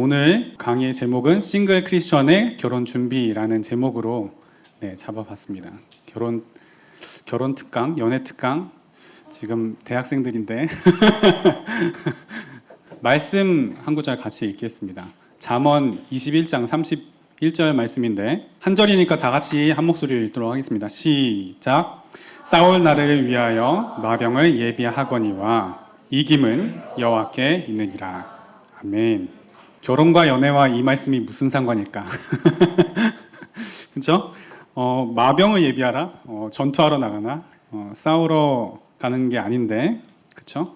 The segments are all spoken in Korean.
오늘 강의의 제목은 싱글 크리스천의 결혼 준비라는 제목으로 잡아봤습니다. 결혼 특강, 연애 특강. 지금 대학생들인데 말씀 한 구절 같이 읽겠습니다. 잠언 21장 31절 말씀인데 한 절이니까 다 같이 한 목소리로 읽도록 하겠습니다. 시작. 싸울 날을 위하여 마병을 예비하거니와 이김은 여호와께 있느니라. 아멘. 결혼과 연애와 이 말씀이 무슨 상관일까? 그렇죠? 마병을 예비하라. 전투하러 나가나? 싸우러 가는 게 아닌데, 그렇죠?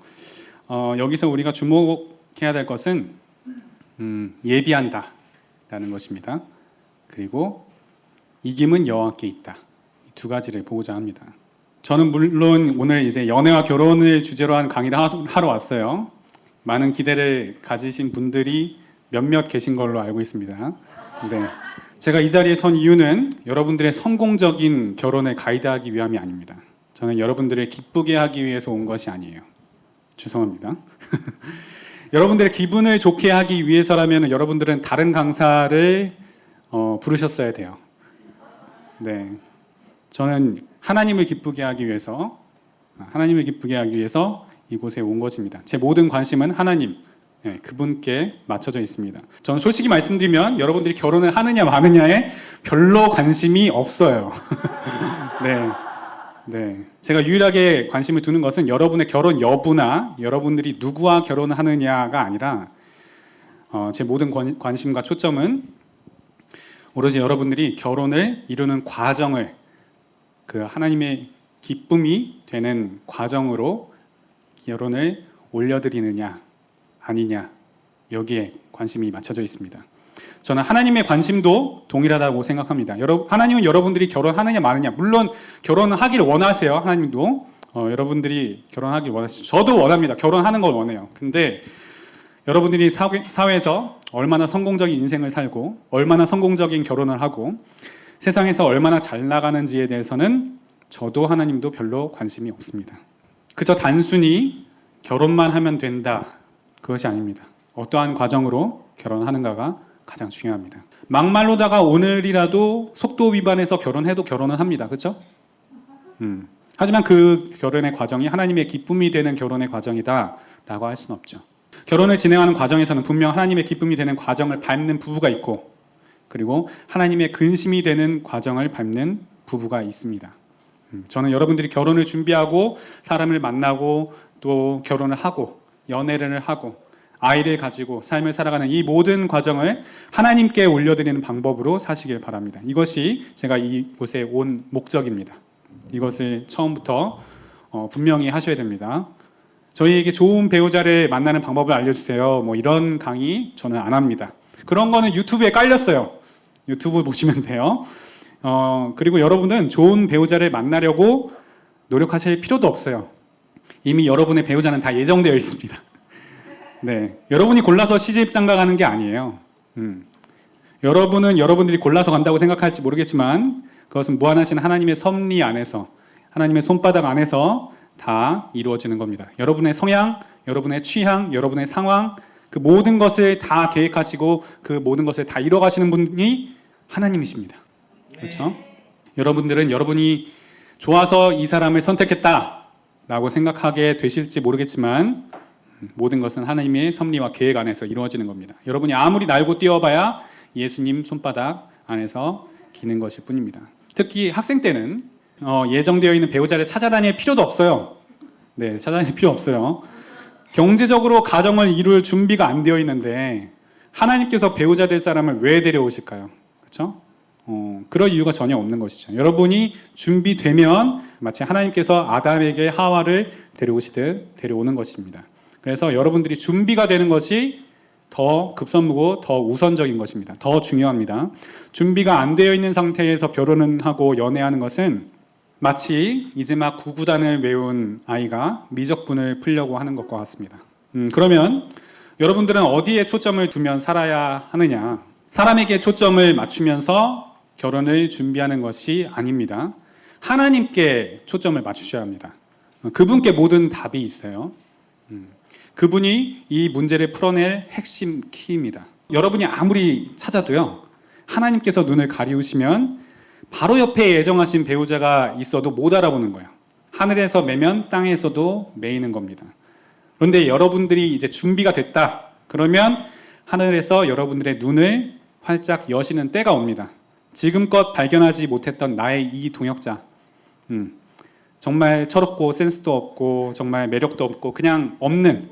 여기서 우리가 주목해야 될 것은 예비한다라는 것입니다. 그리고 이김은 여호와께 있다. 이 두 가지를 보고자 합니다. 저는 물론 오늘 이제 연애와 결혼을 주제로 한 강의를 하러 왔어요. 많은 기대를 가지신 분들이 몇몇 계신 걸로 알고 있습니다. 네. 제가 이 자리에 선 이유는 여러분들의 성공적인 결혼을 가이드하기 위함이 아닙니다. 저는 여러분들을 기쁘게 하기 위해서 온 것이 아니에요. 죄송합니다. 여러분들의 기분을 좋게 하기 위해서라면 여러분들은 다른 강사를 부르셨어야 돼요. 네. 저는 하나님을 기쁘게 하기 위해서 이곳에 온 것입니다. 제 모든 관심은 하나님, 그분께 맞춰져 있습니다. 저는 솔직히 말씀드리면 여러분들이 결혼을 하느냐 마느냐에 별로 관심이 없어요. 네. 제가 유일하게 관심을 두는 것은 여러분의 결혼 여부나 여러분들이 누구와 결혼을 하느냐가 아니라 제 모든 관심과 초점은 오로지 여러분들이 결혼을 이루는 과정을 그 하나님의 기쁨이 되는 과정으로 결혼을 올려드리느냐 아니냐 여기에 관심이 맞춰져 있습니다. 저는 하나님의 관심도 동일하다고 생각합니다. 하나님은 여러분들이 결혼하느냐 마느냐, 물론 결혼하기를 원하세요. 하나님도 여러분들이 결혼하기를 원하시죠. 저도 원합니다. 결혼하는 걸 원해요. 근데 여러분들이 사회에서 얼마나 성공적인 인생을 살고 얼마나 성공적인 결혼을 하고 세상에서 얼마나 잘 나가는지에 대해서는 저도 하나님도 별로 관심이 없습니다. 그저 단순히 결혼만 하면 된다, 그것이 아닙니다. 어떠한 과정으로 결혼하는가가 가장 중요합니다. 막말로다가 오늘이라도 속도 위반해서 결혼해도 결혼은 합니다. 그렇죠? 하지만 그 결혼의 과정이 하나님의 기쁨이 되는 결혼의 과정이다 라고 할 수는 없죠. 결혼을 진행하는 과정에서는 분명 하나님의 기쁨이 되는 과정을 밟는 부부가 있고, 그리고 하나님의 근심이 되는 과정을 밟는 부부가 있습니다. 저는 여러분들이 결혼을 준비하고 사람을 만나고 또 결혼을 하고 연애를 하고 아이를 가지고 삶을 살아가는 이 모든 과정을 하나님께 올려드리는 방법으로 사시길 바랍니다. 이것이 제가 이곳에 온 목적입니다. 이것을 처음부터 분명히 하셔야 됩니다. 저희에게 좋은 배우자를 만나는 방법을 알려주세요. 뭐 이런 강의 저는 안 합니다. 그런 거는 유튜브에 깔렸어요. 유튜브 보시면 돼요. 그리고 여러분은 좋은 배우자를 만나려고 노력하실 필요도 없어요. 이미 여러분의 배우자는 다 예정되어 있습니다. 네, 여러분이 골라서 시집장가 가는 게 아니에요. 여러분은 여러분들이 골라서 간다고 생각할지 모르겠지만 그것은 무한하신 하나님의 섭리 안에서, 하나님의 손바닥 안에서 다 이루어지는 겁니다. 여러분의 성향, 여러분의 취향, 여러분의 상황, 그 모든 것을 다 계획하시고 그 모든 것을 다 이뤄가시는 분이 하나님이십니다. 그렇죠? 여러분들은 여러분이 좋아서 이 사람을 선택했다라고 생각하게 되실지 모르겠지만 모든 것은 하나님의 섭리와 계획 안에서 이루어지는 겁니다. 여러분이 아무리 날고 뛰어봐야 예수님 손바닥 안에서 기는 것일 뿐입니다. 특히 학생 때는 예정되어 있는 배우자를 찾아다닐 필요도 없어요. 네, 찾아다닐 필요 없어요. 경제적으로 가정을 이룰 준비가 안 되어 있는데 하나님께서 배우자 될 사람을 왜 데려오실까요? 그렇죠? 그럴 이유가 전혀 없는 것이죠. 여러분이 준비되면 마치 하나님께서 아담에게 하와를 데려오시듯 데려오는 것입니다. 그래서 여러분들이 준비가 되는 것이 더 급선무고 더 우선적인 것입니다. 더 중요합니다. 준비가 안 되어 있는 상태에서 결혼을 하고 연애하는 것은 마치 이제 막 구구단을 외운 아이가 미적분을 풀려고 하는 것과 같습니다. 그러면 여러분들은 어디에 초점을 두면 살아야 하느냐? 사람에게 초점을 맞추면서 결혼을 준비하는 것이 아닙니다. 하나님께 초점을 맞추셔야 합니다. 그분께 모든 답이 있어요. 그분이 이 문제를 풀어낼 핵심 키입니다. 여러분이 아무리 찾아도요, 하나님께서 눈을 가리우시면 바로 옆에 예정하신 배우자가 있어도 못 알아보는 거예요. 하늘에서 매면 땅에서도 매이는 겁니다. 그런데 여러분들이 이제 준비가 됐다 그러면 하늘에서 여러분들의 눈을 활짝 여시는 때가 옵니다. 지금껏 발견하지 못했던 나의 이 동역자, 정말 철없고 센스도 없고 정말 매력도 없고 그냥 없는,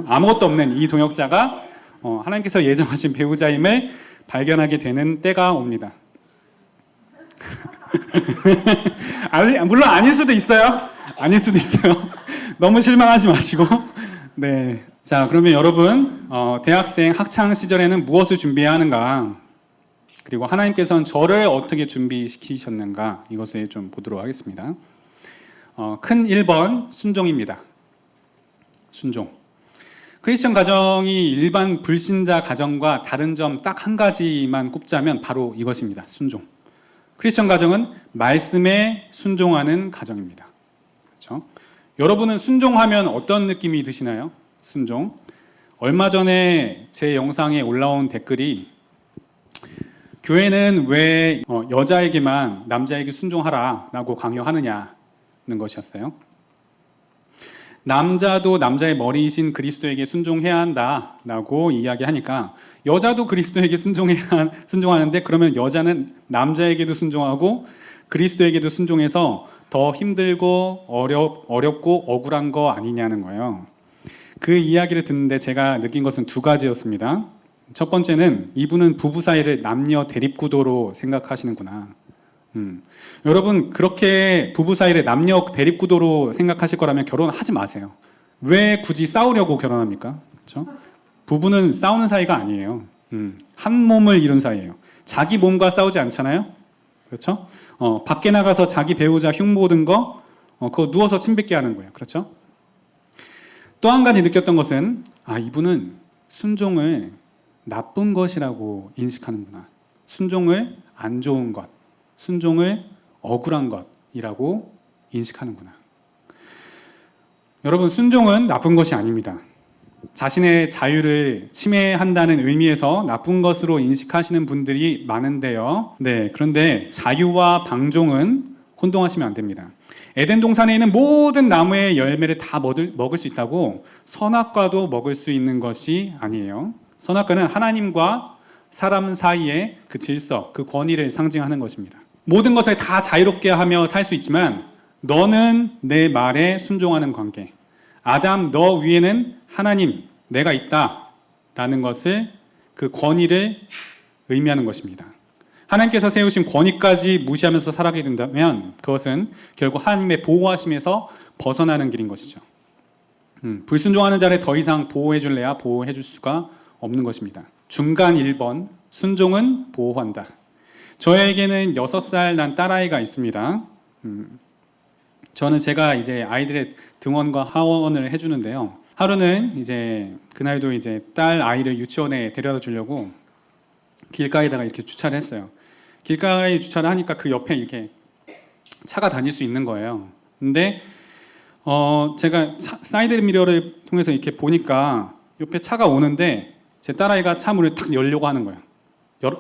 아무것도 없는 이 동역자가 하나님께서 예정하신 배우자임을 발견하게 되는 때가 옵니다. 물론 아닐 수도 있어요. 아닐 수도 있어요. 너무 실망하지 마시고. 네. 자, 그러면 여러분, 대학생 학창 시절에는 무엇을 준비해야 하는가? 그리고 하나님께서는 저를 어떻게 준비시키셨는가? 이것을 좀 보도록 하겠습니다. 큰 1번, 순종입니다. 순종. 크리스천 가정이 일반 불신자 가정과 다른 점 딱 한 가지만 꼽자면 바로 이것입니다. 순종. 크리스천 가정은 말씀에 순종하는 가정입니다. 그렇죠? 여러분은 순종하면 어떤 느낌이 드시나요? 순종. 얼마 전에 제 영상에 올라온 댓글이 교회는 왜 여자에게만 남자에게 순종하라 라고 강요하느냐는 것이었어요. 남자도 남자의 머리이신 그리스도에게 순종해야 한다라고 이야기하니까 여자도 그리스도에게 순종하는데 그러면 여자는 남자에게도 순종하고 그리스도에게도 순종해서 더 힘들고 어렵고 억울한 거 아니냐는 거예요. 그 이야기를 듣는데 제가 느낀 것은 두 가지였습니다. 첫 번째는 이분은 부부 사이를 남녀 대립구도로 생각하시는구나. 여러분 그렇게 부부 사이를 남녀 대립구도로 생각하실 거라면 결혼하지 마세요. 왜 굳이 싸우려고 결혼합니까? 그렇죠? 부부는 싸우는 사이가 아니에요. 한 몸을 이룬 사이예요. 자기 몸과 싸우지 않잖아요. 그렇죠? 밖에 나가서 자기 배우자 흉 보는 거 그거 누워서 침 뱉게 하는 거예요. 그렇죠? 또 한 가지 느꼈던 것은 이분은 순종을 나쁜 것이라고 인식하는구나. 순종을 안 좋은 것, 순종을 억울한 것이라고 인식하는구나. 여러분, 순종은 나쁜 것이 아닙니다. 자신의 자유를 침해한다는 의미에서 나쁜 것으로 인식하시는 분들이 많은데요. 네, 그런데 자유와 방종은 혼동하시면 안 됩니다. 에덴 동산에 있는 모든 나무의 열매를 다 먹을 수 있다고 선악과도 먹을 수 있는 것이 아니에요. 선악과는 하나님과 사람 사이의 그 질서, 그 권위를 상징하는 것입니다. 모든 것을 다 자유롭게 하며 살 수 있지만 너는 내 말에 순종하는 관계. 아담, 너 위에는 하나님, 내가 있다 라는 것을, 그 권위를 의미하는 것입니다. 하나님께서 세우신 권위까지 무시하면서 살아가게 된다면 그것은 결국 하나님의 보호하심에서 벗어나는 길인 것이죠. 불순종하는 자를 더 이상 보호해 줄래야 보호해 줄 수가 없는 것입니다. 중간 1번, 순종은 보호한다. 저에게는 6살 난 딸아이가 있습니다. 저는 제가 이제 아이들의 등원과 하원을 해주는데요. 하루는 이제 그날도 이제 딸 아이를 유치원에 데려다 주려고 길가에다가 이렇게 주차를 했어요. 길가에 주차를 하니까 그 옆에 이렇게 차가 다닐 수 있는 거예요. 근데 제가 사이드 미러를 통해서 이렇게 보니까 옆에 차가 오는데 제 딸아이가 차 문을 탁 열려고 하는 거예요.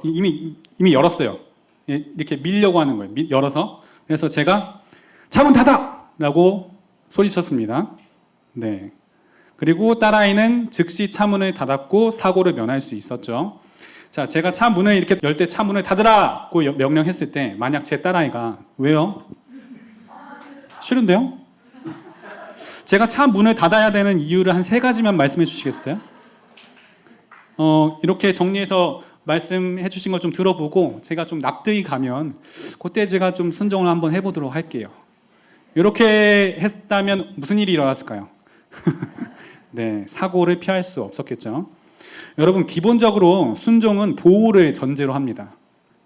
이미 열었어요. 이렇게 밀려고 하는 거예요. 열어서. 그래서 제가 차 문 닫아! 라고 소리쳤습니다. 네. 그리고 딸아이는 즉시 차 문을 닫았고 사고를 면할 수 있었죠. 자, 제가 차 문을 이렇게 열 때 차 문을 닫으라고 명령했을 때 만약 제 딸아이가 왜요? 싫은데요? 제가 차 문을 닫아야 되는 이유를 한 3가지만 말씀해 주시겠어요? 이렇게 정리해서 말씀해 주신 걸 좀 들어보고 제가 좀 납득이 가면 그때 제가 좀 순종을 한번 해보도록 할게요. 이렇게 했다면 무슨 일이 일어났을까요? 네, 사고를 피할 수 없었겠죠. 여러분, 기본적으로 순종은 보호를 전제로 합니다.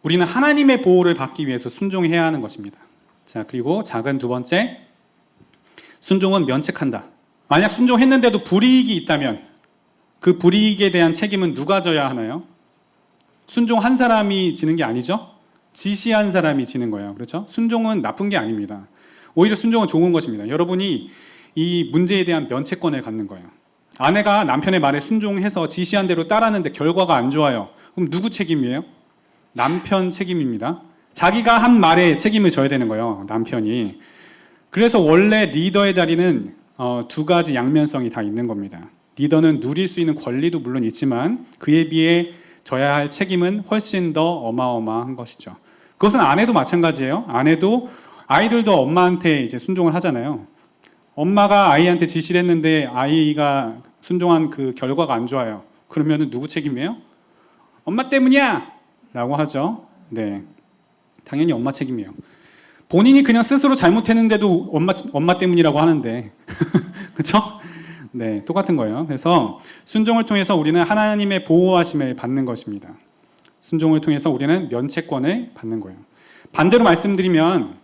우리는 하나님의 보호를 받기 위해서 순종해야 하는 것입니다. 자, 그리고 작은 2번째, 순종은 면책한다. 만약 순종했는데도 불이익이 있다면 그 불이익에 대한 책임은 누가 져야 하나요? 순종한 사람이 지는 게 아니죠? 지시한 사람이 지는 거예요. 그렇죠? 순종은 나쁜 게 아닙니다. 오히려 순종은 좋은 것입니다. 여러분이 이 문제에 대한 면책권을 갖는 거예요. 아내가 남편의 말에 순종해서 지시한 대로 따랐는데 결과가 안 좋아요. 그럼 누구 책임이에요? 남편 책임입니다. 자기가 한 말에 책임을 져야 되는 거예요, 남편이. 그래서 원래 리더의 자리는 두 가지 양면성이 다 있는 겁니다. 리더는 누릴 수 있는 권리도 물론 있지만 그에 비해 져야 할 책임은 훨씬 더 어마어마한 것이죠. 그것은 아내도 마찬가지예요. 아내도 아이들도 엄마한테 이제 순종을 하잖아요. 엄마가 아이한테 지시를 했는데 아이가 순종한 그 결과가 안 좋아요. 그러면은 누구 책임이에요? 엄마 때문이야! 라고 하죠. 네. 당연히 엄마 책임이에요. 본인이 그냥 스스로 잘못했는데도 엄마 때문이라고 하는데. 그렇죠? 네, 똑같은 거예요. 그래서 순종을 통해서 우리는 하나님의 보호하심을 받는 것입니다. 순종을 통해서 우리는 면책권을 받는 거예요. 반대로 말씀드리면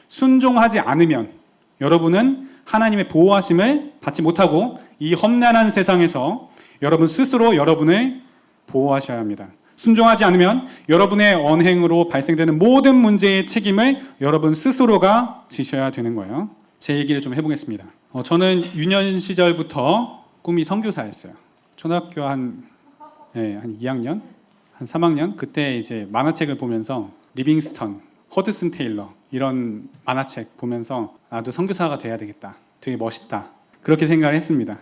순종하지 않으면 여러분은 하나님의 보호하심을 받지 못하고 이 험난한 세상에서 여러분 스스로 여러분을 보호하셔야 합니다. 순종하지 않으면 여러분의 언행으로 발생되는 모든 문제의 책임을 여러분 스스로가 지셔야 되는 거예요. 제 얘기를 좀 해보겠습니다. 저는 유년 시절부터 꿈이 선교사였어요. 초등학교 한 2학년, 한 3학년 그때 이제 만화책을 보면서 리빙스턴, 허드슨 테일러 이런 만화책 보면서 나도 선교사가 돼야 되겠다. 되게 멋있다. 그렇게 생각을 했습니다.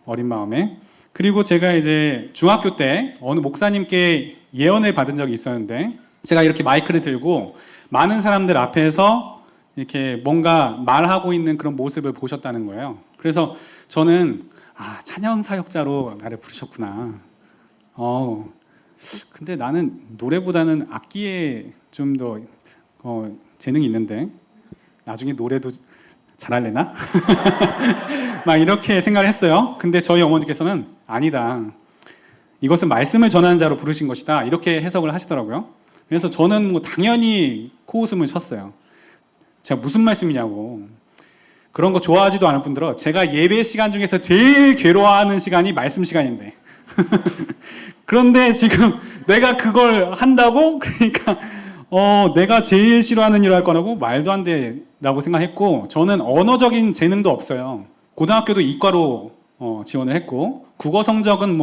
어린 마음에. 그리고 제가 이제 중학교 때 어느 목사님께 예언을 받은 적이 있었는데 제가 이렇게 마이크를 들고 많은 사람들 앞에서 이렇게 뭔가 말하고 있는 그런 모습을 보셨다는 거예요. 그래서 저는 찬양 사역자로 나를 부르셨구나. 근데 나는 노래보다는 악기에 좀 더 재능이 있는데 나중에 노래도 잘하려나? 막 이렇게 생각을 했어요. 근데 저희 어머니께서는 아니다. 이것은 말씀을 전하는 자로 부르신 것이다. 이렇게 해석을 하시더라고요. 그래서 저는 뭐 당연히 코웃음을 쳤어요. 제가 무슨 말씀이냐고. 그런 거 좋아하지도 않을 뿐더러 제가 예배 시간 중에서 제일 괴로워하는 시간이 말씀 시간인데. 그런데 지금 내가 그걸 한다고? 그러니까 내가 제일 싫어하는 일을 할 거라고? 말도 안 돼라고 생각했고 저는 언어적인 재능도 없어요. 고등학교도 이과로 지원을 했고 국어 성적은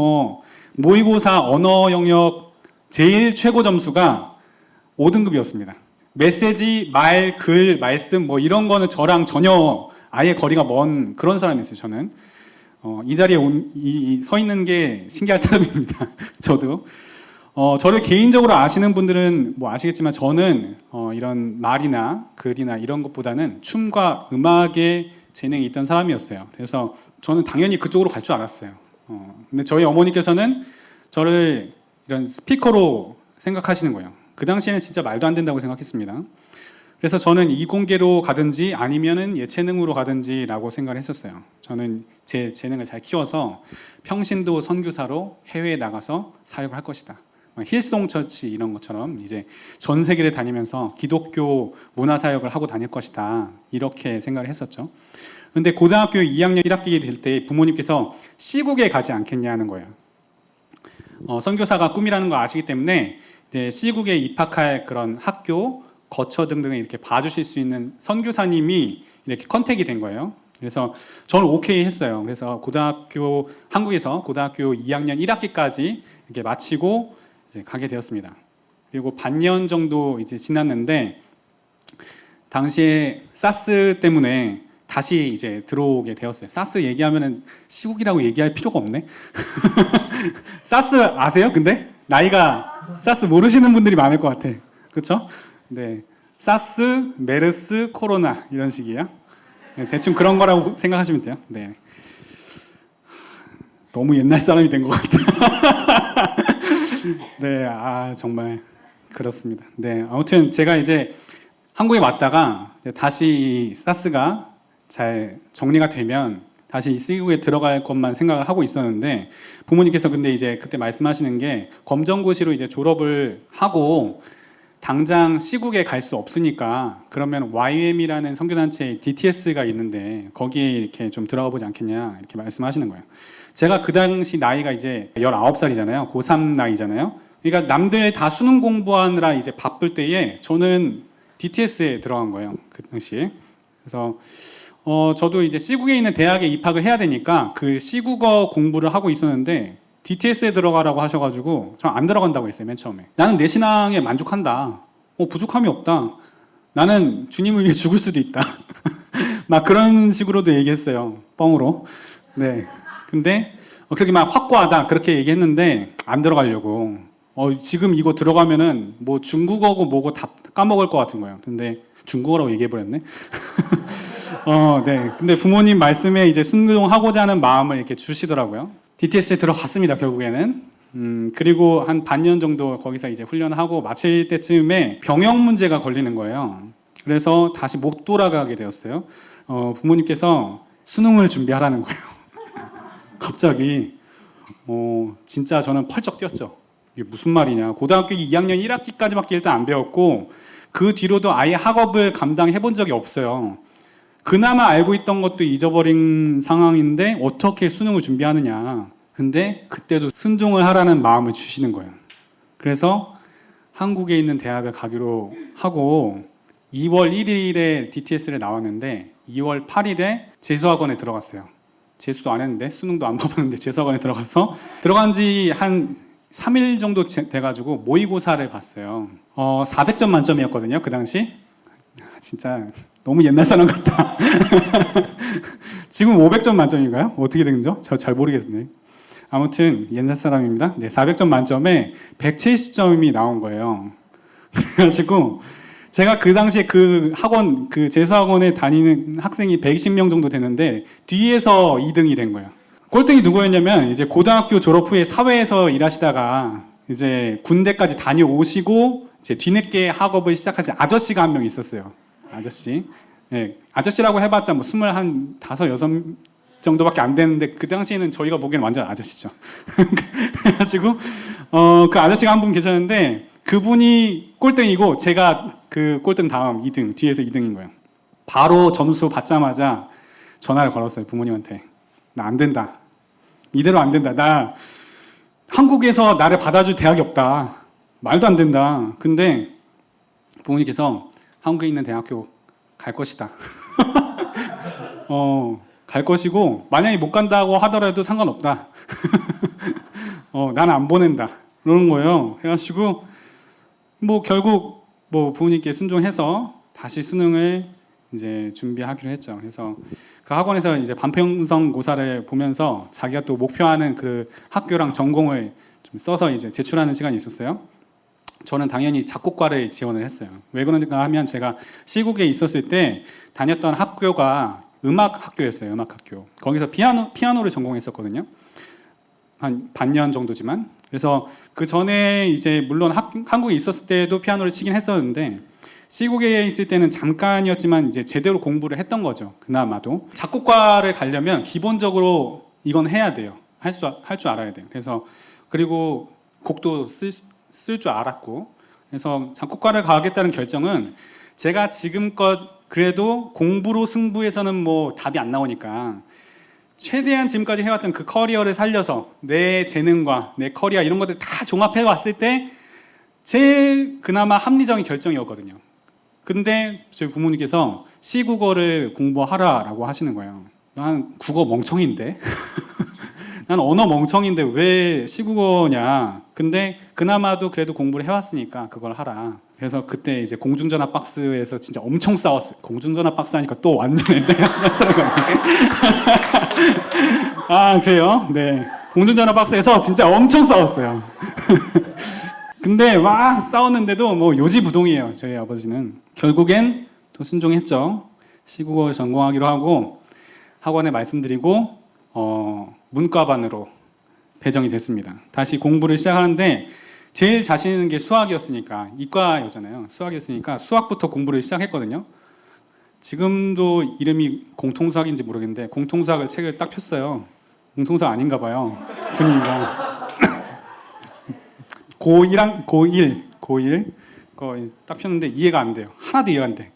모의고사 언어 영역 제일 최고 점수가 5등급이었습니다. 메시지, 말, 글, 말씀 이런 거는 저랑 전혀 아예 거리가 먼 그런 사람이었어요. 저는 이 자리에 서 있는 게 신기할 따름입니다. 저도 저를 개인적으로 아시는 분들은 아시겠지만 저는 이런 말이나 글이나 이런 것보다는 춤과 음악에 재능이 있던 사람이었어요. 그래서 저는 당연히 그쪽으로 갈 줄 알았어요. 근데 저희 어머니께서는 저를 이런 스피커로 생각하시는 거예요. 그 당시에는 진짜 말도 안 된다고 생각했습니다. 그래서 저는 이공계로 가든지 아니면은 예체능으로 가든지라고 생각을 했었어요. 저는 제 재능을 잘 키워서 평신도 선교사로 해외에 나가서 사역을 할 것이다. 힐송 처치 이런 것처럼 이제 전 세계를 다니면서 기독교 문화 사역을 하고 다닐 것이다. 이렇게 생각을 했었죠. 근데 고등학교 2학년 1학기 될 때 부모님께서 시국에 가지 않겠냐는 거예요. 선교사가 꿈이라는 거 아시기 때문에 이제 시국에 입학할 그런 학교, 거처 등등을 이렇게 봐주실 수 있는 선교사님이 이렇게 컨택이 된 거예요. 그래서 저는 오케이 했어요. 그래서 한국에서 고등학교 2학년 1학기까지 이렇게 마치고 이제 가게 되었습니다. 그리고 반년 정도 이제 지났는데 당시에 사스 때문에 다시 이제 들어오게 되었어요. 사스 얘기하면은 시국이라고 얘기할 필요가 없네. 사스 아세요? 근데 나이가 사스 모르시는 분들이 많을 것 같아. 그렇죠? 네, 사스, 메르스, 코로나 이런 식이에요. 네, 대충 그런 거라고 생각하시면 돼요. 네, 너무 옛날 사람이 된 것 같아. 네, 정말 그렇습니다. 네, 아무튼 제가 이제 한국에 왔다가 다시 사스가 잘 정리가 되면 다시 이 시국에 들어갈 것만 생각을 하고 있었는데 부모님께서 근데 이제 그때 말씀하시는 게 검정고시로 이제 졸업을 하고 당장 시국에 갈 수 없으니까 그러면 YM이라는 선교단체 DTS가 있는데 거기에 이렇게 좀 들어가 보지 않겠냐 이렇게 말씀하시는 거예요. 제가 그 당시 나이가 이제 19살이잖아요. 고3 나이잖아요. 그러니까 남들 다 수능 공부하느라 이제 바쁠 때에 저는 DTS에 들어간 거예요. 그 당시에. 그래서 저도 이제 C국에 있는 대학에 입학을 해야 되니까 그 C국어 공부를 하고 있었는데 DTS에 들어가라고 하셔가지고 저 안 들어간다고 했어요, 맨 처음에. 나는 내 신앙에 만족한다. 부족함이 없다. 나는 주님을 위해 죽을 수도 있다. 막 그런 식으로도 얘기했어요, 뻥으로. 네. 근데 그렇게 막 확고하다 그렇게 얘기했는데 안 들어가려고. 지금 이거 들어가면은 뭐 중국어고 뭐고 다 까먹을 것 같은 거예요. 근데 중국어라고 얘기해버렸네. 네. 근데 부모님 말씀에 이제 순종하고자 하는 마음을 이렇게 주시더라고요. DTS에 들어갔습니다, 결국에는. 그리고 한 반년 정도 거기서 이제 훈련하고 마칠 때쯤에 병역 문제가 걸리는 거예요. 그래서 다시 못 돌아가게 되었어요. 부모님께서 수능을 준비하라는 거예요. 갑자기. 진짜 저는 펄쩍 뛰었죠. 이게 무슨 말이냐. 고등학교 2학년 1학기까지밖에 일단 안 배웠고, 그 뒤로도 아예 학업을 감당해 본 적이 없어요. 그나마 알고 있던 것도 잊어버린 상황인데 어떻게 수능을 준비하느냐. 근데 그때도 순종을 하라는 마음을 주시는 거예요. 그래서 한국에 있는 대학을 가기로 하고 2월 1일에 DTS를 나왔는데 2월 8일에 재수학원에 들어갔어요. 재수도 안 했는데 수능도 안 봐봤는데 재수학원에 들어가서 들어간 지 한 3일 정도 돼가지고 모의고사를 봤어요. 400점 만점이었거든요, 그 당시. 진짜 너무 옛날 사람 같다. 지금 500점 만점인가요? 어떻게 된 거죠? 저 잘 모르겠네. 아무튼 옛날 사람입니다. 네, 400점 만점에 170점이 나온 거예요. 그래가지고 제가 그 당시에 그 학원, 그 재수학원에 다니는 학생이 120명 정도 되는데 뒤에서 2등이 된 거예요. 꼴등이 누구였냐면 이제 고등학교 졸업 후에 사회에서 일하시다가 이제 군대까지 다녀오시고 이제 뒤늦게 학업을 시작하신 아저씨가 한 명 있었어요. 아저씨. 네, 아저씨라고 해봤자 뭐 25, 6 정도밖에 안 되는데 그 당시에는 저희가 보기에는 완전 아저씨죠. 그래가지고 그 아저씨가 한 분 계셨는데 그분이 꼴등이고 제가 그 꼴등 다음 2등, 뒤에서 2등인 거예요. 바로 점수 받자마자 전화를 걸었어요, 부모님한테. 나 안 된다. 이대로 안 된다. 나 한국에서 나를 받아줄 대학이 없다. 말도 안 된다. 근데 부모님께서 한국에 있는 대학교 갈 것이다. 갈 것이고 만약에 못 간다고 하더라도 상관없다. 나는 안 보낸다. 그러는 거예요. 해가지고 뭐 결국 뭐 부모님께 순종해서 다시 수능을 이제 준비하기로 했죠. 그래서 그 학원에서 이제 반평성고사를 보면서 자기가 또 목표하는 그 학교랑 전공을 좀 써서 이제 제출하는 시간이 있었어요. 저는 당연히 작곡과를 지원을 했어요. 왜 그러니까 하면 제가 시국에 있었을 때 다녔던 학교가 음악 학교였어요. 음악 학교. 거기서 피아노를 전공했었거든요. 한 반년 정도지만. 그래서 그 전에 이제 물론 한국에 있었을 때도 피아노를 치긴 했었는데 시국에 있을 때는 잠깐이었지만 이제 제대로 공부를 했던 거죠. 그나마도. 작곡과를 가려면 기본적으로 이건 해야 돼요. 할 줄 알아야 돼요. 그래서 그리고 곡도 쓸 줄 알았고. 그래서 작곡과를 가겠다는 결정은 제가 지금껏 그래도 공부로 승부해서는 뭐 답이 안 나오니까 최대한 지금까지 해왔던 그 커리어를 살려서 내 재능과 내 커리어 이런 것들 다 종합해 왔을 때 제일 그나마 합리적인 결정이었거든요. 근데 저희 부모님께서 시국어를 공부하라라고 하시는 거예요. 난 국어 멍청인데? 난 언어 멍청인데 왜 시국어냐? 근데 그나마도 그래도 공부를 해왔으니까 그걸 하라. 그래서 그때 이제 공중전화 박스에서 진짜 엄청 싸웠어요. 공중전화 박스 하니까 또 완전 옛날 사람 아, 그래요? 네. 공중전화 박스에서 진짜 엄청 싸웠어요. 근데 막 싸웠는데도 뭐 요지부동이에요. 저희 아버지는. 결국엔 또 순종했죠. 시국어를 전공하기로 하고 학원에 말씀드리고 문과반으로 배정이 됐습니다. 다시 공부를 시작하는데 제일 자신 있는 게 수학이었으니까 이과였잖아요. 수학이었으니까 수학부터 공부를 시작했거든요. 지금도 이름이 공통수학인지 모르겠는데 공통수학을 책을 딱 폈어요. 공통수학 아닌가 봐요. 분위기가. 고1 거 딱 폈는데 이해가 안 돼요. 하나도 이해가 안 돼.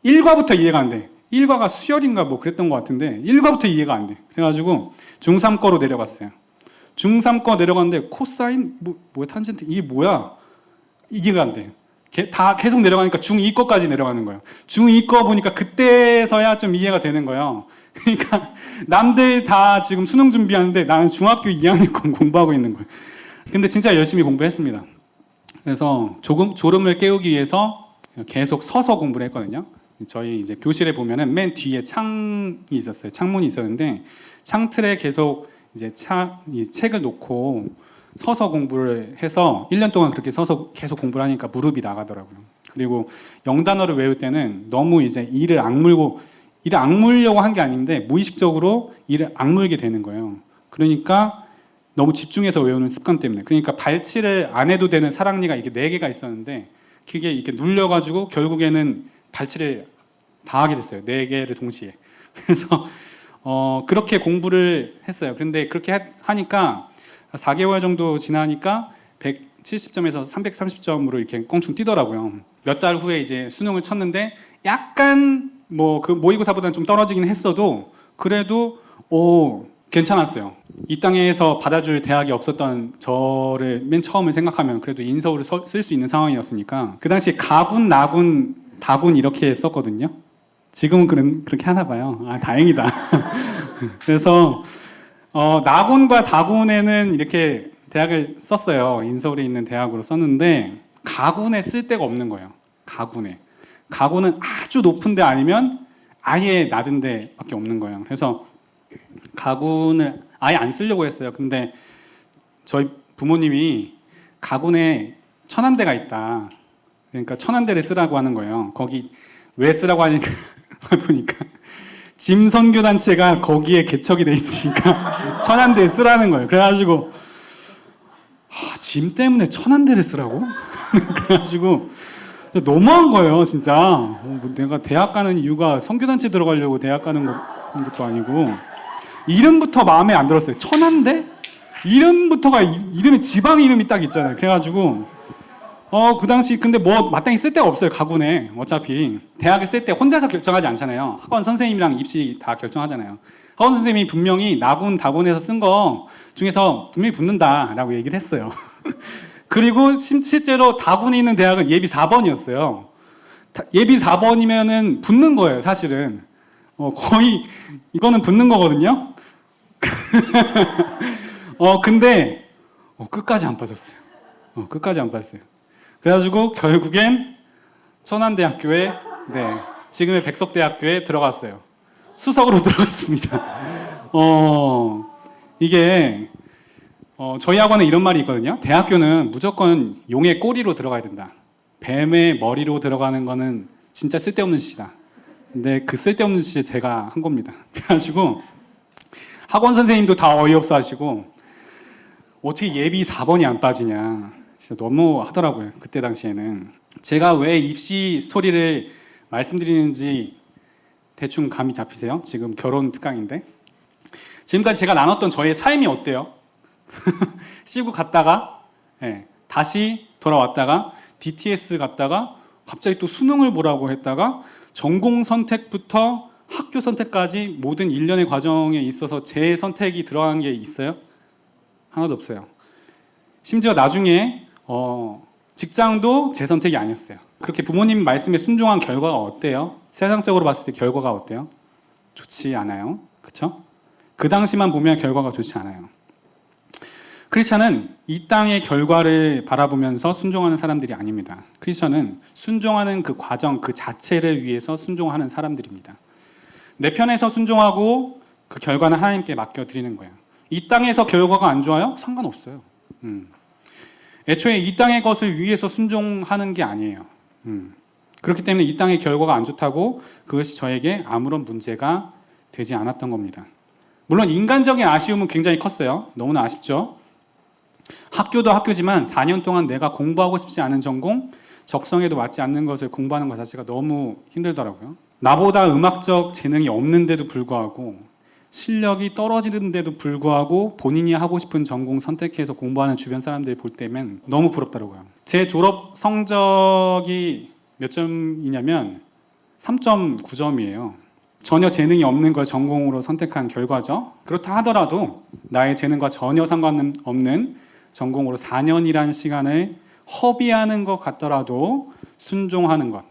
1과부터 이해가 안 돼. 1과가 수열인가 뭐 그랬던 것 같은데 1과부터 이해가 안 돼. 그래가지고 중3과로 내려갔어요. 중3과 내려갔는데 코사인 뭐야 탄젠트 이게 뭐야? 이해가 안 돼. 다 계속 내려가니까 중2 거까지 내려가는 거예요. 중2 거 보니까 그때서야 좀 이해가 되는 거예요. 그러니까 남들 다 지금 수능 준비하는데 나는 중학교 2학년 공부하고 있는 거예요. 근데 진짜 열심히 공부했습니다. 그래서 졸음을 깨우기 위해서 계속 서서 공부를 했거든요. 저희 이제 교실에 보면은 맨 뒤에 창이 있었어요. 창문이 있었는데 창틀에 계속 이제 이 책을 놓고 서서 공부를 해서 1년 동안 그렇게 서서 계속 공부를 하니까 무릎이 나가더라고요. 그리고 영단어를 외울 때는 너무 이제 이를 악물려고 한 게 아닌데 무의식적으로 이를 악물게 되는 거예요. 그러니까 너무 집중해서 외우는 습관 때문에. 그러니까 발치를 안 해도 되는 사랑니가 이게 4개가 있었는데 그게 이렇게 눌려가지고 결국에는 발치를 다 하게 됐어요. 4개를 동시에. 그래서 그렇게 공부를 했어요. 그런데 그렇게 하니까 4개월 정도 지나니까 170점에서 330점으로 이렇게 껑충 뛰더라고요. 몇 달 후에 이제 수능을 쳤는데 약간 뭐 그 모의고사보다는 좀 떨어지긴 했어도 그래도 괜찮았어요. 이 땅에서 받아줄 대학이 없었던 저를 맨 처음을 생각하면 그래도 인서울을 쓸 수 있는 상황이었으니까 그 당시에 가군, 나군, 다군 이렇게 썼거든요. 지금은 그렇게 하나 봐요. 아, 다행이다. 그래서 나군과 다군에는 이렇게 대학을 썼어요. 인서울에 있는 대학으로 썼는데 가군에 쓸 데가 없는 거예요. 가군은 아주 높은 데 아니면 아예 낮은 데밖에 없는 거예요. 그래서 가군을 아예 안 쓰려고 했어요. 근데 저희 부모님이 가군에 천안대가 있다. 그러니까 천안대를 쓰라고 하는 거예요. 거기 왜 쓰라고 하니까 보니까 짐 선교단체가 거기에 개척이 돼 있으니까 천안대에 쓰라는 거예요. 그래가지고 짐 때문에 천안대를 쓰라고? 그래가지고 너무한 거예요, 진짜. 내가 대학 가는 이유가 선교단체 들어가려고 대학 가는 것도 아니고 이름부터 마음에 안 들었어요. 천안대? 이름이 지방 이름이 딱 있잖아요. 그래가지고 그 당시 근데 뭐 마땅히 쓸 데가 없어요. 가군에 어차피 대학을 쓸 때 혼자서 결정하지 않잖아요. 학원 선생님이랑 입시 다 결정하잖아요. 학원 선생님이 분명히 나군, 다군에서 쓴 거 중에서 분명히 붙는다라고 얘기를 했어요. 그리고 실제로 다군에 있는 대학은 예비 4번이었어요. 예비 4번이면은 붙는 거예요, 사실은. 거의 이거는 붙는 거거든요. 근데 끝까지 안 빠졌어요. 끝까지 안 빠졌어요. 그래가지고 결국엔 천안대학교에 지금의 백석대학교에 들어갔어요. 수석으로 들어갔습니다. 이게 저희 학원에 이런 말이 있거든요. 대학교는 무조건 용의 꼬리로 들어가야 된다. 뱀의 머리로 들어가는 거는 진짜 쓸데없는 짓이다. 근데 그 쓸데없는 짓을 제가 한 겁니다. 그래가지고 학원 선생님도 다 어이없어 하시고 어떻게 예비 4번이 안 빠지냐. 진짜 너무 하더라고요. 그때 당시에는. 제가 왜 입시 스토리를 말씀드리는지 대충 감이 잡히세요? 지금 결혼 특강인데. 지금까지 제가 나눴던 저의 삶이 어때요? 시국 갔다가 다시 돌아왔다가 DTS 갔다가 갑자기 또 수능을 보라고 했다가 전공 선택부터 학교 선택까지 모든 일련의 과정에 있어서 제 선택이 들어간 게 있어요? 하나도 없어요. 심지어 나중에 직장도 제 선택이 아니었어요. 그렇게 부모님 말씀에 순종한 결과가 어때요? 세상적으로 봤을 때 결과가 어때요? 좋지 않아요. 그렇죠? 그 당시만 보면 결과가 좋지 않아요. 크리스천은 이 땅의 결과를 바라보면서 순종하는 사람들이 아닙니다. 크리스천은 순종하는 그 과정 그 자체를 위해서 순종하는 사람들입니다. 내 편에서 순종하고 그 결과는 하나님께 맡겨드리는 거예요. 이 땅에서 결과가 안 좋아요? 상관없어요. 애초에 이 땅의 것을 위해서 순종하는 게 아니에요. 그렇기 때문에 이 땅의 결과가 안 좋다고 그것이 저에게 아무런 문제가 되지 않았던 겁니다. 물론 인간적인 아쉬움은 굉장히 컸어요. 너무나 아쉽죠. 학교도 학교지만 4년 동안 내가 공부하고 싶지 않은 전공, 적성에도 맞지 않는 것을 공부하는 것 자체가 너무 힘들더라고요. 나보다 음악적 재능이 없는데도 불구하고 실력이 떨어지는데도 불구하고 본인이 하고 싶은 전공 선택해서 공부하는 주변 사람들이 볼 때면 너무 부럽더라고요. 제 졸업 성적이 몇 점이냐면 3.9점이에요. 전혀 재능이 없는 걸 전공으로 선택한 결과죠. 그렇다 하더라도 나의 재능과 전혀 상관없는 전공으로 4년이라는 시간을 허비하는 것 같더라도 순종하는 것,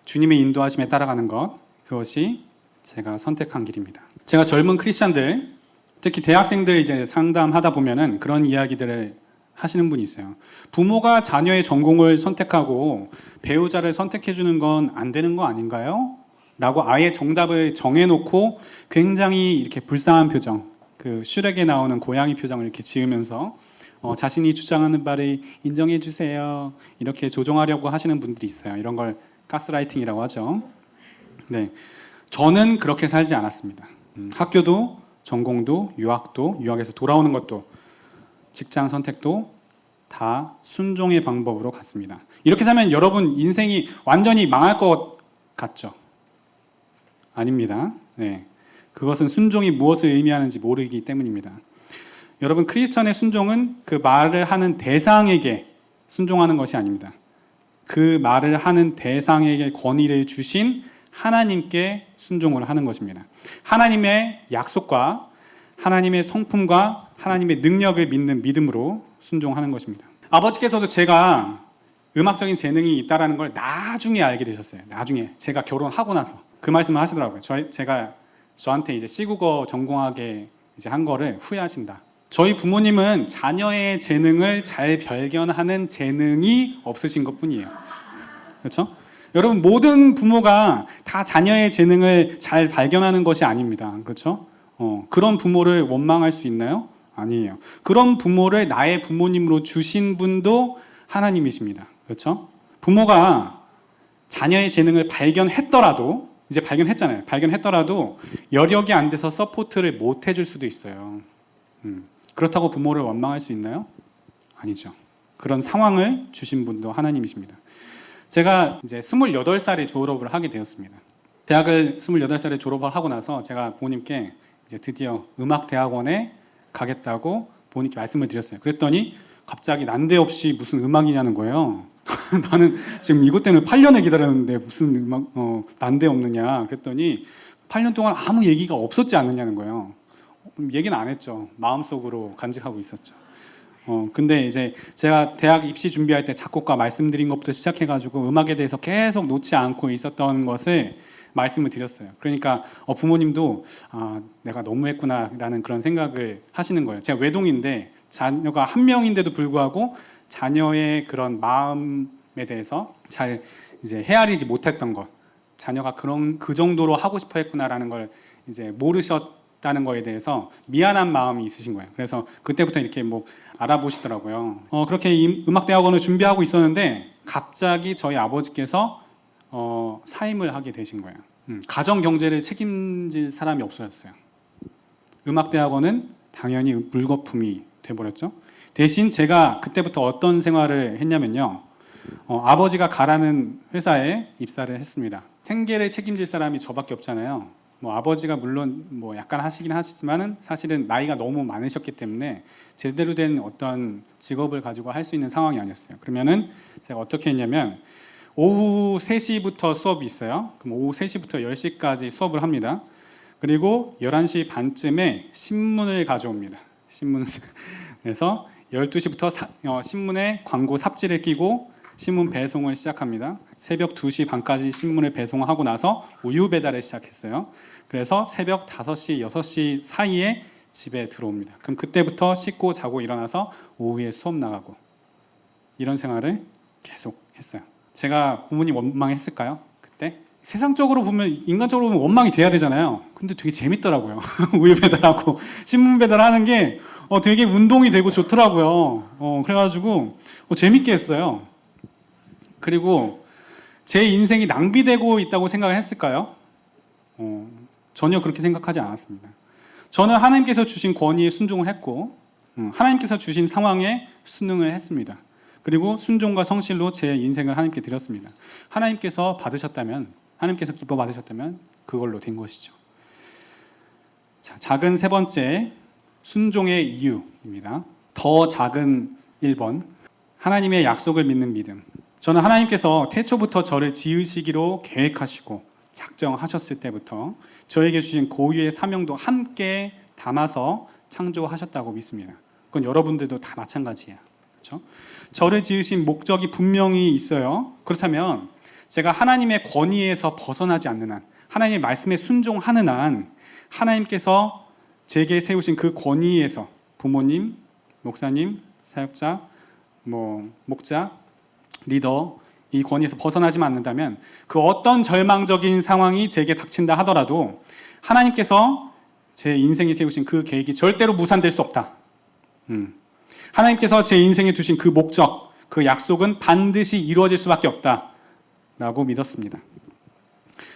주님의 인도하심에 따라가는 것, 그것이 제가 선택한 길입니다. 제가 젊은 크리스찬들, 특히 대학생들 이제 상담하다 보면은 그런 이야기들을 하시는 분이 있어요. 부모가 자녀의 전공을 선택하고 배우자를 선택해 주는 건 안 되는 거 아닌가요? 라고 아예 정답을 정해놓고 굉장히 이렇게 불쌍한 표정, 그 슈렉에 나오는 고양이 표정을 이렇게 지으면서 자신이 주장하는 바를 인정해 주세요. 이렇게 조종하려고 하시는 분들이 있어요. 이런 걸 가스라이팅이라고 하죠. 네, 저는 그렇게 살지 않았습니다. 학교도, 전공도, 유학도, 유학에서 돌아오는 것도, 직장 선택도 다 순종의 방법으로 갔습니다. 이렇게 살면 여러분 인생이 완전히 망할 것 같죠? 아닙니다. 네, 그것은 순종이 무엇을 의미하는지 모르기 때문입니다. 여러분, 크리스천의 순종은 그 말을 하는 대상에게 순종하는 것이 아닙니다. 그 말을 하는 대상에게 권위를 주신 하나님께 순종을 하는 것입니다. 하나님의 약속과 하나님의 성품과 하나님의 능력을 믿는 믿음으로 순종하는 것입니다. 아버지께서도 제가 음악적인 재능이 있다는 걸 나중에 알게 되셨어요. 나중에 제가 결혼하고 나서 그 말씀을 하시더라고요. 제가 저한테 이제 시국어 전공하게 이제 한 거를 후회하신다. 저희 부모님은 자녀의 재능을 잘 발견하는 재능이 없으신 것뿐이에요. 그렇죠? 여러분, 모든 부모가 다 자녀의 재능을 잘 발견하는 것이 아닙니다. 그렇죠? 그런 부모를 원망할 수 있나요? 아니에요. 그런 부모를 나의 부모님으로 주신 분도 하나님이십니다. 그렇죠? 부모가 자녀의 재능을 발견했더라도, 이제 발견했잖아요. 발견했더라도 여력이 안 돼서 서포트를 못 해줄 수도 있어요. 그렇다고 부모를 원망할 수 있나요? 아니죠. 그런 상황을 주신 분도 하나님이십니다. 제가 이제 28살에 졸업을 하게 되었습니다. 대학을 28살에 졸업을 하고 나서 제가 부모님께 이제 드디어 음악대학원에 가겠다고 부모님께 말씀을 드렸어요. 그랬더니 갑자기 난데없이 무슨 음악이냐는 거예요. 나는 지금 이것 때문에 8년을 기다렸는데 무슨 음악 난데없느냐 그랬더니 8년 동안 아무 얘기가 없었지 않느냐는 거예요. 얘기는 안 했죠. 마음속으로 간직하고 있었죠. 근데 이제 제가 대학 입시 준비할 때 작곡가 말씀드린 것부터 시작해가지고 음악에 대해서 계속 놓지 않고 있었던 것을 말씀을 드렸어요. 그러니까 부모님도 내가 너무했구나라는 그런 생각을 하시는 거예요. 제가 외동인데 자녀가 한 명인데도 불구하고 자녀의 그런 마음에 대해서 잘 이제 헤아리지 못했던 것, 자녀가 그 정도로 하고 싶어했구나라는 걸 이제 모르셨다는 거에 대해서 미안한 마음이 있으신 거예요. 그래서 그때부터 이렇게 뭐 알아보시더라고요. 그렇게 음악대학원을 준비하고 있었는데 갑자기 저희 아버지께서 사임을 하게 되신 거예요. 가정 경제를 책임질 사람이 없어졌어요. 음악대학원은 당연히 물거품이 돼버렸죠. 대신 제가 그때부터 어떤 생활을 했냐면요. 아버지가 가라는 회사에 입사를 했습니다. 생계를 책임질 사람이 저밖에 없잖아요. 뭐 아버지가 물론 뭐 약간 하시긴 하시지만은 사실은 나이가 너무 많으셨기 때문에 제대로 된 어떤 직업을 가지고 할 수 있는 상황이 아니었어요. 그러면은 제가 어떻게 했냐면 오후 3시부터 수업이 있어요. 그럼 오후 3시부터 10시까지 수업을 합니다. 그리고 11시 반쯤에 신문을 가져옵니다. 신문에서 12시부터 신문에 광고 삽지를 끼고 신문 배송을 시작합니다. 새벽 2시 반까지 신문을 배송하고 나서 우유 배달을 시작했어요. 그래서 새벽 5시, 6시 사이에 집에 들어옵니다. 그럼 그때부터 씻고 자고 일어나서 오후에 수업 나가고 이런 생활을 계속 했어요. 제가 부모님 원망했을까요? 그때? 세상적으로 보면, 인간적으로 보면 원망이 돼야 되잖아요. 근데 되게 재밌더라고요. 우유 배달하고 신문 배달하는 게 되게 운동이 되고 좋더라고요. 그래가지고 재밌게 했어요. 그리고 제 인생이 낭비되고 있다고 생각을 했을까요? 전혀 그렇게 생각하지 않았습니다. 저는 하나님께서 주신 권위에 순종을 했고 하나님께서 주신 상황에 순응을 했습니다. 그리고 순종과 성실로 제 인생을 하나님께 드렸습니다. 하나님께서 받으셨다면, 하나님께서 기뻐 받으셨다면 그걸로 된 것이죠. 자, 작은 세 번째 순종의 이유입니다. 더 작은 1번, 하나님의 약속을 믿는 믿음. 저는 하나님께서 태초부터 저를 지으시기로 계획하시고 작정하셨을 때부터 저에게 주신 고유의 사명도 함께 담아서 창조하셨다고 믿습니다. 그건 여러분들도 다 마찬가지예요. 그렇죠? 저를 지으신 목적이 분명히 있어요. 그렇다면 제가 하나님의 권위에서 벗어나지 않는 한, 하나님의 말씀에 순종하는 한, 하나님께서 제게 세우신 그 권위에서 부모님, 목사님, 사역자, 목자, 리더, 이 권위에서 벗어나지만 않는다면 그 어떤 절망적인 상황이 제게 닥친다 하더라도 하나님께서 제 인생에 세우신 그 계획이 절대로 무산될 수 없다. 하나님께서 제 인생에 두신 그 목적, 그 약속은 반드시 이루어질 수밖에 없다라고 믿었습니다.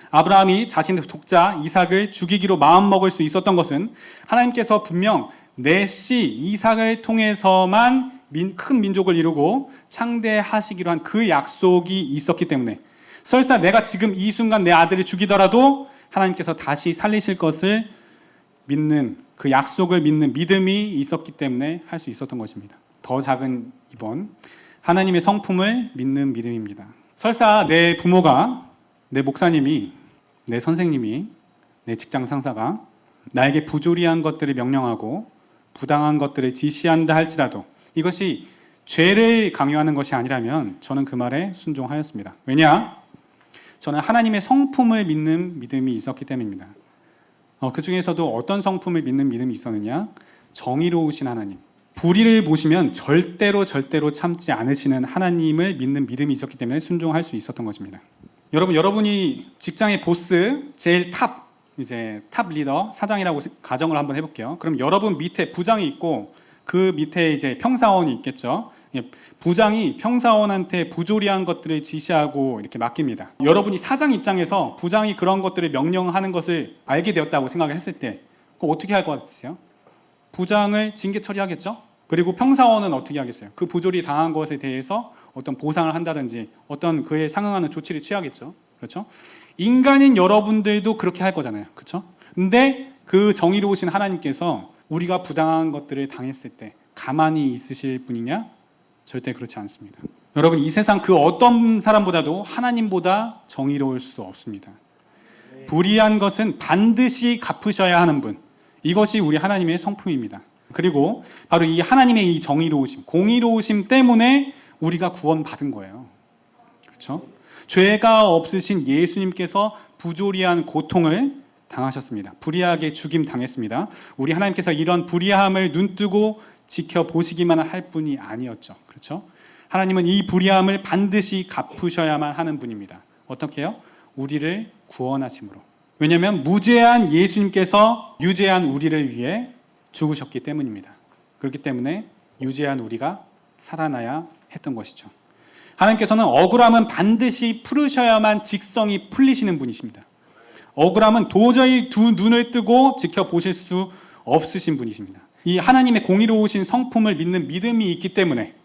아브라함이 자신의 독자 이삭을 죽이기로 마음먹을 수 있었던 것은 하나님께서 분명 내 씨 이삭을 통해서만 큰 민족을 이루고 창대하시기로 한 그 약속이 있었기 때문에, 설사 내가 지금 이 순간 내 아들을 죽이더라도 하나님께서 다시 살리실 것을 믿는, 그 약속을 믿는 믿음이 있었기 때문에 할 수 있었던 것입니다. 더 작은 2번, 하나님의 성품을 믿는 믿음입니다. 설사 내 부모가, 내 목사님이, 내 선생님이, 내 직장 상사가 나에게 부조리한 것들을 명령하고 부당한 것들을 지시한다 할지라도 이것이 죄를 강요하는 것이 아니라면 저는 그 말에 순종하였습니다. 왜냐? 저는 하나님의 성품을 믿는 믿음이 있었기 때문입니다. 그 중에서도 어떤 성품을 믿는 믿음이 있었느냐? 정의로우신 하나님, 불의를 보시면 절대로 참지 않으시는 하나님을 믿는 믿음이 있었기 때문에 순종할 수 있었던 것입니다. 여러분이 직장의 보스, 제일 탑 리더, 사장이라고 가정을 한번 해볼게요. 그럼 여러분 밑에 부장이 있고 그 밑에 이제 평사원이 있겠죠. 부장이 평사원한테 부조리한 것들을 지시하고 이렇게 맡깁니다. 여러분이 사장 입장에서 부장이 그런 것들을 명령하는 것을 알게 되었다고 생각을 했을 때 그럼 어떻게 할 것 같으세요? 부장을 징계 처리하겠죠? 그리고 평사원은 어떻게 하겠어요? 그 부조리 당한 것에 대해서 어떤 보상을 한다든지 어떤 그에 상응하는 조치를 취하겠죠. 그렇죠? 인간인 여러분들도 그렇게 할 거잖아요. 그렇죠? 근데 그 정의로우신 하나님께서 우리가 부당한 것들을 당했을 때 가만히 있으실 분이냐? 절대 그렇지 않습니다. 여러분, 이 세상 그 어떤 사람보다도 하나님보다 정의로울 수 없습니다. 불의한 것은 반드시 갚으셔야 하는 분, 이것이 우리 하나님의 성품입니다. 그리고 바로 이 하나님의 이 정의로우심, 공의로우심 때문에 우리가 구원받은 거예요. 그렇죠? 죄가 없으신 예수님께서 부조리한 고통을 당하셨습니다. 불의하게 죽임 당했습니다. 우리 하나님께서 이런 불의함을 눈뜨고 지켜보시기만 할 분이 아니었죠. 그렇죠? 하나님은 이 불의함을 반드시 갚으셔야만 하는 분입니다. 어떻게 해요? 우리를 구원하심으로. 왜냐하면 무죄한 예수님께서 유죄한 우리를 위해 죽으셨기 때문입니다. 그렇기 때문에 유죄한 우리가 살아나야 했던 것이죠. 하나님께서는 억울함은 반드시 풀으셔야만 직성이 풀리시는 분이십니다. 억울함은 도저히 두 눈을 뜨고 지켜보실 수 없으신 분이십니다. 이 하나님의 공의로우신 성품을 믿는 믿음이 있기 때문에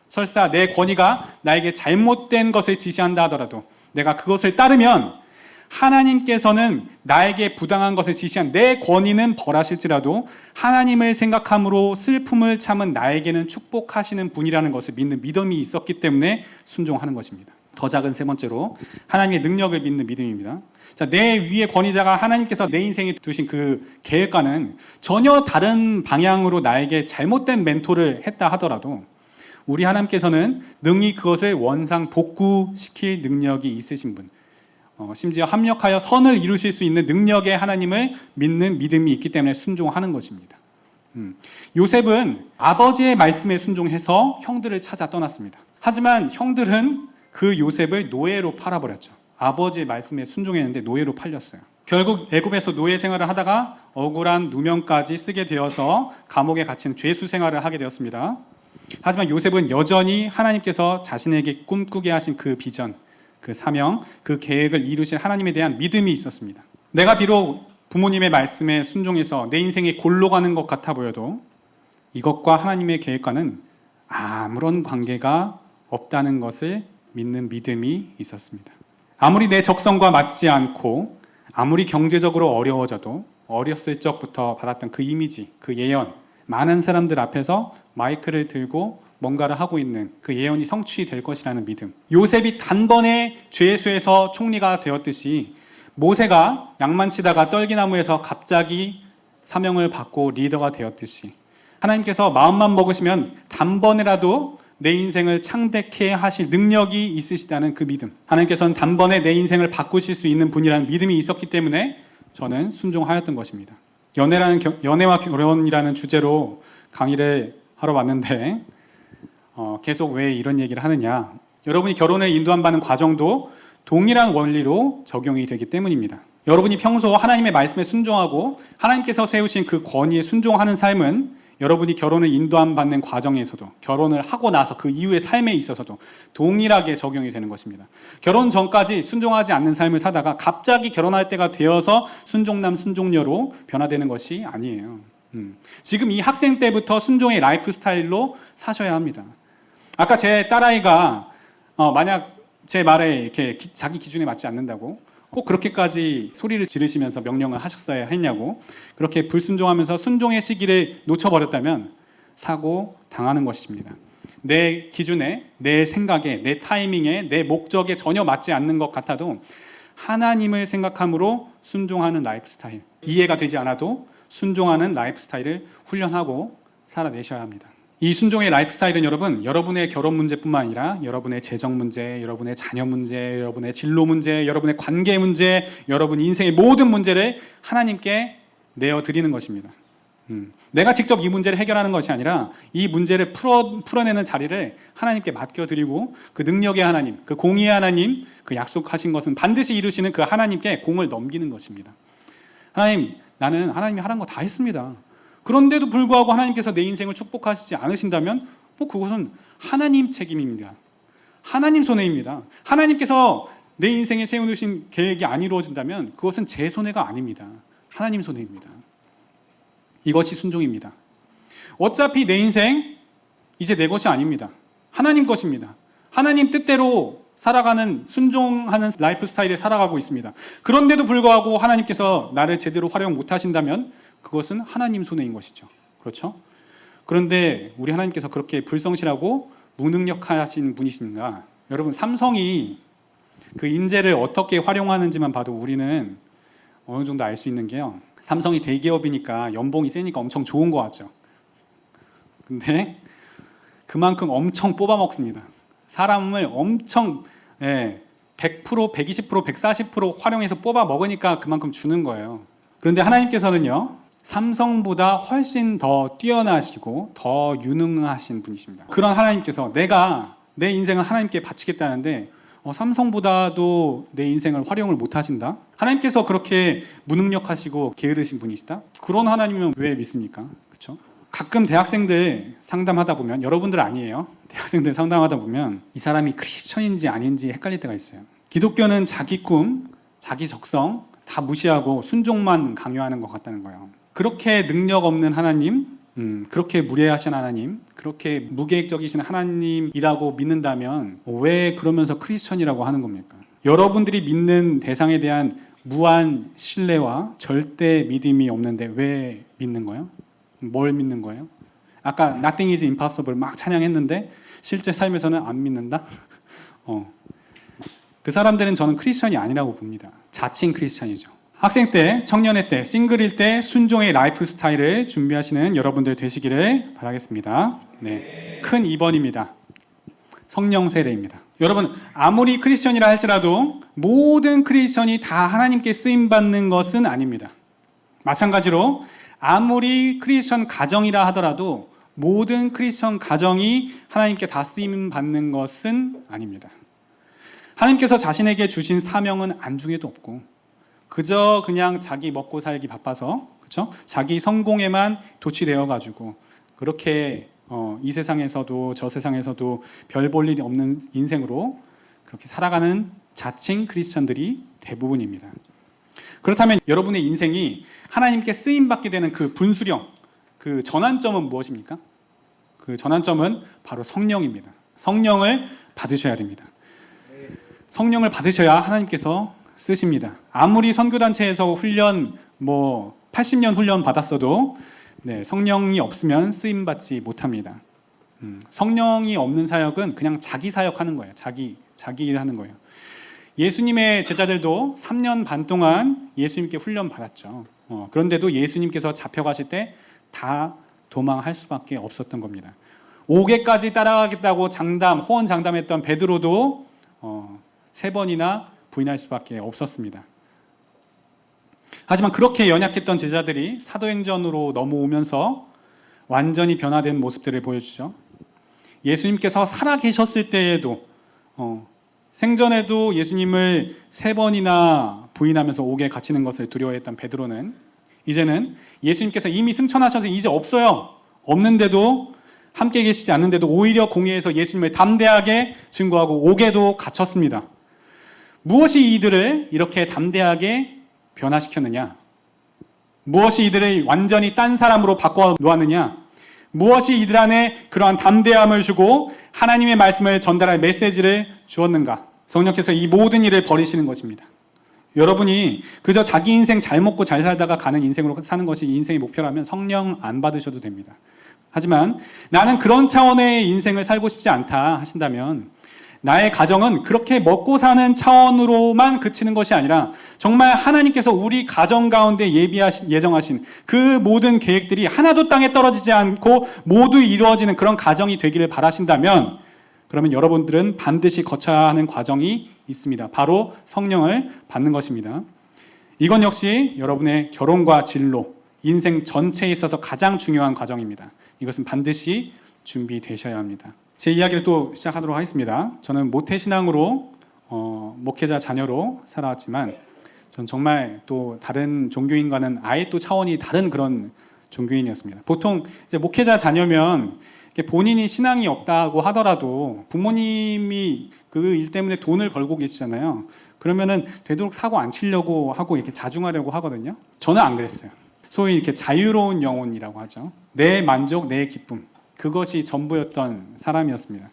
설사 내 권위가 나에게 잘못된 것을 지시한다 하더라도 내가 그것을 따르면 하나님께서는 나에게 부당한 것을 지시한 내 권위는 벌하실지라도 하나님을 생각함으로 슬픔을 참은 나에게는 축복하시는 분이라는 것을 믿는 믿음이 있었기 때문에 순종하는 것입니다. 더 작은 세 번째로 하나님의 능력을 믿는 믿음입니다. 자, 내 위의 권위자가 하나님께서 내 인생에 두신 그 계획과는 전혀 다른 방향으로 나에게 잘못된 멘토를 했다 하더라도 우리 하나님께서는 능히 그것을 원상 복구시킬 능력이 있으신 분, 심지어 합력하여 선을 이루실 수 있는 능력의 하나님을 믿는 믿음이 있기 때문에 순종하는 것입니다. 요셉은 아버지의 말씀에 순종해서 형들을 찾아 떠났습니다. 하지만 형들은 그 요셉을 노예로 팔아버렸죠. 아버지의 말씀에 순종했는데 노예로 팔렸어요. 결국 애굽에서 노예 생활을 하다가 억울한 누명까지 쓰게 되어서 감옥에 갇힌 죄수 생활을 하게 되었습니다. 하지만 요셉은 여전히 하나님께서 자신에게 꿈꾸게 하신 그 비전, 그 사명, 그 계획을 이루실 하나님에 대한 믿음이 있었습니다. 내가 비록 부모님의 말씀에 순종해서 내 인생이 골로 가는 것 같아 보여도 이것과 하나님의 계획과는 아무런 관계가 없다는 것을 믿는 믿음이 있었습니다. 아무리 내 적성과 맞지 않고 아무리 경제적으로 어려워져도 어렸을 적부터 받았던 그 이미지, 그 예언, 많은 사람들 앞에서 마이크를 들고 뭔가를 하고 있는 그 예언이 성취될 것이라는 믿음. 요셉이 단번에 죄수에서 총리가 되었듯이 모세가 양만치다가 떨기나무에서 갑자기 사명을 받고 리더가 되었듯이 하나님께서 마음만 먹으시면 단번에라도 내 인생을 창대케 하실 능력이 있으시다는 그 믿음, 하나님께서는 단번에 내 인생을 바꾸실 수 있는 분이라는 믿음이 있었기 때문에 저는 순종하였던 것입니다. 연애와 결혼이라는 주제로 강의를 하러 왔는데 계속 왜 이런 얘기를 하느냐, 여러분이 결혼을 인도함받는 과정도 동일한 원리로 적용이 되기 때문입니다. 여러분이 평소 하나님의 말씀에 순종하고 하나님께서 세우신 그 권위에 순종하는 삶은 여러분이 결혼을 인도함받는 과정에서도, 결혼을 하고 나서 그 이후의 삶에 있어서도 동일하게 적용이 되는 것입니다. 결혼 전까지 순종하지 않는 삶을 사다가 갑자기 결혼할 때가 되어서 순종남 순종녀로 변화되는 것이 아니에요. 지금 이 학생 때부터 순종의 라이프 스타일로 사셔야 합니다. 아까 제 딸아이가 만약 제 말에 이렇게 자기 기준에 맞지 않는다고 꼭 그렇게까지 소리를 지르시면서 명령을 하셨어야 했냐고, 그렇게 불순종하면서 순종의 시기를 놓쳐버렸다면 사고 당하는 것입니다. 내 기준에, 내 생각에, 내 타이밍에, 내 목적에 전혀 맞지 않는 것 같아도 하나님을 생각함으로 순종하는 라이프 스타일, 이해가 되지 않아도 순종하는 라이프 스타일을 훈련하고 살아내셔야 합니다. 이 순종의 라이프 스타일은 여러분의 결혼 문제뿐만 아니라 여러분의 재정 문제, 여러분의 자녀 문제, 여러분의 진로 문제, 여러분의 관계 문제, 여러분 인생의 모든 문제를 하나님께 내어드리는 것입니다. 내가 직접 이 문제를 해결하는 것이 아니라 이 문제를 풀어내는 자리를 하나님께 맡겨드리고 그 능력의 하나님, 그 공의의 하나님, 그 약속하신 것은 반드시 이루시는 그 하나님께 공을 넘기는 것입니다. 하나님, 나는 하나님이 하라는 거 다 했습니다. 그런데도 불구하고 하나님께서 내 인생을 축복하시지 않으신다면 그것은 하나님 책임입니다. 하나님 손해입니다. 하나님께서 내 인생에 세워놓으신 계획이 안 이루어진다면 그것은 제 손해가 아닙니다. 하나님 손해입니다. 이것이 순종입니다. 어차피 내 인생 이제 내 것이 아닙니다. 하나님 것입니다. 하나님 뜻대로 살아가는, 순종하는 라이프 스타일에 살아가고 있습니다. 그런데도 불구하고 하나님께서 나를 제대로 활용 못하신다면 그것은 하나님 손해인 것이죠. 그렇죠? 그런데 우리 하나님께서 그렇게 불성실하고 무능력하신 분이신가? 여러분, 삼성이 그 인재를 어떻게 활용하는지만 봐도 우리는 어느 정도 알 수 있는 게요, 삼성이 대기업이니까 연봉이 세니까 엄청 좋은 거 같죠. 근데 그만큼 엄청 뽑아먹습니다. 사람을 엄청 100%, 120%, 140% 활용해서 뽑아먹으니까 그만큼 주는 거예요. 그런데 하나님께서는요, 삼성보다 훨씬 더 뛰어나시고 더 유능하신 분이십니다. 그런 하나님께서 내가 내 인생을 하나님께 바치겠다는데 삼성보다도 내 인생을 활용을 못 하신다? 하나님께서 그렇게 무능력하시고 게으르신 분이시다? 그런 하나님은 왜 믿습니까? 그렇죠? 가끔 대학생들 상담하다 보면, 여러분들 아니에요, 대학생들 상담하다 보면 이 사람이 크리스천인지 아닌지 헷갈릴 때가 있어요. 기독교는 자기 꿈, 자기 적성 다 무시하고 순종만 강요하는 것 같다는 거예요. 그렇게 능력 없는 하나님, 그렇게 무례하신 하나님, 그렇게 무계획적이신 하나님이라고 믿는다면 왜 그러면서 크리스천이라고 하는 겁니까? 여러분들이 믿는 대상에 대한 무한 신뢰와 절대 믿음이 없는데 왜 믿는 거예요? 뭘 믿는 거예요? 아까 Nothing is impossible 막 찬양했는데 실제 삶에서는 안 믿는다? 그 사람들은 저는 크리스천이 아니라고 봅니다. 자칭 크리스천이죠. 학생 때, 청년의 때, 싱글일 때 순종의 라이프 스타일을 준비하시는 여러분들 되시기를 바라겠습니다. 네, 큰 2번입니다. 성령 세례입니다. 여러분, 아무리 크리스천이라 할지라도 모든 크리스천이 다 하나님께 쓰임받는 것은 아닙니다. 마찬가지로 아무리 크리스천 가정이라 하더라도 모든 크리스천 가정이 하나님께 다 쓰임받는 것은 아닙니다. 하나님께서 자신에게 주신 사명은 안중에도 없고 그저 그냥 자기 먹고 살기 바빠서, 그렇죠? 자기 성공에만 도취되어 가지고 그렇게 이 세상에서도 저 세상에서도 별 볼 일이 없는 인생으로 그렇게 살아가는 자칭 크리스천들이 대부분입니다. 그렇다면 여러분의 인생이 하나님께 쓰임 받게 되는 그 분수령, 그 전환점은 무엇입니까? 그 전환점은 바로 성령입니다. 성령을 받으셔야 됩니다. 성령을 받으셔야 하나님께서 쓰십니다. 아무리 선교단체에서 훈련 80년 훈련 받았어도 성령이 없으면 쓰임받지 못합니다. 성령이 없는 사역은 그냥 자기 사역하는 거예요. 자기 일 하는 거예요. 예수님의 제자들도 3년 반 동안 예수님께 훈련 받았죠. 그런데도 예수님께서 잡혀가실 때 다 도망할 수밖에 없었던 겁니다. 옥에까지 따라가겠다고 호언 장담했던 베드로도 3번이나 부인할 수밖에 없었습니다. 하지만 그렇게 연약했던 제자들이 사도행전으로 넘어오면서 완전히 변화된 모습들을 보여주죠. 예수님께서 살아계셨을 때에도 생전에도 예수님을 3번이나 부인하면서 옥에 갇히는 것을 두려워했던 베드로는 이제는 예수님께서 이미 승천하셔서 이제 없는데도 함께 계시지 않는데도 오히려 공회에서 예수님을 담대하게 증거하고 옥에도 갇혔습니다. 무엇이 이들을 이렇게 담대하게 변화시켰느냐? 무엇이 이들을 완전히 딴 사람으로 바꿔 놓았느냐? 무엇이 이들 안에 그러한 담대함을 주고 하나님의 말씀을 전달할 메시지를 주었는가? 성령께서 이 모든 일을 버리시는 것입니다. 여러분이 그저 자기 인생 잘 먹고 잘 살다가 가는 인생으로 사는 것이 인생의 목표라면 성령 안 받으셔도 됩니다. 하지만 나는 그런 차원의 인생을 살고 싶지 않다 하신다면 나의 가정은 그렇게 먹고 사는 차원으로만 그치는 것이 아니라 정말 하나님께서 우리 가정 가운데 예정하신 그 모든 계획들이 하나도 땅에 떨어지지 않고 모두 이루어지는 그런 가정이 되기를 바라신다면 그러면 여러분들은 반드시 거쳐야 하는 과정이 있습니다. 바로 성령을 받는 것입니다. 이건 역시 여러분의 결혼과 진로, 인생 전체에 있어서 가장 중요한 과정입니다. 이것은 반드시 준비되셔야 합니다. 제 이야기를 또 시작하도록 하겠습니다. 저는 모태신앙으로 목회자 자녀로 살아왔지만 전 정말 또 다른 종교인과는 아예 또 차원이 다른 그런 종교인이었습니다. 보통 이제 목회자 자녀면 본인이 신앙이 없다고 하더라도 부모님이 그 일 때문에 돈을 벌고 계시잖아요. 그러면은 되도록 사고 안 치려고 하고 이렇게 자중하려고 하거든요. 저는 안 그랬어요. 소위 이렇게 자유로운 영혼이라고 하죠. 내 만족, 내 기쁨. 그것이 전부였던 사람이었습니다.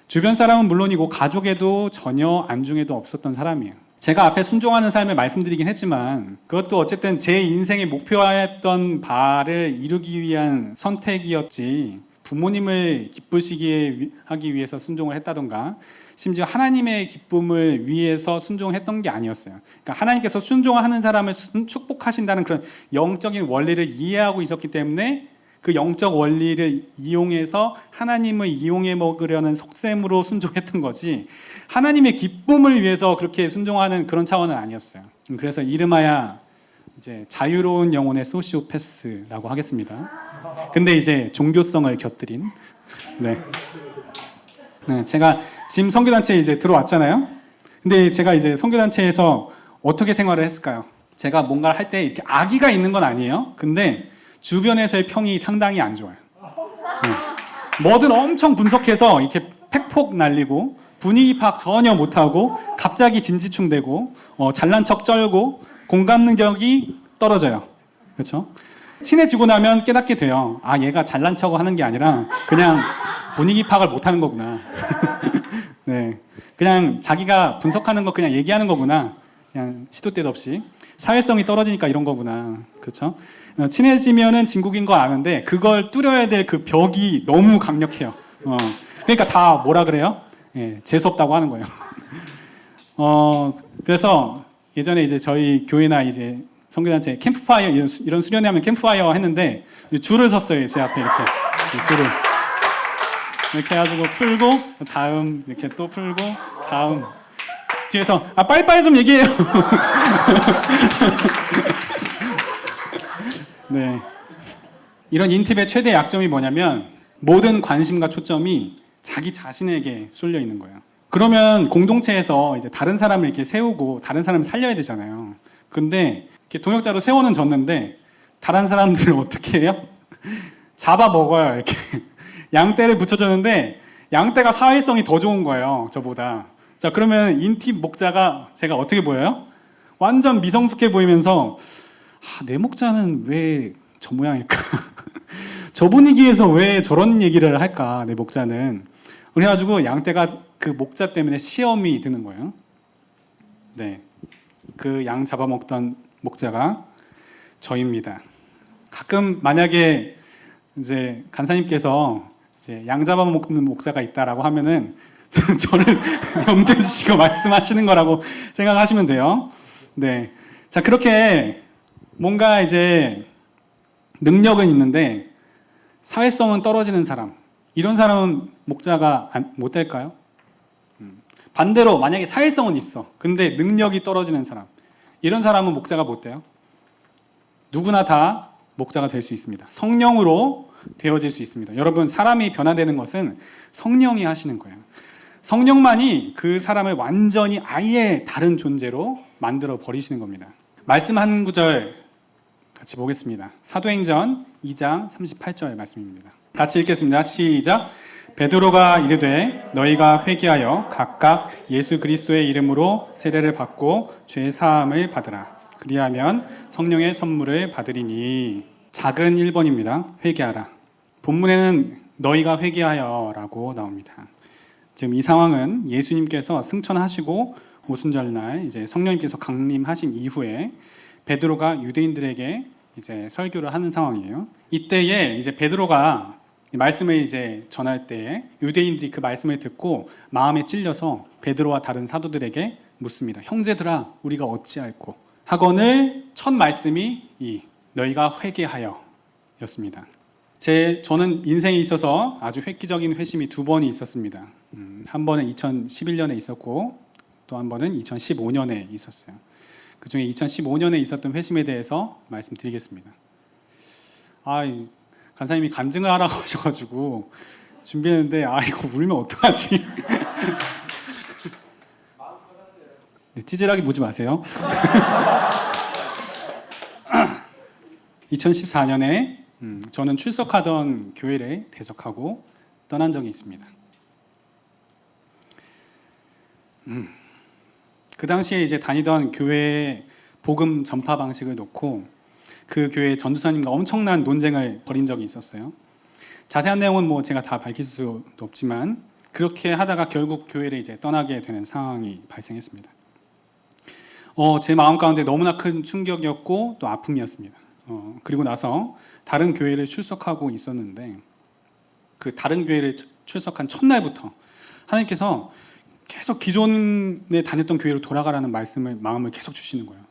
주변 사람은 물론이고 가족에도 전혀 안중에도 없었던 사람이에요. 제가 앞에 순종하는 삶을 말씀드리긴 했지만 그것도 어쨌든 제 인생의 목표였던 바를 이루기 위한 선택이었지 부모님을 기쁘시게 하기 위해서 순종을 했다던가 심지어 하나님의 기쁨을 위해서 순종했던 게 아니었어요. 그러니까 하나님께서 순종하는 사람을 축복하신다는 그런 영적인 원리를 이해하고 있었기 때문에 그 영적 원리를 이용해서 하나님을 이용해 먹으려는 속셈으로 순종했던 거지 하나님의 기쁨을 위해서 그렇게 순종하는 그런 차원은 아니었어요. 그래서 이름하여 이제 자유로운 영혼의 소시오패스라고 하겠습니다. 근데 이제 종교성을 곁들인 네, 제가 지금 선교단체에 이제 들어왔잖아요. 근데 제가 이제 선교단체에서 어떻게 생활을 했을까요? 제가 뭔가를 할 때 이렇게 악의가 있는 건 아니에요. 근데 주변에서의 평이 상당히 안 좋아요. 뭐든 엄청 분석해서 이렇게 팩폭 날리고 분위기 파악 전혀 못하고 갑자기 진지충되고 잘난 척 쩔고 공감 능력이 떨어져요. 그렇죠? 친해지고 나면 깨닫게 돼요. 아, 얘가 잘난 척 하는 게 아니라 그냥 분위기 파악을 못하는 거구나. 네, 그냥 자기가 분석하는 거 그냥 얘기하는 거구나. 그냥 시도 때도 없이 사회성이 떨어지니까 이런 거구나. 그렇죠? 친해지면은 진국인 거 아는데 그걸 뚫어야 될 그 벽이 너무 강력해요. 그러니까 다 뭐라 그래요? 예, 재수없다고 하는 거예요. 그래서 예전에 이제 저희 교회나 이제 선교단체 캠프파이어 이런 수련회 하면 캠프파이어 했는데 줄을 섰어요. 제 앞에 이렇게 줄을 이렇게 해가지고 풀고 다음 이렇게 또 풀고 다음 뒤에서 빨리빨리 좀 얘기해요. 네, 이런 인팁의 최대 약점이 뭐냐면 모든 관심과 초점이 자기 자신에게 쏠려 있는 거예요. 그러면 공동체에서 이제 다른 사람을 이렇게 세우고 다른 사람을 살려야 되잖아요. 근데 이렇게 동역자로 세워는 줬는데 다른 사람들은 어떻게 해요? 잡아 먹어요. 이렇게 양떼를 붙여줬는데 양떼가 사회성이 더 좋은 거예요. 저보다. 자, 그러면 인팁 목자가 제가 어떻게 보여요? 완전 미성숙해 보이면서 내 목자는 왜 저 모양일까? 저 분위기에서 왜 저런 얘기를 할까? 내 목자는. 그래가지고 양떼가 그 목자 때문에 시험이 드는 거예요. 네, 그 양 잡아먹던 목자가 저입니다. 가끔 만약에 이제 간사님께서 이제 양 잡아먹는 목자가 있다라고 하면은 저를 염두에 두시고 말씀하시는 거라고 생각하시면 돼요. 네, 자, 그렇게 뭔가 이제 능력은 있는데 사회성은 떨어지는 사람, 이런 사람은 목자가 못 될까요? 반대로 만약에 사회성은 있어. 근데 능력이 떨어지는 사람. 이런 사람은 목자가 못 돼요. 누구나 다 목자가 될 수 있습니다. 성령으로 되어질 수 있습니다. 여러분, 사람이 변화되는 것은 성령이 하시는 거예요. 성령만이 그 사람을 완전히 아예 다른 존재로 만들어 버리시는 겁니다. 말씀 한 구절 같이 보겠습니다. 사도행전 2장 38절 말씀입니다. 같이 읽겠습니다. 시작. 베드로가 이르되 너희가 회개하여 각각 예수 그리스도의 이름으로 세례를 받고 죄 사함을 받으라. 그리하면 성령의 선물을 받으리니. 작은 1번입니다. 회개하라. 본문에는 너희가 회개하여 라고 나옵니다. 지금 이 상황은 예수님께서 승천하시고 오순절날 이제 성령님께서 강림하신 이후에 베드로가 유대인들에게 이제 설교를 하는 상황이에요. 이때에 이제 베드로가 말씀을 이제 전할 때에 유대인들이 그 말씀을 듣고 마음에 찔려서 베드로와 다른 사도들에게 묻습니다. 형제들아, 우리가 어찌할꼬? 하거늘 첫 말씀이 이 너희가 회개하여 였습니다. 저는 인생에 있어서 아주 획기적인 회심이 두 번이 있었습니다. 한 번은 2011년에 있었고 또 한 번은 2015년에 있었어요. 그 중에 2015년에 있었던 회심에 대해서 말씀드리겠습니다. 간사님이 간증을 하라고 하셔가지고 준비했는데 이거 울면 어떡하지? 네, 찌질하게 보지 마세요. 2014년에 저는 출석하던 교회를 대적하고 떠난 적이 있습니다. 그 당시에 이제 다니던 교회의 복음 전파 방식을 놓고 그 교회 전도사님과 엄청난 논쟁을 벌인 적이 있었어요. 자세한 내용은 뭐 제가 다 밝힐 수도 없지만 그렇게 하다가 결국 교회를 이제 떠나게 되는 상황이 발생했습니다. 제 마음 가운데 너무나 큰 충격이었고 또 아픔이었습니다. 그리고 나서 다른 교회를 출석하고 있었는데 그 다른 교회를 출석한 첫날부터 하나님께서 계속 기존에 다녔던 교회로 돌아가라는 마음을 계속 주시는 거예요.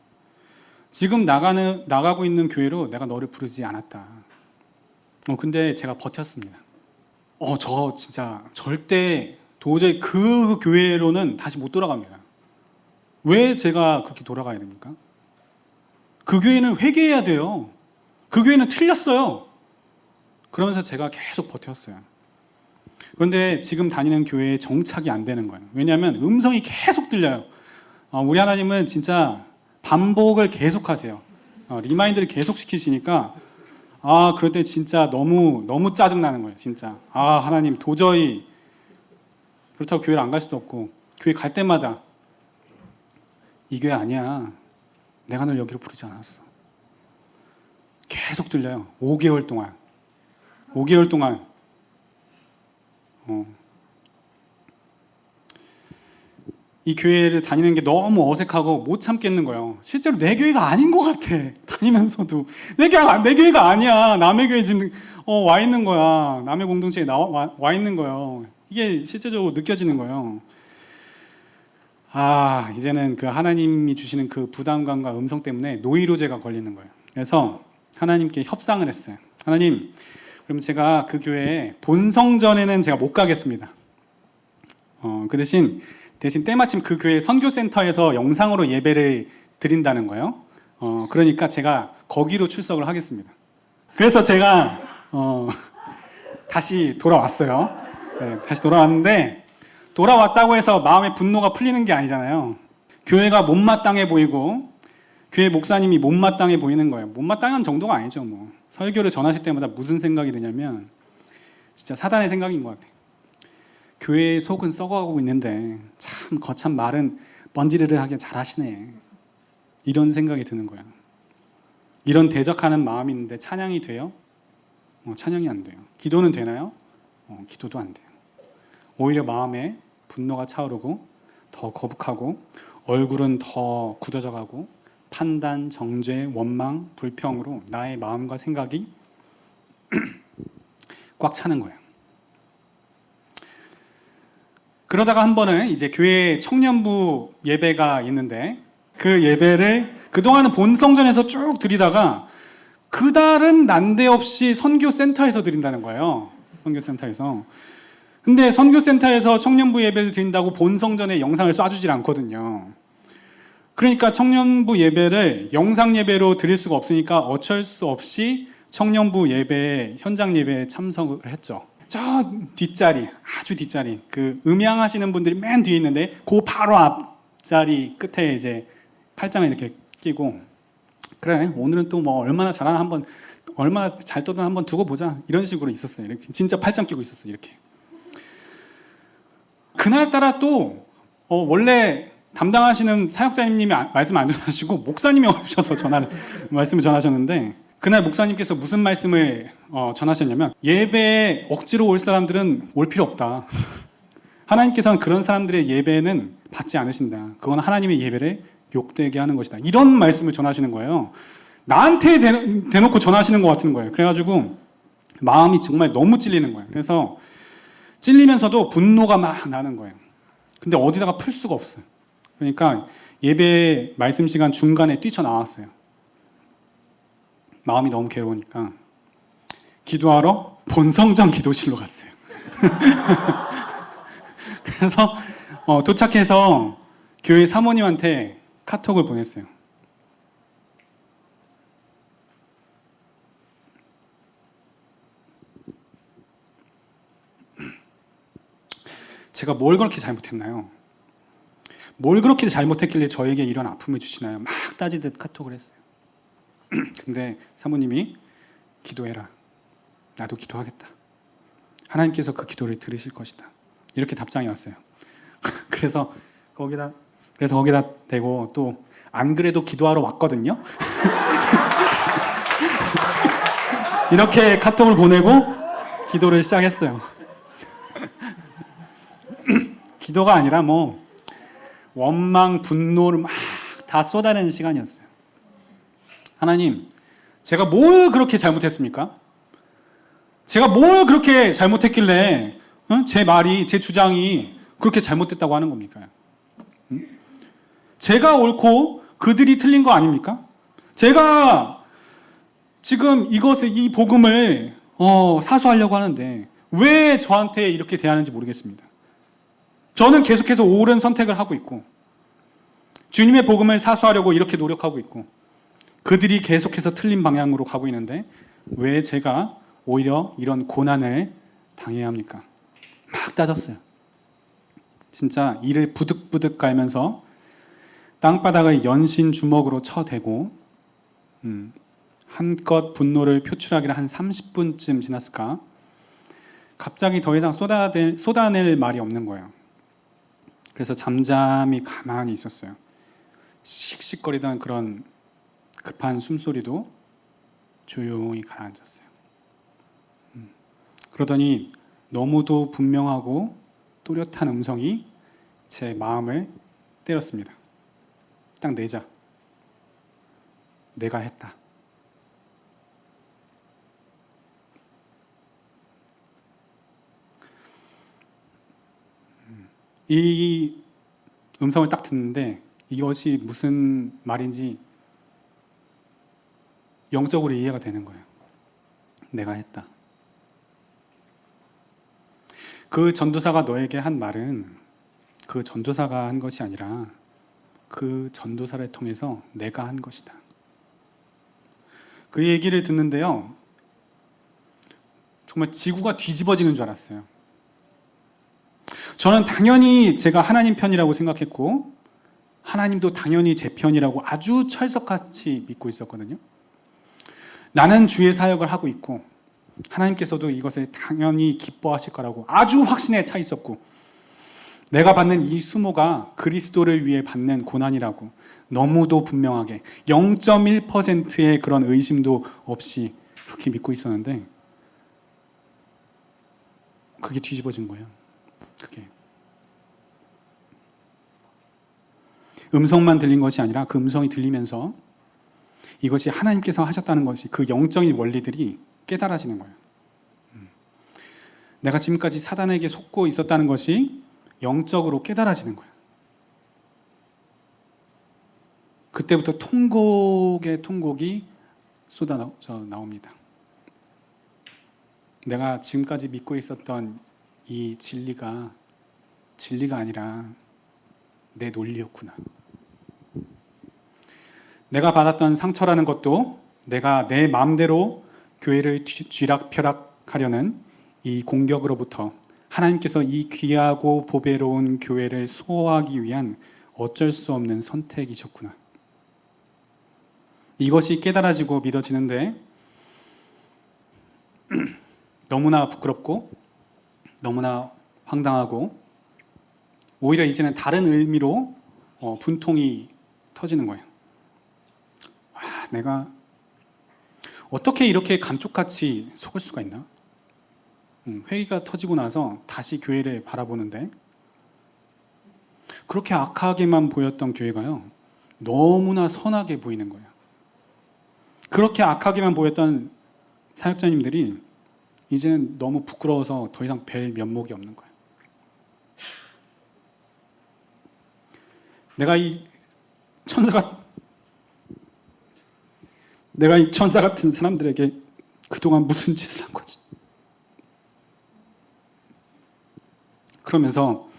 지금 나가고 있는 교회로 내가 너를 부르지 않았다. 근데 제가 버텼습니다. 저 진짜 절대 도저히 그 교회로는 다시 못 돌아갑니다. 왜 제가 그렇게 돌아가야 됩니까? 그 교회는 회개해야 돼요. 그 교회는 틀렸어요. 그러면서 제가 계속 버텼어요. 그런데 지금 다니는 교회에 정착이 안 되는 거예요. 왜냐하면 음성이 계속 들려요. 우리 하나님은 진짜 반복을 계속하세요. 리마인드를 계속 시키시니까 그럴 때 진짜 너무 짜증나는 거예요. 진짜 하나님 도저히 그렇다고 교회를 안 갈 수도 없고 교회 갈 때마다 이 교회 아니야. 내가 널 여기로 부르지 않았어. 계속 들려요. 5개월 동안. 이 교회를 다니는 게 너무 어색하고 못 참겠는 거예요. 실제로 내 교회가 아닌 것 같아. 다니면서도 내 교회가 아니야. 남의 교회 지금 와 있는 거야. 남의 공동체에 와 있는 거예요. 이게 실제적으로 느껴지는 거예요. 이제는 그 하나님이 주시는 그 부담감과 음성 때문에 노이로제가 걸리는 거예요. 그래서 하나님께 협상을 했어요. 하나님, 그럼 제가 그 교회에 본성전에는 제가 못 가겠습니다. 그 대신 때마침 그 교회 선교센터에서 영상으로 예배를 드린다는 거예요. 그러니까 제가 거기로 출석을 하겠습니다. 그래서 제가 다시 돌아왔어요. 네, 다시 돌아왔는데 돌아왔다고 해서 마음의 분노가 풀리는 게 아니잖아요. 교회가 못마땅해 보이고 교회 목사님이 못마땅해 보이는 거예요. 못마땅한 정도가 아니죠. 뭐 설교를 전하실 때마다 무슨 생각이 드냐면 진짜 사단의 생각인 것 같아요. 교회의 속은 썩어가고 있는데 참 거참 말은 번지르르하게 잘하시네. 이런 생각이 드는 거야. 이런 대적하는 마음이 있는데 찬양이 돼요? 찬양이 안 돼요. 기도는 되나요? 기도도 안 돼요. 오히려 마음에 분노가 차오르고 더 거북하고 얼굴은 더 굳어져 가고 판단, 정죄, 원망, 불평으로 나의 마음과 생각이 꽉 차는 거예요. 그러다가 한 번은 이제 교회 청년부 예배가 있는데 그 예배를 그동안은 본성전에서 쭉 드리다가 그달은 난데없이 선교센터에서 드린다는 거예요. 선교센터에서. 근데 선교센터에서 청년부 예배를 드린다고 본성전에 영상을 쏴주질 않거든요. 그러니까 청년부 예배를 영상 예배로 드릴 수가 없으니까 어쩔 수 없이 청년부 예배, 현장 예배에 참석을 했죠. 저 뒷자리, 아주 뒷자리, 그 음향하시는 분들이 맨 뒤에 있는데 그 바로 앞자리 끝에 이제 팔짱을 이렇게 끼고, 그래 오늘은 또 뭐 얼마나 잘하나 한번, 얼마나 잘 떠드나 한번 두고 보자, 이런 식으로 있었어요. 이렇게 진짜 팔짱 끼고 있었어요. 이렇게. 그날따라 또 원래 담당하시는 사역자님이 말씀 안 전하시고 목사님이 오셔서 말씀을 전하셨는데, 그날 목사님께서 무슨 말씀을 전하셨냐면, 예배에 억지로 올 사람들은 올 필요 없다. 하나님께서는 그런 사람들의 예배는 받지 않으신다. 그건 하나님의 예배를 욕되게 하는 것이다. 이런 말씀을 전하시는 거예요. 나한테 대놓고 전하시는 것 같은 거예요. 그래가지고 마음이 정말 너무 찔리는 거예요. 그래서 찔리면서도 분노가 막 나는 거예요. 근데 어디다가 풀 수가 없어요. 그러니까 예배 말씀 시간 중간에 뛰쳐나왔어요. 마음이 너무 괴로우니까 기도하러 본성전 기도실로 갔어요. 그래서 도착해서 교회 사모님한테 카톡을 보냈어요. 제가 뭘 그렇게 잘못했나요? 뭘 그렇게 잘못했길래 저에게 이런 아픔을 주시나요? 막 따지듯 카톡을 했어요. 근데 사모님이 기도해라. 나도 기도하겠다. 하나님께서 그 기도를 들으실 것이다. 이렇게 답장이 왔어요. 그래서 거기다 대고, 또 안 그래도 기도하러 왔거든요. 이렇게 카톡을 보내고 기도를 시작했어요. 기도가 아니라 뭐 원망, 분노를 막 다 쏟아내는 시간이었어요. 하나님, 제가 뭘 그렇게 잘못했습니까? 제가 뭘 그렇게 잘못했길래 제 말이, 제 주장이 그렇게 잘못됐다고 하는 겁니까? 제가 옳고 그들이 틀린 거 아닙니까? 제가 지금 이 복음을 사수하려고 하는데 왜 저한테 이렇게 대하는지 모르겠습니다. 저는 계속해서 옳은 선택을 하고 있고, 주님의 복음을 사수하려고 이렇게 노력하고 있고, 그들이 계속해서 틀린 방향으로 가고 있는데 왜 제가 오히려 이런 고난을 당해야 합니까? 막 따졌어요. 진짜 이를 부득부득 갈면서 땅바닥을 연신 주먹으로 쳐대고 한껏 분노를 표출하기를 한 30분쯤 지났을까? 갑자기 더 이상 쏟아낼 말이 없는 거예요. 그래서 잠잠히 가만히 있었어요. 씩씩거리던 그런 급한 숨소리도 조용히 가라앉았어요. 그러더니 너무도 분명하고 또렷한 음성이 제 마음을 때렸습니다. 딱 내자. 내가 했다. 이 음성을 딱 듣는데 이것이 무슨 말인지 영적으로 이해가 되는 거예요. 내가 했다. 그 전도사가 너에게 한 말은 그 전도사가 한 것이 아니라 그 전도사를 통해서 내가 한 것이다. 그 얘기를 듣는데요, 정말 지구가 뒤집어지는 줄 알았어요. 저는 당연히 제가 하나님 편이라고 생각했고, 하나님도 당연히 제 편이라고 아주 철석같이 믿고 있었거든요. 나는 주의 사역을 하고 있고 하나님께서도 이것을 당연히 기뻐하실 거라고 아주 확신에 차 있었고, 내가 받는 이 수모가 그리스도를 위해 받는 고난이라고 너무도 분명하게 0.1%의 그런 의심도 없이 그렇게 믿고 있었는데, 그게 뒤집어진 거예요. 그게 음성만 들린 것이 아니라 그 음성이 들리면서 이것이 하나님께서 하셨다는 것이, 그 영적인 원리들이 깨달아지는 거예요. 내가 지금까지 사단에게 속고 있었다는 것이 영적으로 깨달아지는 거예요. 그때부터 통곡의 통곡이 쏟아져 나옵니다. 내가 지금까지 믿고 있었던 이 진리가 아니라 내 논리였구나. 내가 받았던 상처라는 것도 내가 내 마음대로 교회를 쥐락펴락하려는 이 공격으로부터 하나님께서 이 귀하고 보배로운 교회를 수호하기 위한 어쩔 수 없는 선택이셨구나. 이것이 깨달아지고 믿어지는데 너무나 부끄럽고 너무나 황당하고 오히려 이제는 다른 의미로 분통이 터지는 거예요. 내가 어떻게 이렇게 감쪽같이 속을 수가 있나? 회의가 터지고 나서 다시 교회를 바라보는데 그렇게 악하게만 보였던 교회가요, 너무나 선하게 보이는 거예요. 그렇게 악하게만 보였던 사역자님들이 이제는 너무 부끄러워서 더 이상 뵐 면목이 없는 거예요. 내가 이 천사 같은 사람들에게 그동안 무슨 짓을 한 거지? 그러면서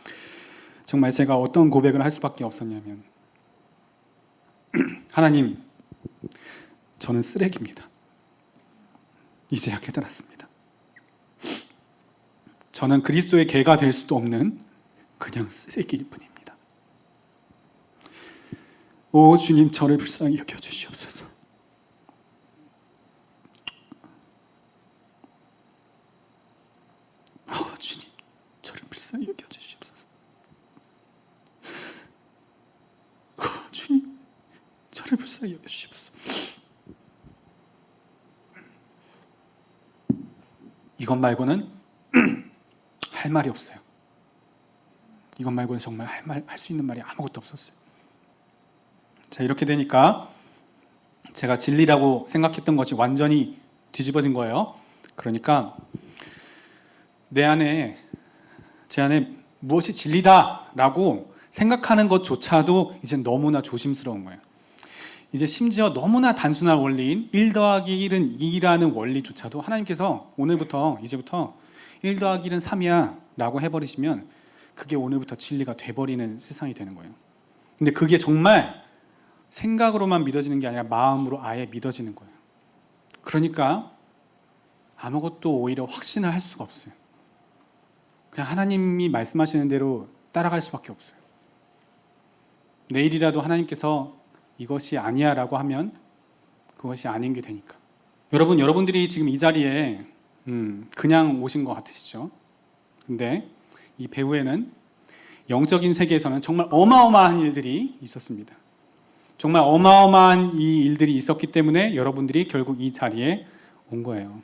정말 제가 어떤 고백을 할 수밖에 없었냐면, 하나님, 저는 쓰레기입니다. 이제야 깨달았습니다. 저는 그리스도의 개가 될 수도 없는 그냥 쓰레기일 뿐입니다. 오 주님, 저를 불쌍히 여겨주시옵소서. 오 주님, 저를 불쌍히 여겨주시옵소서. 오 주님, 저를 불쌍히 여겨주시옵소서. 이것 말고는 할 말이 없어요. 이것 말고는 정말 할 수 있는 말이 아무것도 없었어요. 자, 이렇게 되니까 제가 진리라고 생각했던 것이 완전히 뒤집어진 거예요. 그러니까 제 안에 무엇이 진리다라고 생각하는 것조차도 이제 너무나 조심스러운 거예요. 이제 심지어 너무나 단순한 원리인 1 더하기 1은 2라는 원리조차도 하나님께서 이제부터 1 더하기 1은 3이야 라고 해버리시면 그게 오늘부터 진리가 돼버리는 세상이 되는 거예요. 근데 그게 정말 생각으로만 믿어지는 게 아니라 마음으로 아예 믿어지는 거예요. 그러니까 아무것도 오히려 확신을 할 수가 없어요. 그냥 하나님이 말씀하시는 대로 따라갈 수밖에 없어요. 내일이라도 하나님께서 이것이 아니야 라고 하면 그것이 아닌 게 되니까. 여러분들이 지금 이 자리에 그냥 오신 것 같으시죠? 근데 이 배후에는 영적인 세계에서는 정말 어마어마한 일들이 있었습니다. 정말 어마어마한 이 일들이 있었기 때문에 여러분들이 결국 이 자리에 온 거예요.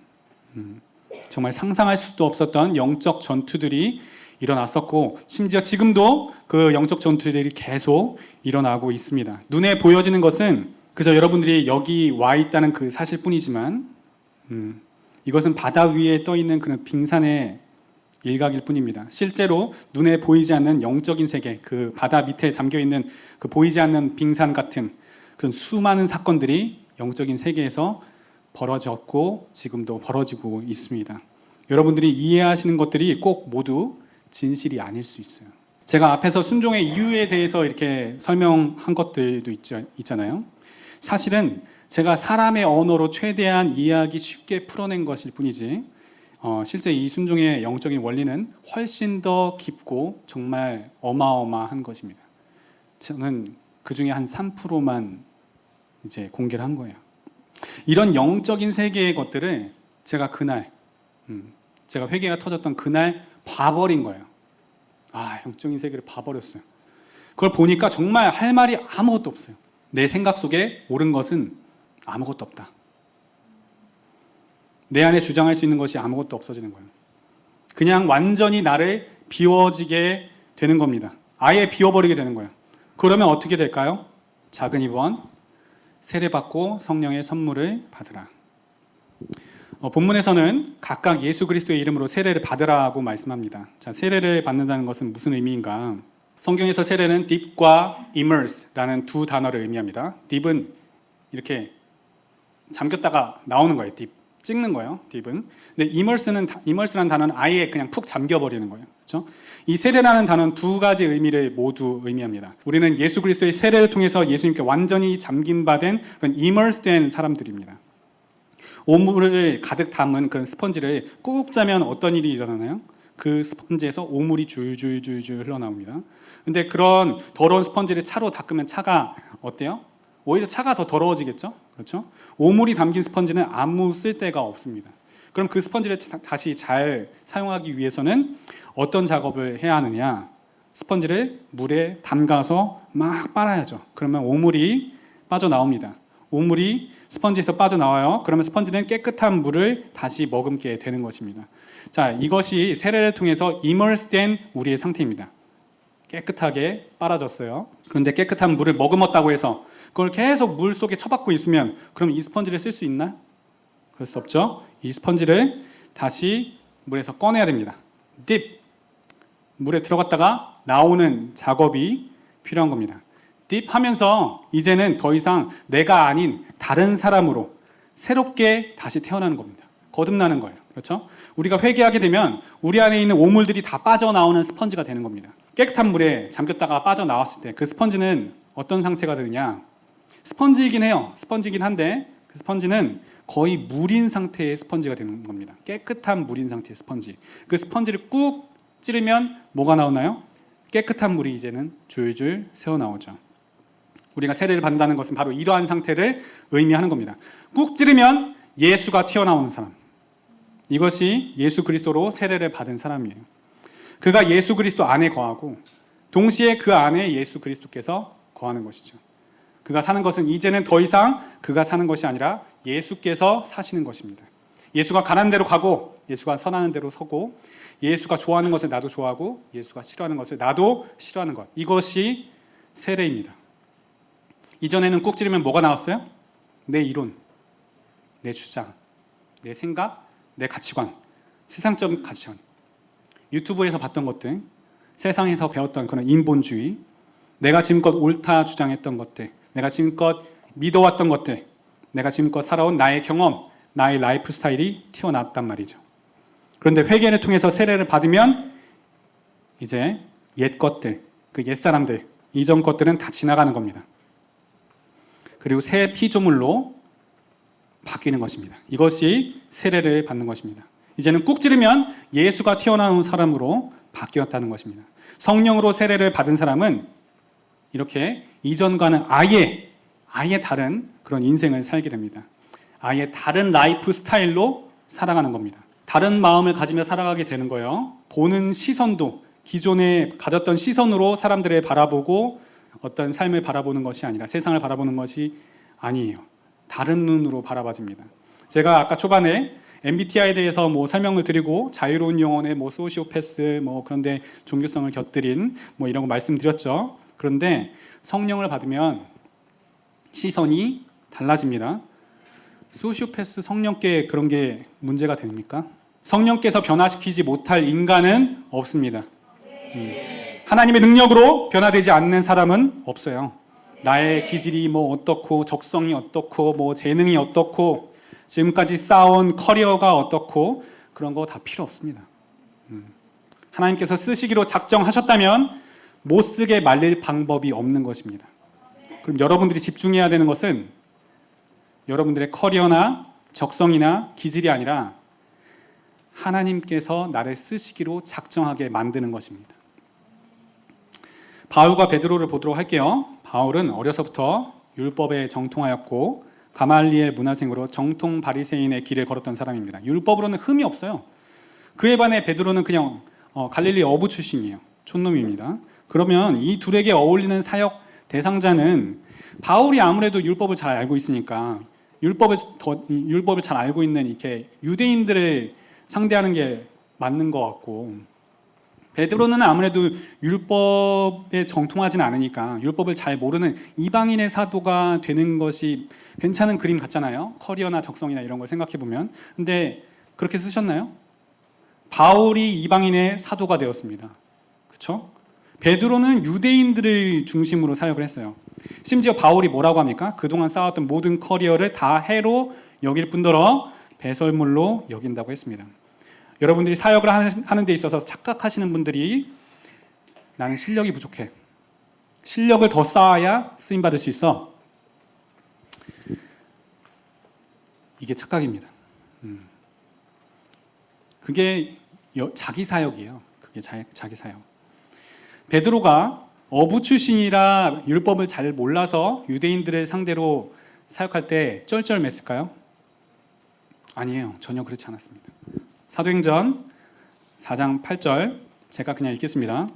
정말 상상할 수도 없었던 영적 전투들이 일어났었고, 심지어 지금도 그 영적 전투들이 계속 일어나고 있습니다. 눈에 보여지는 것은 그저 여러분들이 여기 와 있다는 그 사실뿐이지만 이것은 바다 위에 떠 있는 그런 빙산의 일각일 뿐입니다. 실제로 눈에 보이지 않는 영적인 세계, 그 바다 밑에 잠겨 있는 그 보이지 않는 빙산 같은 그런 수많은 사건들이 영적인 세계에서 벌어졌고 지금도 벌어지고 있습니다. 여러분들이 이해하시는 것들이 꼭 모두 진실이 아닐 수 있어요. 제가 앞에서 순종의 이유에 대해서 이렇게 설명한 것들도 있잖아요. 사실은 제가 사람의 언어로 최대한 이해하기 쉽게 풀어낸 것일 뿐이지 실제 이 순종의 영적인 원리는 훨씬 더 깊고 정말 어마어마한 것입니다. 저는 그 중에 한 3%만 이제 공개를 한 거예요. 이런 영적인 세계의 것들을 제가 그날 제가 회개가 터졌던 그날 봐버린 거예요. 영적인 세계를 봐버렸어요. 그걸 보니까 정말 할 말이 아무것도 없어요. 내 생각 속에 옳은 것은 아무것도 없다. 내 안에 주장할 수 있는 것이 아무것도 없어지는 거예요. 그냥 완전히 나를 비워지게 되는 겁니다. 아예 비워버리게 되는 거예요. 그러면 어떻게 될까요? 작은 이번 세례받고 성령의 선물을 받으라. 본문에서는 각각 예수 그리스도의 이름으로 세례를 받으라고 말씀합니다. 자, 세례를 받는다는 것은 무슨 의미인가? 성경에서 세례는 dip과 immerse라는 두 단어를 의미합니다. dip은 이렇게 잠겼다가 나오는 거예요. dip. 찍는 거예요. 딥은. 근데 immerse라는 단어는 아예 그냥 푹 잠겨버리는 거예요. 그렇죠? 이 세례라는 단어는 두 가지 의미를 모두 의미합니다. 우리는 예수 그리스도의 세례를 통해서 예수님께 완전히 잠김받은 그런 immerse된 사람들입니다. 오물을 가득 담은 그런 스펀지를 꾹 짜면 어떤 일이 일어나나요? 그 스펀지에서 오물이 줄줄줄줄 흘러나옵니다. 근데 그런 더러운 스펀지를 차로 닦으면 차가 어때요? 오히려 차가 더 더러워지겠죠? 그렇죠? 오물이 담긴 스펀지는 아무 쓸데가 없습니다. 그럼 그 스펀지를 다시 잘 사용하기 위해서는 어떤 작업을 해야 하느냐? 스펀지를 물에 담가서 막 빨아야죠. 그러면 오물이 빠져나옵니다. 오물이 스펀지에서 빠져나와요. 그러면 스펀지는 깨끗한 물을 다시 머금게 되는 것입니다. 자, 이것이 세례를 통해서 immerse된 우리의 상태입니다. 깨끗하게 빨아졌어요. 그런데 깨끗한 물을 머금었다고 해서 그걸 계속 물 속에 처박고 있으면 그럼 이 스펀지를 쓸 수 있나? 그럴 수 없죠. 이 스펀지를 다시 물에서 꺼내야 됩니다. 딥, 물에 들어갔다가 나오는 작업이 필요한 겁니다. 딥 하면서 이제는 더 이상 내가 아닌 다른 사람으로 새롭게 다시 태어나는 겁니다. 거듭나는 거예요. 그렇죠? 우리가 회개하게 되면 우리 안에 있는 오물들이 다 빠져나오는 스펀지가 되는 겁니다. 깨끗한 물에 잠겼다가 빠져나왔을 때 그 스펀지는 어떤 상태가 되느냐? 스펀지이긴 해요. 스펀지이긴 한데 그 스펀지는 거의 물인 상태의 스펀지가 되는 겁니다. 깨끗한 물인 상태의 스펀지. 그 스펀지를 꾹 찌르면 뭐가 나오나요? 깨끗한 물이 이제는 줄줄 새어나오죠. 우리가 세례를 받는다는 것은 바로 이러한 상태를 의미하는 겁니다. 꾹 찌르면 예수가 튀어나오는 사람. 이것이 예수 그리스도로 세례를 받은 사람이에요. 그가 예수 그리스도 안에 거하고 동시에 그 안에 예수 그리스도께서 거하는 것이죠. 그가 사는 것은 이제는 더 이상 그가 사는 것이 아니라 예수께서 사시는 것입니다. 예수가 가라는 대로 가고 예수가 선하는 대로 서고 예수가 좋아하는 것을 나도 좋아하고 예수가 싫어하는 것을 나도 싫어하는 것. 이것이 세례입니다. 이전에는 꾹 찌르면 뭐가 나왔어요? 내 이론, 내 주장, 내 생각, 내 가치관, 세상적인 가치관. 유튜브에서 봤던 것들, 세상에서 배웠던 그런 인본주의, 내가 지금껏 옳다 주장했던 것들, 내가 지금껏 믿어왔던 것들, 내가 지금껏 살아온 나의 경험, 나의 라이프 스타일이 튀어나왔단 말이죠. 그런데 회개를 통해서 세례를 받으면 이제 옛 것들, 그 옛 사람들, 이전 것들은 다 지나가는 겁니다. 그리고 새 피조물로 바뀌는 것입니다. 이것이 세례를 받는 것입니다. 이제는 꾹 찌르면 예수가 튀어나온 사람으로 바뀌었다는 것입니다. 성령으로 세례를 받은 사람은 이렇게 이전과는 아예 다른 그런 인생을 살게 됩니다. 아예 다른 라이프 스타일로 살아가는 겁니다. 다른 마음을 가지며 살아가게 되는 거예요. 보는 시선도 기존에 가졌던 시선으로 사람들을 바라보고 어떤 삶을 바라보는 것이 아니라 세상을 바라보는 것이 아니에요. 다른 눈으로 바라봐집니다. 제가 아까 초반에 MBTI에 대해서 설명을 드리고 자유로운 영혼의 소시오패스 그런데 종교성을 곁들인 이런 거 말씀드렸죠. 그런데 성령을 받으면 시선이 달라집니다. 소시오패스 성령께 그런 게 문제가 됩니까? 성령께서 변화시키지 못할 인간은 없습니다. 하나님의 능력으로 변화되지 않는 사람은 없어요. 나의 기질이 어떻고 적성이 어떻고 재능이 어떻고 지금까지 쌓아온 커리어가 어떻고 그런 거 다 필요 없습니다. 하나님께서 쓰시기로 작정하셨다면 못 쓰게 말릴 방법이 없는 것입니다. 그럼 여러분들이 집중해야 되는 것은 여러분들의 커리어나 적성이나 기질이 아니라 하나님께서 나를 쓰시기로 작정하게 만드는 것입니다. 바울과 베드로를 보도록 할게요. 바울은 어려서부터 율법에 정통하였고 가말리엘 문화생으로 정통 바리새인의 길을 걸었던 사람입니다. 율법으로는 흠이 없어요. 그에 반해 베드로는 그냥 갈릴리 어부 출신이에요. 촌놈입니다. 그러면 이 둘에게 어울리는 사역 대상자는 바울이 아무래도 율법을 잘 알고 있으니까 율법을 잘 알고 있는 이렇게 유대인들을 상대하는 게 맞는 것 같고 베드로는 아무래도 율법에 정통하지는 않으니까 율법을 잘 모르는 이방인의 사도가 되는 것이 괜찮은 그림 같잖아요. 커리어나 적성이나 이런 걸 생각해 보면. 근데 그렇게 쓰셨나요? 바울이 이방인의 사도가 되었습니다. 그렇죠? 베드로는 유대인들을 중심으로 사역을 했어요. 심지어 바울이 뭐라고 합니까? 그동안 쌓았던 모든 커리어를 다 해로 여길 뿐더러 배설물로 여긴다고 했습니다. 여러분들이 사역을 하는 데 있어서 착각하시는 분들이 나는 실력이 부족해. 실력을 더 쌓아야 쓰임받을 수 있어. 이게 착각입니다. 그게 자기 사역이에요. 그게 자기 사역. 베드로가 어부 출신이라 율법을 잘 몰라서 유대인들을 상대로 사역할 때 쩔쩔맸을까요? 아니에요. 전혀 그렇지 않았습니다. 사도행전 4장 8절 제가 그냥 읽겠습니다.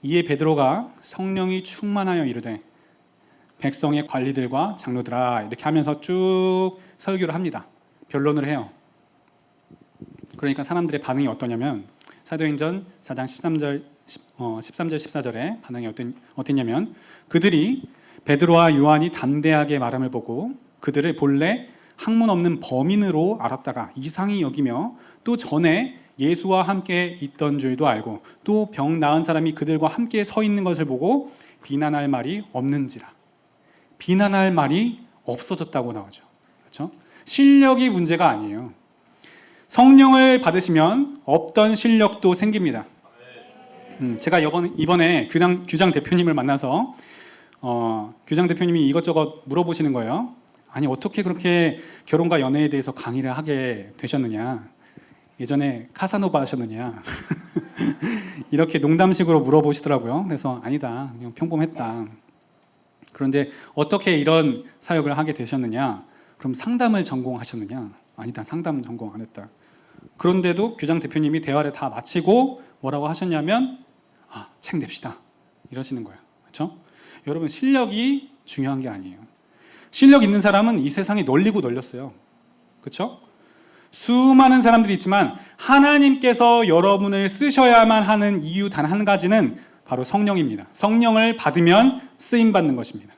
이에 베드로가 성령이 충만하여 이르되 백성의 관리들과 장로들아 이렇게 하면서 쭉 설교를 합니다. 변론을 해요. 그러니까 사람들의 반응이 어떠냐면 사도행전 4장 13절 14절에 반응이 어땠냐면 그들이 베드로와 요한이 담대하게 말함을 보고 그들을 본래 학문 없는 범인으로 알았다가 이상히 여기며 또 전에 예수와 함께 있던 줄도 알고 또 병 나은 사람이 그들과 함께 서 있는 것을 보고 비난할 말이 없는지라. 비난할 말이 없어졌다고 나오죠. 그렇죠? 실력이 문제가 아니에요. 성령을 받으시면 없던 실력도 생깁니다. 제가 이번에 규장 대표님을 만나서 규장 대표님이 이것저것 물어보시는 거예요. 아니 어떻게 그렇게 결혼과 연애에 대해서 강의를 하게 되셨느냐. 예전에 카사노바 하셨느냐. 이렇게 농담식으로 물어보시더라고요. 그래서 아니다. 그냥 평범했다. 그런데 어떻게 이런 사역을 하게 되셨느냐. 그럼 상담을 전공하셨느냐. 아니다. 상담 전공 안 했다. 그런데도 규장 대표님이 대화를 다 마치고 뭐라고 하셨냐면 책 냅시다. 이러시는 거예요. 그렇죠? 여러분 실력이 중요한 게 아니에요. 실력 있는 사람은 이 세상이 널리고 널렸어요. 그렇죠? 수많은 사람들이 있지만 하나님께서 여러분을 쓰셔야만 하는 이유 단 한 가지는 바로 성령입니다. 성령을 받으면 쓰임 받는 것입니다.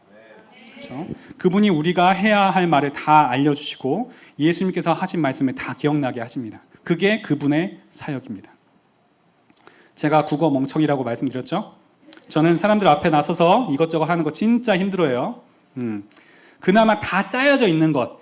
그렇죠? 그분이 우리가 해야 할 말을 다 알려주시고 예수님께서 하신 말씀을 다 기억나게 하십니다. 그게 그분의 사역입니다. 제가 국어 멍청이라고 말씀드렸죠? 저는 사람들 앞에 나서서 이것저것 하는 거 진짜 힘들어요. 그나마 다 짜여져 있는 것,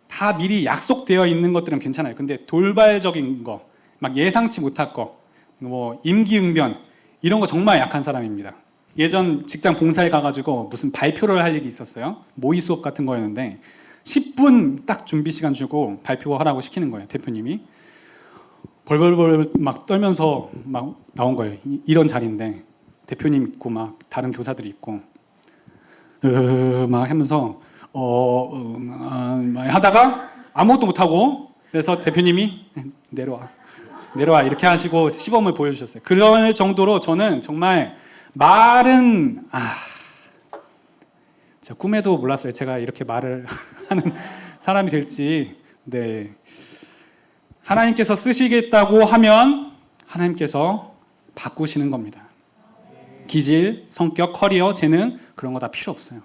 다 미리 약속되어 있는 것들은 괜찮아요. 근데 돌발적인 거, 막 예상치 못할 거, 뭐 임기응변 이런 거 정말 약한 사람입니다. 예전 직장 봉사에 가가지고 무슨 발표를 할 일이 있었어요. 모의 수업 같은 거였는데 10분 딱 준비 시간 주고 발표하라고 시키는 거예요. 대표님이. 벌벌벌 막 떨면서 막 나온 거예요. 이런 자리인데 대표님 있고 막 다른 교사들이 있고 막 하면서 막 하다가 아무것도 못하고 그래서 대표님이 내려와 이렇게 하시고 시범을 보여주셨어요. 그럴 정도로 저는 정말 말은 제가 꿈에도 몰랐어요. 제가 이렇게 말을 하는 사람이 될지. 네. 하나님께서 쓰시겠다고 하면 하나님께서 바꾸시는 겁니다. 기질, 성격, 커리어, 재능 그런 거 다 필요 없어요.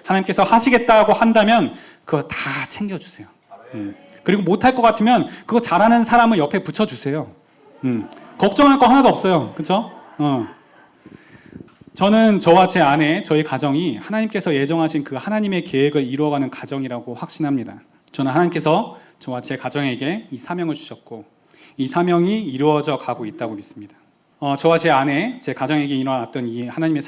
하나님께서 하시겠다고 한다면 그거 다 챙겨주세요. 그리고 못할 것 같으면 그거 잘하는 사람을 옆에 붙여주세요. 걱정할 거 하나도 없어요. 그렇죠? 저는 저와 제 아내, 저희 가정이 하나님께서 예정하신 그 하나님의 계획을 이루어가는 가정이라고 확신합니다. 저는 하나님께서 저와 제 가정에게 이 사명을 주셨고 이 사명이 이루어져 가고 있다고 믿습니다. 저와 제 아내, 제 가정에게 일어났던 이 하나님의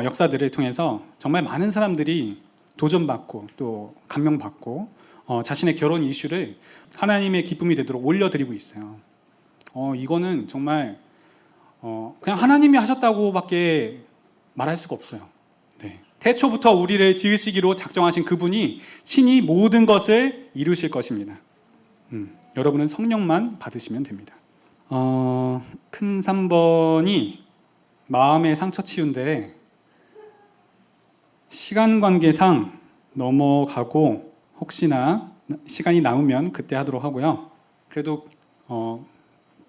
역사들을 통해서 정말 많은 사람들이 도전받고 또 감명받고 자신의 결혼 이슈를 하나님의 기쁨이 되도록 올려드리고 있어요. 이거는 정말 그냥 하나님이 하셨다고밖에 말할 수가 없어요. 네. 태초부터 우리를 지으시기로 작정하신 그분이 친히 모든 것을 이루실 것입니다. 여러분은 성령만 받으시면 됩니다. 큰 3번이 마음의 상처 치유인데 시간 관계상 넘어가고 혹시나 시간이 남으면 그때 하도록 하고요. 그래도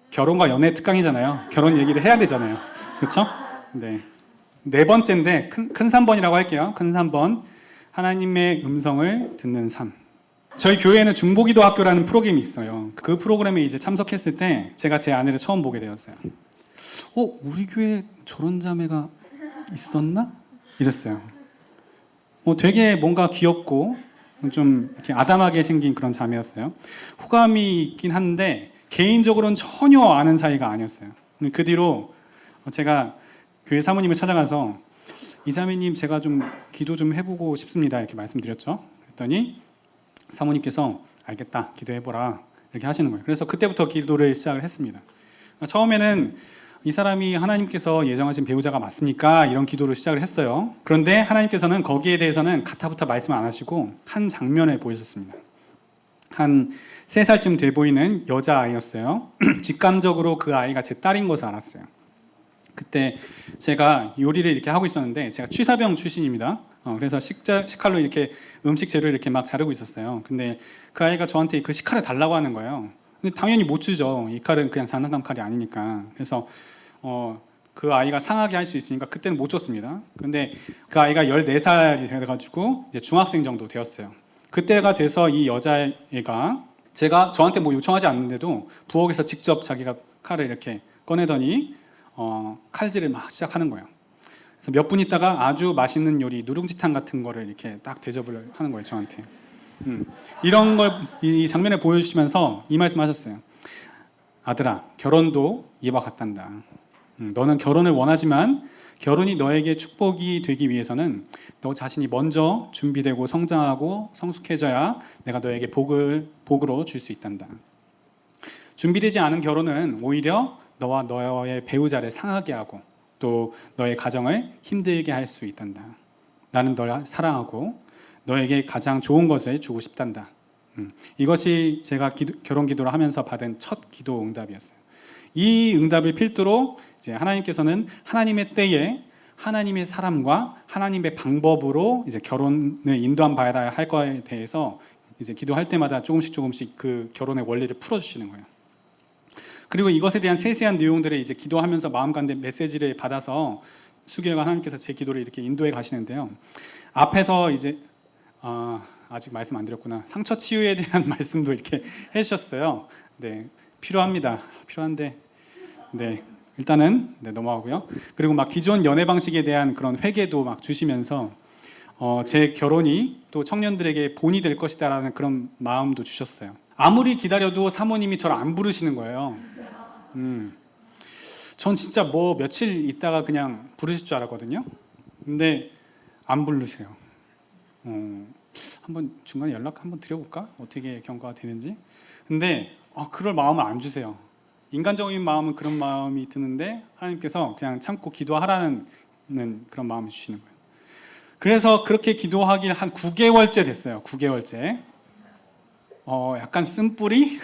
결혼과 연애 특강이잖아요. 결혼 얘기를 해야 되잖아요. 그렇죠? 네. 네 번째인데 큰 3번이라고 할게요. 큰 3번. 하나님의 음성을 듣는 삶. 저희 교회에는 중보기도 학교라는 프로그램이 있어요. 그 프로그램에 이제 참석했을 때 제가 제 아내를 처음 보게 되었어요. 우리 교회에 저런 자매가 있었나? 이랬어요. 되게 뭔가 귀엽고 좀 이렇게 아담하게 생긴 그런 자매였어요. 호감이 있긴 한데 개인적으로는 전혀 아는 사이가 아니었어요. 그 뒤로 제가 교회 사모님을 찾아가서 이 자매님 제가 좀 기도 좀 해보고 싶습니다 이렇게 말씀드렸죠. 그랬더니 사모님께서 알겠다 기도해보라 이렇게 하시는 거예요. 그래서 그때부터 기도를 시작을 했습니다. 처음에는 이 사람이 하나님께서 예정하신 배우자가 맞습니까? 이런 기도를 시작을 했어요. 그런데 하나님께서는 거기에 대해서는 가타부타 말씀 안 하시고 한 장면을 보여줬습니다. 한 3살쯤 돼 보이는 여자아이였어요. 직감적으로 그 아이가 제 딸인 것을 알았어요. 그때 제가 요리를 이렇게 하고 있었는데 제가 취사병 출신입니다. 그래서 식칼로 이렇게 음식 재료를 이렇게 막 자르고 있었어요. 근데 그 아이가 저한테 그 식칼을 달라고 하는 거예요. 근데 당연히 못 주죠. 이 칼은 그냥 장난감 칼이 아니니까. 그래서 그 아이가 상하게 할 수 있으니까 그때는 못 줬습니다. 근데 그 아이가 14살이 돼가지고 이제 중학생 정도 되었어요. 그때가 돼서 이 여자애가 제가 저한테 뭐 요청하지 않는데도 부엌에서 직접 자기가 칼을 이렇게 꺼내더니 칼질을 막 시작하는 거예요. 그래서 몇 분 있다가 아주 맛있는 요리 누룽지탕 같은 거를 이렇게 딱 대접을 하는 거예요 저한테. 이런 걸 이 장면에 보여주시면서 이 말씀하셨어요. 아들아, 결혼도 이와 같단다. 너는 결혼을 원하지만 결혼이 너에게 축복이 되기 위해서는 너 자신이 먼저 준비되고 성장하고 성숙해져야 내가 너에게 복으로 줄 수 있단다. 준비되지 않은 결혼은 오히려 너와 너의 배우자를 상하게 하고 또 너의 가정을 힘들게 할 수 있단다. 나는 너를 사랑하고 너에게 가장 좋은 것을 주고 싶단다. 이것이 제가 결혼 기도를 하면서 받은 첫 기도 응답이었어요. 이 응답을 필두로 이제 하나님께서는 하나님의 때에 하나님의 사람과 하나님의 방법으로 이제 결혼을 인도한 바야 할 거에 대해서 이제 기도할 때마다 조금씩 그 결혼의 원리를 풀어주시는 거예요. 그리고 이것에 대한 세세한 내용들을 이제 기도하면서 마음 가운데 메시지를 받아서 수길과 하나님께서 제 기도를 이렇게 인도해 가시는데요. 앞에서 이제 아직 말씀 안 드렸구나. 상처 치유에 대한 말씀도 이렇게 해주셨어요. 네, 필요한데, 네, 일단은 넘어가고요. 그리고 막 기존 연애 방식에 대한 그런 회개도 막 주시면서 제 결혼이 또 청년들에게 본이 될 것이다라는 그런 마음도 주셨어요. 아무리 기다려도 사모님이 저를 안 부르시는 거예요. 전 진짜 뭐 며칠 있다가 그냥 부르실 줄 알았거든요. 근데 안 부르세요. 한번 중간에 연락 한번 드려볼까? 어떻게 경과가 되는지. 근데 그럴 마음을 안 주세요. 인간적인 마음은 그런 마음이 드는데 하나님께서 그냥 참고 기도하라는 그런 마음을 주시는 거예요. 그래서 그렇게 기도하기 한 9개월째 됐어요. 9개월째. 약간 쓴뿌리?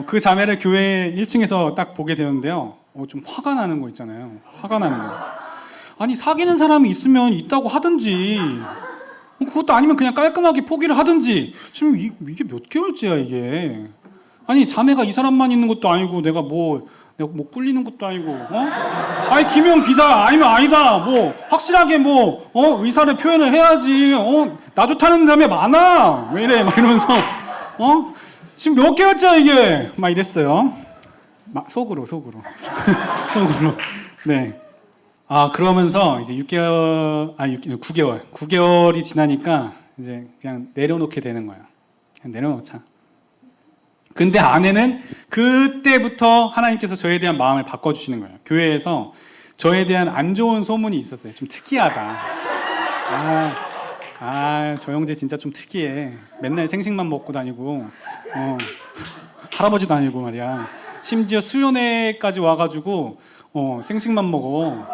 그 자매를 교회 1층에서 딱 보게 되는데요. 좀 화가 나는 거 있잖아요. 화가 나는 거. 아니 사귀는 사람이 있으면 있다고 하든지 그것도 아니면 그냥 깔끔하게 포기를 하든지. 지금 이게 몇 개월째야 이게. 아니 자매가 이 사람만 있는 것도 아니고 내가 뭐 꿀리는 것도 아니고 아니 기면 기다 아니면 아니다 뭐 확실하게 뭐 의사를 표현을 해야지. 나 좋다는 사람이 많아 왜 이래 막 이러면서 지금 몇 개월째야 이게 막 이랬어요. 속으로 속으로. 네. 그러면서 이제 9개월이 지나니까 이제 그냥 내려놓게 되는 거예요. 그냥 내려놓자. 근데 아내는 그때부터 하나님께서 저에 대한 마음을 바꿔주시는 거예요. 교회에서 저에 대한 안 좋은 소문이 있었어요. 좀 특이하다. 저 형제 진짜 좀 특이해. 맨날 생식만 먹고 다니고, 할아버지도 아니고 말이야. 심지어 수련회까지 와가지고, 생식만 먹어.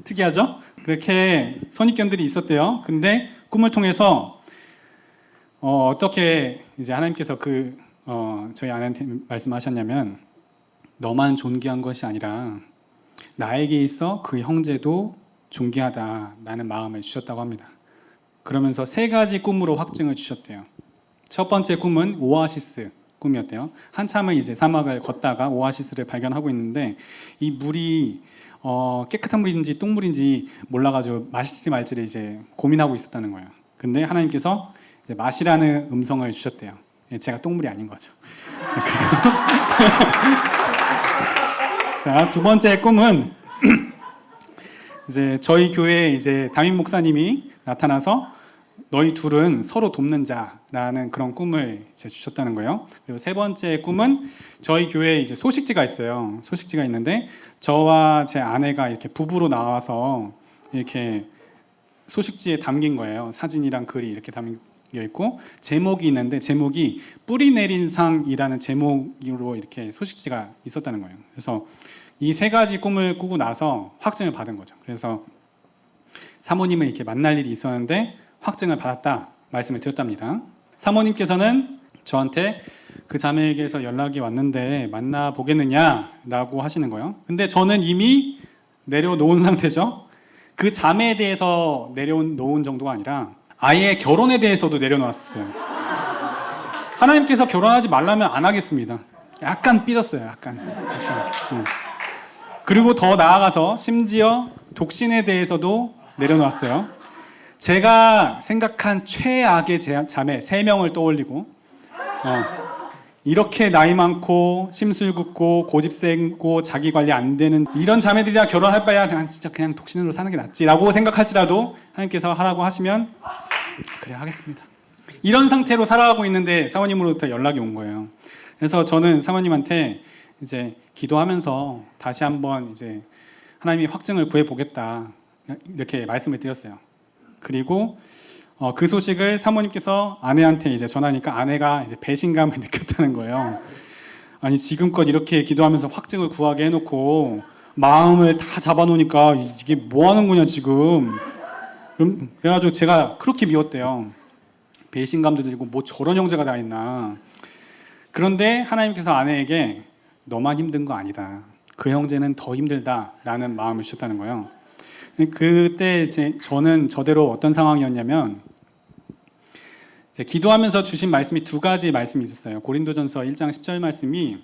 특이하죠? 그렇게 선입견들이 있었대요. 근데 꿈을 통해서 어떻게 이제 하나님께서 저희 아내한테 말씀하셨냐면 너만 존귀한 것이 아니라 나에게 있어 그 형제도 존귀하다라는 마음을 주셨다고 합니다. 그러면서 3가지 꿈으로 확증을 주셨대요. 첫 번째 꿈은 오아시스 꿈이었대요. 한참을 이제 사막을 걷다가 오아시스를 발견하고 있는데 이 물이 깨끗한 물인지 똥물인지 몰라가지고 마실지 말지를 이제 고민하고 있었다는 거예요. 근데 하나님께서 이제 마시라는 음성을 주셨대요. 제가 똥물이 아닌 거죠. 자, 두 번째 꿈은 이제 저희 교회에 이제 담임 목사님이 나타나서 너희 둘은 서로 돕는 자라는 그런 꿈을 이제 주셨다는 거예요. 그리고 세 번째 꿈은 저희 교회에 이제 소식지가 있어요. 소식지가 있는데 저와 제 아내가 이렇게 부부로 나와서 이렇게 소식지에 담긴 거예요. 사진이랑 글이 이렇게 담겨 있고 제목이 있는데 제목이 뿌리 내린 상이라는 제목으로 이렇게 소식지가 있었다는 거예요. 그래서 이 세 가지 꿈을 꾸고 나서 확증을 받은 거죠. 그래서 사모님을 이렇게 만날 일이 있었는데 확증을 받았다 말씀을 드렸답니다. 사모님께서는 저한테 그 자매에게서 연락이 왔는데 만나보겠느냐라고 하시는 거예요. 근데 저는 이미 내려놓은 상태죠. 그 자매에 대해서 내려놓은 정도가 아니라 아예 결혼에 대해서도 내려놓았었어요. 하나님께서 결혼하지 말라면 안 하겠습니다. 약간 삐졌어요. 약간. 그리고 더 나아가서 심지어 독신에 대해서도 내려놓았어요. 제가 생각한 최악의 자매 3명을 떠올리고 이렇게 나이 많고 심술궂고 고집세고 자기 관리 안 되는 이런 자매들이랑 결혼할 바야 그냥 독신으로 사는 게 낫지라고 생각할지라도 하나님께서 하라고 하시면 그래 하겠습니다. 이런 상태로 살아가고 있는데 사모님으로부터 연락이 온 거예요. 그래서 저는 사모님한테 이제 기도하면서 다시 한번 이제 하나님이 확증을 구해 보겠다 이렇게 말씀을 드렸어요. 그리고 그 소식을 사모님께서 아내한테 이제 전하니까 아내가 이제 배신감을 느꼈다는 거예요. 아니 지금껏 이렇게 기도하면서 확증을 구하게 해놓고 마음을 다 잡아놓으니까 이게 뭐 하는 거냐 지금. 그래가지고 제가 그렇게 미웠대요. 배신감도 들고 뭐 저런 형제가 다 있나. 그런데 하나님께서 아내에게 너만 힘든 거 아니다. 그 형제는 더 힘들다라는 마음을 주셨다는 거예요. 그때 저는 저대로 어떤 상황이었냐면 이제 기도하면서 주신 말씀이 2가지 말씀이 있었어요. 고린도전서 1장 10절 말씀이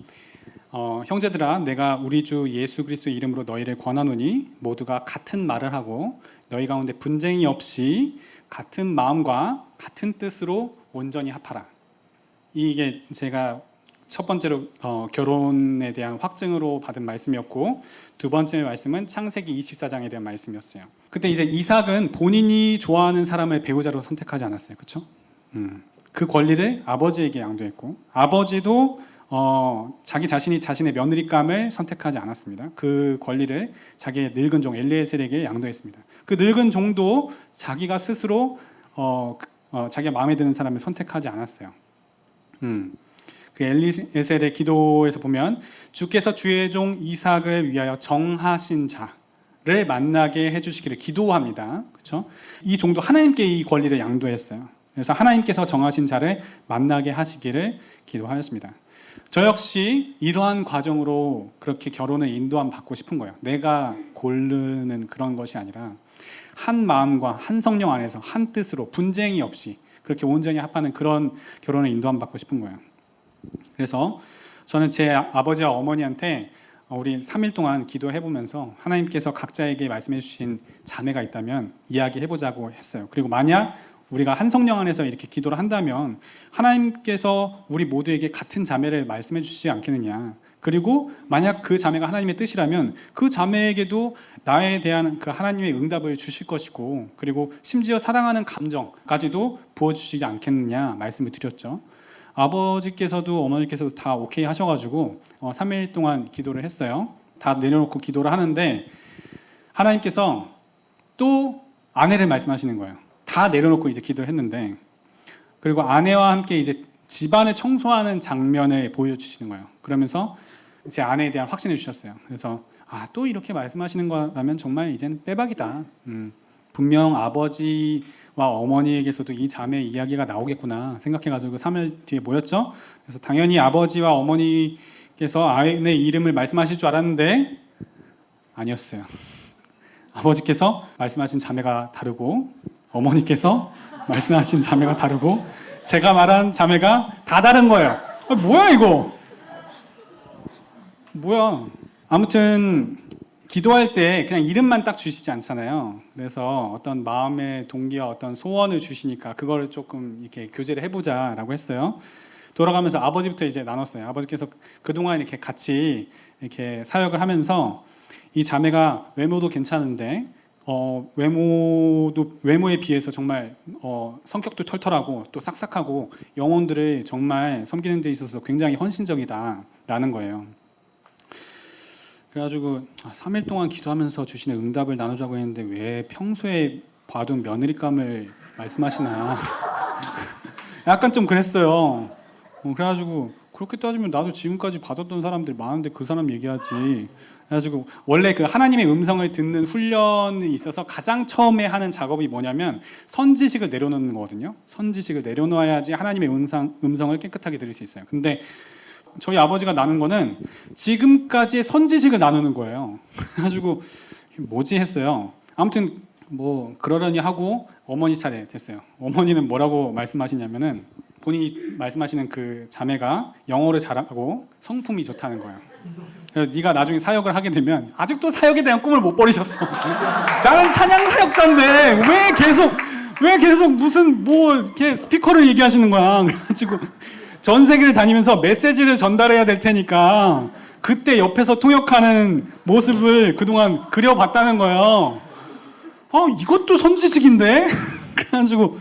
형제들아 내가 우리 주 예수 그리스도의 이름으로 너희를 권하노니 모두가 같은 말을 하고 너희 가운데 분쟁이 없이 같은 마음과 같은 뜻으로 온전히 합하라. 이게 제가 첫 번째로 결혼에 대한 확증으로 받은 말씀이었고 두 번째 말씀은 창세기 24장에 대한 말씀이었어요. 그때 이제 이삭은 본인이 좋아하는 사람을 배우자로 선택하지 않았어요. 그렇죠? 그 권리를 아버지에게 양도했고 아버지도 자기 자신이 자신의 며느리감을 선택하지 않았습니다. 그 권리를 자기의 늙은 종 엘리에셀에게 양도했습니다. 그 늙은 종도 자기가 스스로 자기가 마음에 드는 사람을 선택하지 않았어요. 그 엘리에셀의 기도에서 보면 주께서 주의 종 이삭을 위하여 정하신 자를 만나게 해주시기를 기도합니다. 그렇죠? 이 종도 하나님께 이 권리를 양도했어요. 그래서 하나님께서 정하신 자를 만나게 하시기를 기도하였습니다. 저 역시 이러한 과정으로 그렇게 결혼을 인도함 받고 싶은 거예요. 내가 고르는 그런 것이 아니라 한 마음과 한 성령 안에서 한 뜻으로 분쟁이 없이 그렇게 온전히 합하는 그런 결혼을 인도함 받고 싶은 거예요. 그래서 저는 제 아버지와 어머니한테 우리 3일 동안 기도해보면서 하나님께서 각자에게 말씀해 주신 자매가 있다면 이야기해보자고 했어요. 그리고 만약 우리가 한 성령 안에서 이렇게 기도를 한다면 하나님께서 우리 모두에게 같은 자매를 말씀해 주시지 않겠느냐. 그리고 만약 그 자매가 하나님의 뜻이라면 그 자매에게도 나에 대한 그 하나님의 응답을 주실 것이고 그리고 심지어 사랑하는 감정까지도 부어주시지 않겠느냐 말씀을 드렸죠. 아버지께서도 어머니께서도 다 오케이 하셔가지고 3일 동안 기도를 했어요. 다 내려놓고 기도를 하는데 하나님께서 또 아내를 말씀하시는 거예요. 다 내려놓고 이제 기도를 했는데 그리고 아내와 함께 이제 집안을 청소하는 장면을 보여주시는 거예요. 그러면서 제 아내에 대한 확신을 주셨어요. 그래서 또 이렇게 말씀하시는 거라면 정말 이제는 빼박이다. 분명 아버지와 어머니에게서도 이 자매 이야기가 나오겠구나 생각해가지고 3일 뒤에 모였죠. 그래서 당연히 아버지와 어머니께서 아내의 이름을 말씀하실 줄 알았는데 아니었어요. 아버지께서 말씀하신 자매가 다르고 어머니께서 말씀하신 자매가 다르고 제가 말한 자매가 다 다른 거예요. 뭐야 이거? 뭐야? 아무튼 기도할 때 그냥 이름만 딱 주시지 않잖아요. 그래서 어떤 마음의 동기와 어떤 소원을 주시니까 그거를 조금 이렇게 교제를 해보자라고 했어요. 돌아가면서 아버지부터 이제 나눴어요. 아버지께서 그동안 이렇게 같이 이렇게 사역을 하면서 이 자매가 외모도 괜찮은데 외모에 비해서 정말 성격도 털털하고 또 싹싹하고 영혼들을 정말 섬기는 데 있어서 굉장히 헌신적이다라는 거예요. 그래가지고 3일 동안 기도하면서 주시는 응답을 나누자고 했는데 왜 평소에 봐둔 며느리감을 말씀하시나 약간 좀 그랬어요. 그래가지고 그렇게 따지면 나도 지금까지 받았던 사람들 많은데 그 사람 얘기하지. 그래가지고 원래 그 하나님의 음성을 듣는 훈련이 있어서 가장 처음에 하는 작업이 뭐냐면 선지식을 내려놓는 거거든요. 선지식을 내려놓아야지 하나님의 음성을 깨끗하게 들을 수 있어요. 근데 저희 아버지가 나눈 거는 지금까지의 선지식을 나누는 거예요. 그래가지고 뭐지 했어요. 아무튼 뭐 그러려니 하고 어머니 차례 됐어요. 어머니는 뭐라고 말씀하시냐면은 본인이 말씀하시는 그 자매가 영어를 잘하고 성품이 좋다는 거예요. 그래서 네가 나중에 사역을 하게 되면 아직도 사역에 대한 꿈을 못 버리셨어. 나는 찬양 사역자인데 왜 계속 무슨 뭐 이렇게 스피커를 얘기하시는 거야. 그래가지고 전 세계를 다니면서 메시지를 전달해야 될 테니까 그때 옆에서 통역하는 모습을 그동안 그려봤다는 거예요. 이것도 선지식인데? 그래가지고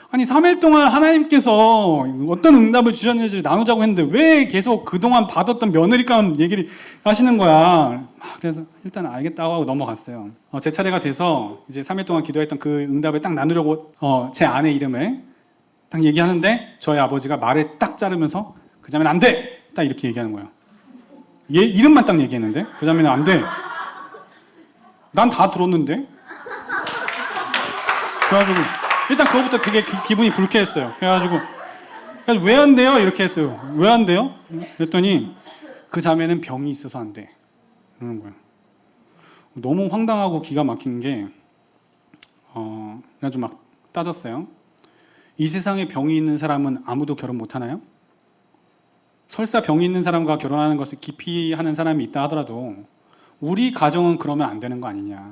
아니 3일 동안 하나님께서 어떤 응답을 주셨는지 나누자고 했는데 왜 계속 그동안 받았던 며느리감 얘기를 하시는 거야. 그래서 일단 알겠다고 하고 넘어갔어요. 제 차례가 돼서 이제 3일 동안 기도했던 그 응답을 딱 나누려고 제 아내 이름을 딱 얘기하는데 저희 아버지가 말을 딱 자르면서 그 자매는 안 돼! 딱 이렇게 얘기하는 거예요. 얘 이름만 딱 얘기했는데 그 자매는 안 돼. 난 다 들었는데. 그래가지고 일단 그거부터 되게 기분이 불쾌했어요. 그래가지고 왜 안 돼요? 이렇게 했어요. 왜 안 돼요? 그랬더니 그 자매는 병이 있어서 안 돼. 그러는 거예요. 너무 황당하고 기가 막힌 게 그래가지고 막 따졌어요. 이 세상에 병이 있는 사람은 아무도 결혼 못 하나요? 설사 병이 있는 사람과 결혼하는 것을 기피하는 사람이 있다 하더라도 우리 가정은 그러면 안 되는 거 아니냐.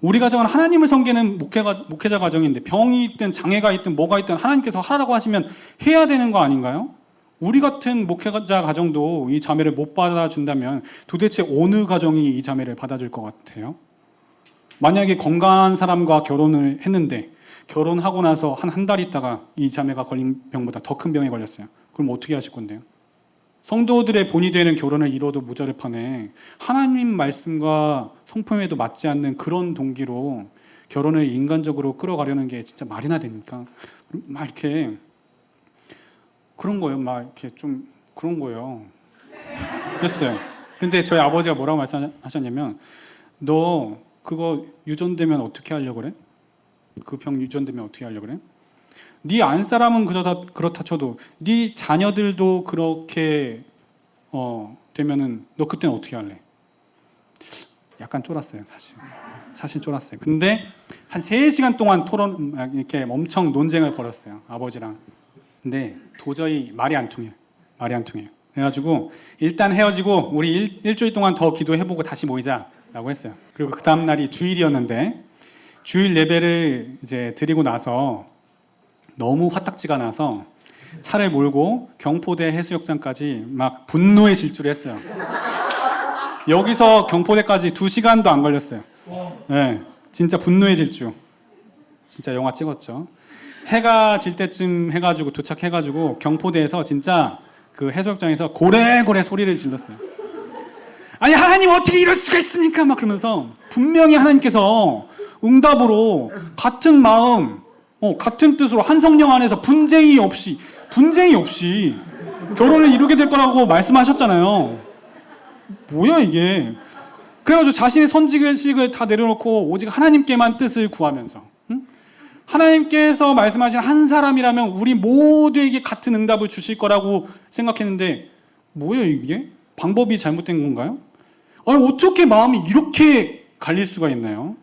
우리 가정은 하나님을 섬기는 목회자 가정인데 병이 있든 장애가 있든 뭐가 있든 하나님께서 하라고 하시면 해야 되는 거 아닌가요? 우리 같은 목회자 가정도 이 자매를 못 받아준다면 도대체 어느 가정이 이 자매를 받아줄 것 같아요? 만약에 건강한 사람과 결혼을 했는데 결혼하고 나서 한 달 있다가 이 자매가 걸린 병보다 더 큰 병에 걸렸어요. 그럼 어떻게 하실 건데요? 성도들의 본이 되는 결혼을 이뤄도 모자를 파네. 하나님 말씀과 성품에도 맞지 않는 그런 동기로 결혼을 인간적으로 끌어가려는 게 진짜 말이나 됩니까? 막 이렇게 그런 거예요. 막 이렇게 좀 그런 거예요. 그랬어요. 근데 저희 아버지가 뭐라고 말씀하셨냐면 너 그거 유전되면 어떻게 하려고 그래? 그 병 유전되면 어떻게 하려고 그래? 네 안사람은 그렇다 쳐도 네 자녀들도 그렇게 되면은 너 그때는 어떻게 할래? 약간 쫄았어요. 사실 쫄았어요. 근데 한 3시간 동안 이렇게 엄청 논쟁을 벌였어요. 아버지랑. 근데 도저히 말이 안 통해요. 그래가지고 일단 헤어지고 우리 일주일 동안 더 기도해보고 다시 모이자라고 했어요. 그리고 그 다음 날이 주일이었는데 주일 예배를 이제 드리고 나서 너무 화딱지가 나서 차를 몰고 경포대 해수욕장까지 막 분노의 질주를 했어요. 여기서 경포대까지 2시간도 안 걸렸어요. 네, 진짜 분노의 질주. 진짜 영화 찍었죠. 해가 질 때쯤 해가지고 도착해가지고 경포대에서 진짜 그 해수욕장에서 고래고래 소리를 질렀어요. 아니 하나님 어떻게 이럴 수가 있습니까? 막 그러면서 분명히 하나님께서 응답으로 같은 마음 같은 뜻으로 한 성령 안에서 분쟁이 없이 결혼을 이루게 될 거라고 말씀하셨잖아요. 뭐야 이게. 그래가지고 자신의 선지식을 다 내려놓고 오직 하나님께만 뜻을 구하면서 하나님께서 말씀하신 한 사람이라면 우리 모두에게 같은 응답을 주실 거라고 생각했는데 뭐예요 이게? 방법이 잘못된 건가요? 아니 어떻게 마음이 이렇게 갈릴 수가 있나요?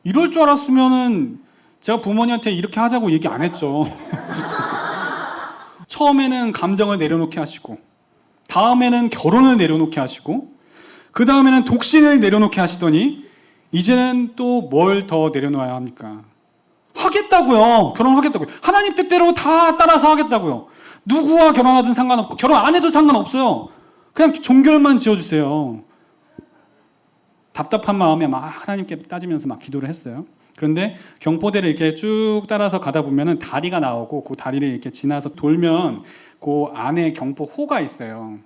이럴 줄 알았으면은 제가 부모님한테 이렇게 하자고 얘기 안 했죠. 처음에는 감정을 내려놓게 하시고 다음에는 결혼을 내려놓게 하시고 그 다음에는 독신을 내려놓게 하시더니 이제는 또 뭘 더 내려놓아야 합니까? 하겠다고요. 결혼하겠다고요. 하나님 뜻대로 다 따라서 하겠다고요. 누구와 결혼하든 상관없고 결혼 안 해도 상관없어요. 그냥 종결만 지어주세요. 답답한 마음에 막 하나님께 따지면서 막 기도를 했어요. 그런데 경포대를 이렇게 쭉 따라서 가다 보면은 다리가 나오고 그 다리를 이렇게 지나서 돌면 그 안에 경포호가 있어요.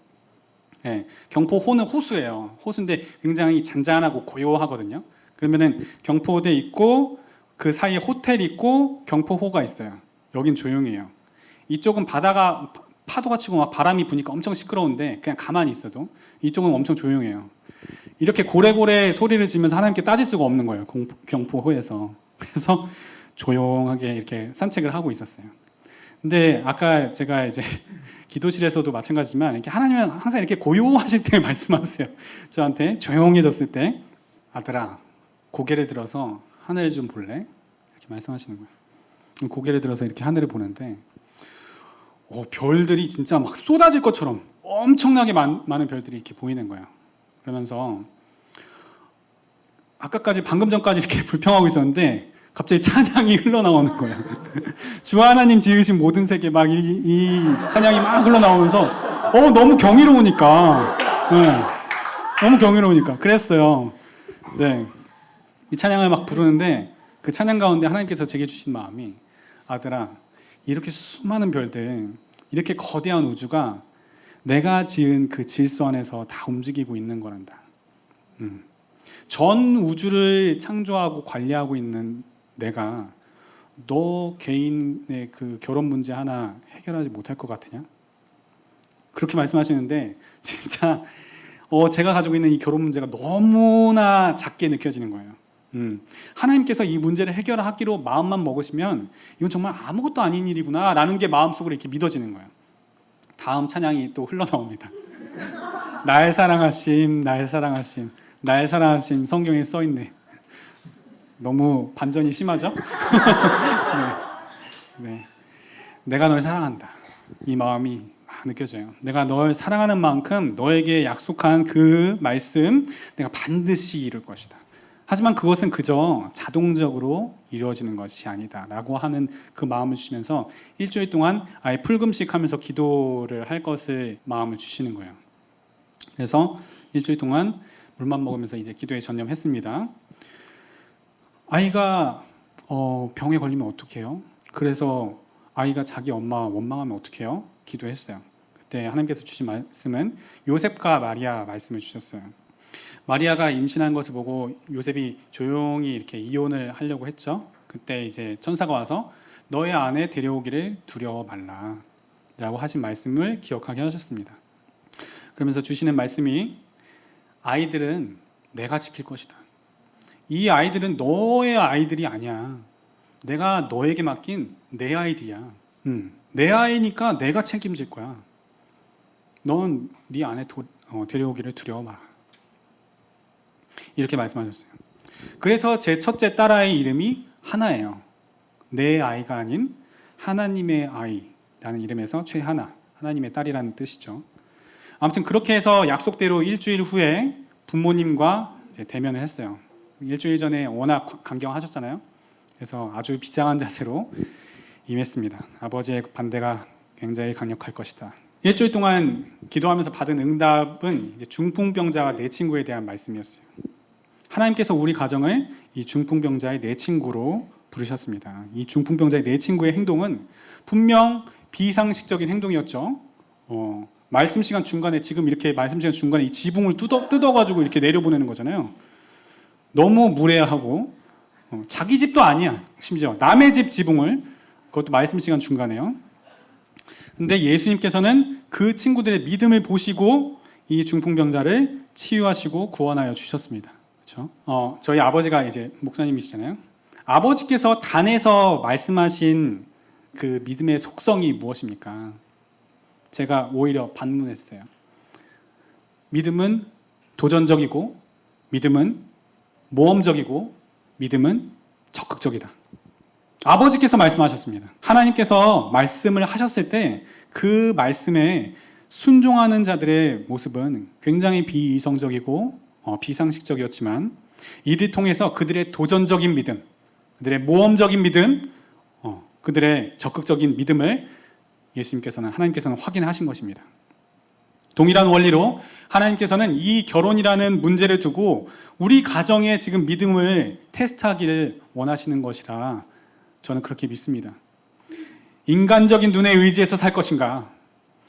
네, 경포호는 호수예요. 호수인데 굉장히 잔잔하고 고요하거든요. 그러면은 경포대 있고 그 사이에 호텔 있고 경포호가 있어요. 여긴 조용해요. 이쪽은 바다가 파도가 치고 막 바람이 부니까 엄청 시끄러운데 그냥 가만히 있어도 이쪽은 엄청 조용해요. 이렇게 고래고래 소리를 지면서 하나님께 따질 수가 없는 거예요. 경포호에서. 그래서 조용하게 이렇게 산책을 하고 있었어요. 근데 아까 제가 이제 기도실에서도 마찬가지지만 이렇게 하나님은 항상 이렇게 고요하실 때 말씀하세요. 저한테 조용해졌을 때 아들아 고개를 들어서 하늘을 좀 볼래? 이렇게 말씀하시는 거예요. 고개를 들어서 이렇게 하늘을 보는데 별들이 진짜 막 쏟아질 것처럼 엄청나게 많은 별들이 이렇게 보이는 거예요. 그러면서 방금 전까지 이렇게 불평하고 있었는데 갑자기 찬양이 흘러나오는 거예요. 주 하나님 지으신 모든 세계 막 이 찬양이 막 흘러나오면서 너무 경이로우니까 너무 경이로우니까 그랬어요. 네, 이 찬양을 막 부르는데 그 찬양 가운데 하나님께서 제게 주신 마음이 아들아 이렇게 수많은 별들 이렇게 거대한 우주가 내가 지은 그 질서 안에서 다 움직이고 있는 거란다. 전 우주를 창조하고 관리하고 있는 내가 너 개인의 그 결혼 문제 하나 해결하지 못할 것 같으냐? 그렇게 말씀하시는데 진짜 제가 가지고 있는 이 결혼 문제가 너무나 작게 느껴지는 거예요. 하나님께서 이 문제를 해결하기로 마음만 먹으시면 이건 정말 아무것도 아닌 일이구나 라는 게 마음속으로 이렇게 믿어지는 거예요. 다음 찬양이 또 흘러나옵니다. 날 사랑하심, 날 사랑하심, 날 사랑하심 성경에 써있네. 너무 반전이 심하죠? 네. 내가 널 사랑한다. 이 마음이 막 느껴져요. 내가 널 사랑하는 만큼 너에게 약속한 그 말씀 내가 반드시 이룰 것이다. 하지만 그것은 그저 자동적으로 이루어지는 것이 아니다 라고 하는 그 마음을 주시면서 일주일 동안 아예 풀금식 하면서 기도를 할 것을 마음을 주시는 거예요. 그래서 일주일 동안 물만 먹으면서 이제 기도에 전념했습니다. 아이가 병에 걸리면 어떡해요? 그래서 아이가 자기 엄마 원망하면 어떡해요? 기도했어요. 그때 하나님께서 주신 말씀은 요셉과 마리아 말씀을 주셨어요. 마리아가 임신한 것을 보고 요셉이 조용히 이렇게 이혼을 하려고 했죠. 그때 이제 천사가 와서 너의 아내 데려오기를 두려워 말라 라고 하신 말씀을 기억하게 하셨습니다. 그러면서 주시는 말씀이 아이들은 내가 지킬 것이다. 이 아이들은 너의 아이들이 아니야. 내가 너에게 맡긴 내 아이들이야. 내 아이니까 내가 책임질 거야. 넌 네 아내 데려오기를 두려워 마라. 이렇게 말씀하셨어요. 그래서 제 첫째 딸아이 이름이 하나예요. 내 아이가 아닌 하나님의 아이라는 이름에서 최하나, 하나님의 딸이라는 뜻이죠. 아무튼 그렇게 해서 약속대로 일주일 후에 부모님과 이제 대면을 했어요. 일주일 전에 워낙 강경하셨잖아요. 그래서 아주 비장한 자세로 임했습니다. 아버지의 반대가 굉장히 강력할 것이다. 일주일 동안 기도하면서 받은 응답은 이제 중풍병자와 내 친구에 대한 말씀이었어요. 하나님께서 우리 가정을 이 중풍병자의 내 친구로 부르셨습니다. 이 중풍병자의 내 친구의 행동은 분명 비상식적인 행동이었죠. 말씀 시간 중간에 지금 이렇게 말씀 시간 중간에 이 지붕을 뜯어가지고 이렇게 내려보내는 거잖아요. 너무 무례하고 자기 집도 아니야. 심지어 남의 집 지붕을 그것도 말씀 시간 중간에요. 근데 예수님께서는 그 친구들의 믿음을 보시고 이 중풍병자를 치유하시고 구원하여 주셨습니다. 그렇죠? 저희 아버지가 이제 목사님이시잖아요. 아버지께서 단에서 말씀하신 그 믿음의 속성이 무엇입니까? 제가 오히려 반문했어요. 믿음은 도전적이고, 믿음은 모험적이고, 믿음은 적극적이다. 아버지께서 말씀하셨습니다. 하나님께서 말씀을 하셨을 때 그 말씀에 순종하는 자들의 모습은 굉장히 비이성적이고 비상식적이었지만 이를 통해서 그들의 도전적인 믿음, 그들의 모험적인 믿음, 그들의 적극적인 믿음을 하나님께서는 확인하신 것입니다. 동일한 원리로 하나님께서는 이 결혼이라는 문제를 두고 우리 가정의 지금 믿음을 테스트하기를 원하시는 것이라 저는 그렇게 믿습니다. 인간적인 눈에 의지해서 살 것인가?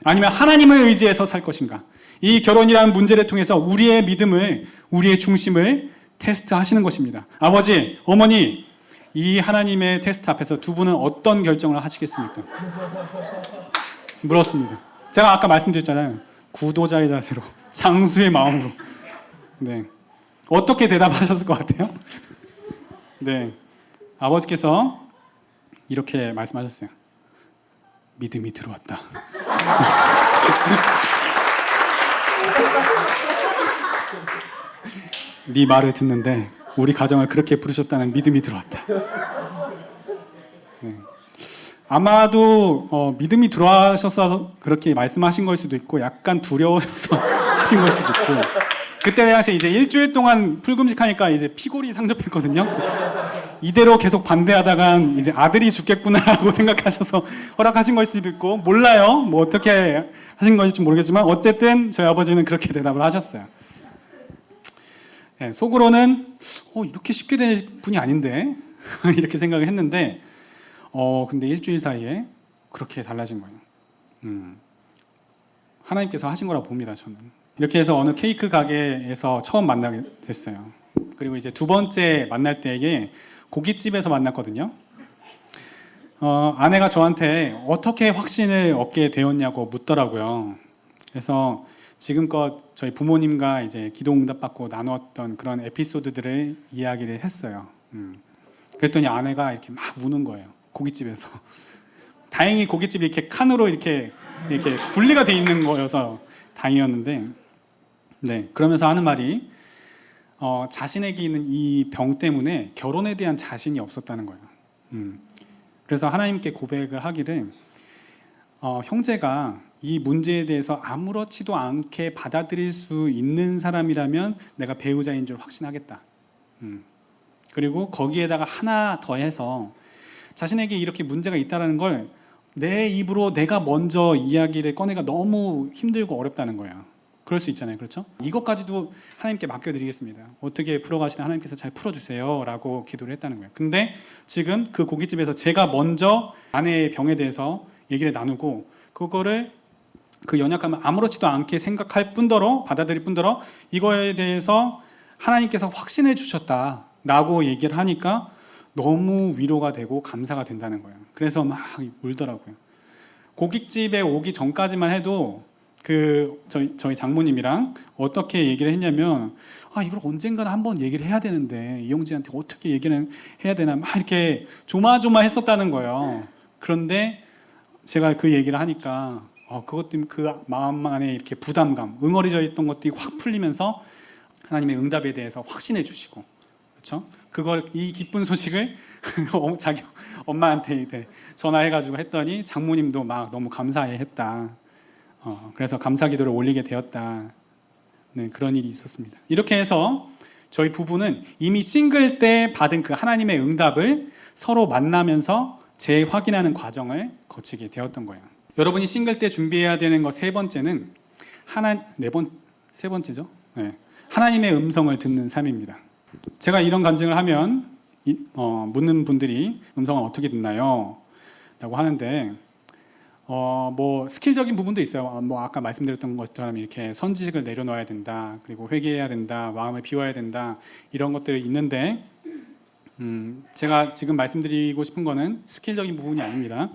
아니면 하나님을 의지해서 살 것인가? 이 결혼이라는 문제를 통해서 우리의 믿음을, 우리의 중심을 테스트하시는 것입니다. 아버지, 어머니, 이 하나님의 테스트 앞에서 두 분은 어떤 결정을 하시겠습니까? 물었습니다. 제가 아까 말씀드렸잖아요. 구도자의 자세로, 장수의 마음으로. 네. 어떻게 대답하셨을 것 같아요? 네. 아버지께서 이렇게 말씀하셨어요. 믿음이 들어왔다. 네 말을 듣는데 우리 가정을 그렇게 부르셨다는 믿음이 들어왔다. 네. 아마도 믿음이 들어와셔서 그렇게 말씀하신 걸 수도 있고 약간 두려워서 하신 걸 수도 있고 그때 당시에 이제 일주일 동안 풀금식하니까 이제 피골이 상접했거든요. 이대로 계속 반대하다가 이제 아들이 죽겠구나라고 생각하셔서 허락하신 걸 수도 있고 몰라요. 뭐 어떻게 하신 건지 모르겠지만 어쨌든 저희 아버지는 그렇게 대답을 하셨어요. 네, 속으로는 이렇게 쉽게 될 분이 아닌데 이렇게 생각을 했는데 근데 일주일 사이에 그렇게 달라진 거예요. 하나님께서 하신 거라고 봅니다. 저는 이렇게 해서 어느 케이크 가게에서 처음 만나게 됐어요. 그리고 이제 두 번째 만날 때에 고깃집에서 만났거든요. 아내가 저한테 어떻게 확신을 얻게 되었냐고 묻더라고요. 그래서 지금껏 저희 부모님과 이제 기도 응답받고 나누었던 그런 에피소드들을 이야기를 했어요. 그랬더니 아내가 이렇게 막 우는 거예요. 고깃집에서. 다행히 고깃집이 이렇게 칸으로 이렇게 분리가 돼 있는 거여서 다행이었는데, 네, 그러면서 하는 말이 자신에게 있는 이 병 때문에 결혼에 대한 자신이 없었다는 거예요. 그래서 하나님께 고백을 하기를 형제가 이 문제에 대해서 아무렇지도 않게 받아들일 수 있는 사람이라면 내가 배우자인 줄 확신하겠다. 그리고 거기에다가 하나 더해서 자신에게 이렇게 문제가 있다는 걸 내 입으로 내가 먼저 이야기를 꺼내가 너무 힘들고 어렵다는 거예요. 그럴 수 있잖아요. 그렇죠? 이것까지도 하나님께 맡겨드리겠습니다. 어떻게 풀어가시나 하나님께서 잘 풀어주세요 라고 기도를 했다는 거예요. 근데 지금 그 고깃집에서 제가 먼저 아내의 병에 대해서 얘기를 나누고 그거를 그 연약함을 아무렇지도 않게 생각할 뿐더러 받아들일 뿐더러 이거에 대해서 하나님께서 확신해 주셨다라고 얘기를 하니까 너무 위로가 되고 감사가 된다는 거예요. 그래서 막 울더라고요. 고깃집에 오기 전까지만 해도 저희 장모님이랑 어떻게 얘기를 했냐면 이걸 언젠가는 한번 얘기를 해야 되는데 이용지한테 어떻게 얘기를 해야 되나 막 이렇게 조마조마했었다는 거예요. 그런데 제가 그 얘기를 하니까 그것 때문에 그 마음 안에 이렇게 부담감, 응어리져 있던 것들이 확 풀리면서 하나님의 응답에 대해서 확신해 주시고, 그렇죠? 그걸 이 기쁜 소식을 자기 엄마한테 전화해가지고 했더니 장모님도 막 너무 감사해했다. 그래서 감사 기도를 올리게 되었다. 네, 그런 일이 있었습니다. 이렇게 해서 저희 부부는 이미 싱글 때 받은 그 하나님의 응답을 서로 만나면서 재확인하는 과정을 거치게 되었던 거예요. 여러분이 싱글 때 준비해야 되는 것 세 번째는 세 번째죠. 네. 하나님의 음성을 듣는 삶입니다. 제가 이런 간증을 하면 묻는 분들이 음성을 어떻게 듣나요? 라고 하는데 뭐 스킬적인 부분도 있어요. 뭐 아까 말씀드렸던 것처럼 이렇게 선지식을 내려놓아야 된다. 그리고 회개해야 된다. 마음을 비워야 된다. 이런 것들이 있는데 제가 지금 말씀드리고 싶은 거는 스킬적인 부분이 아닙니다.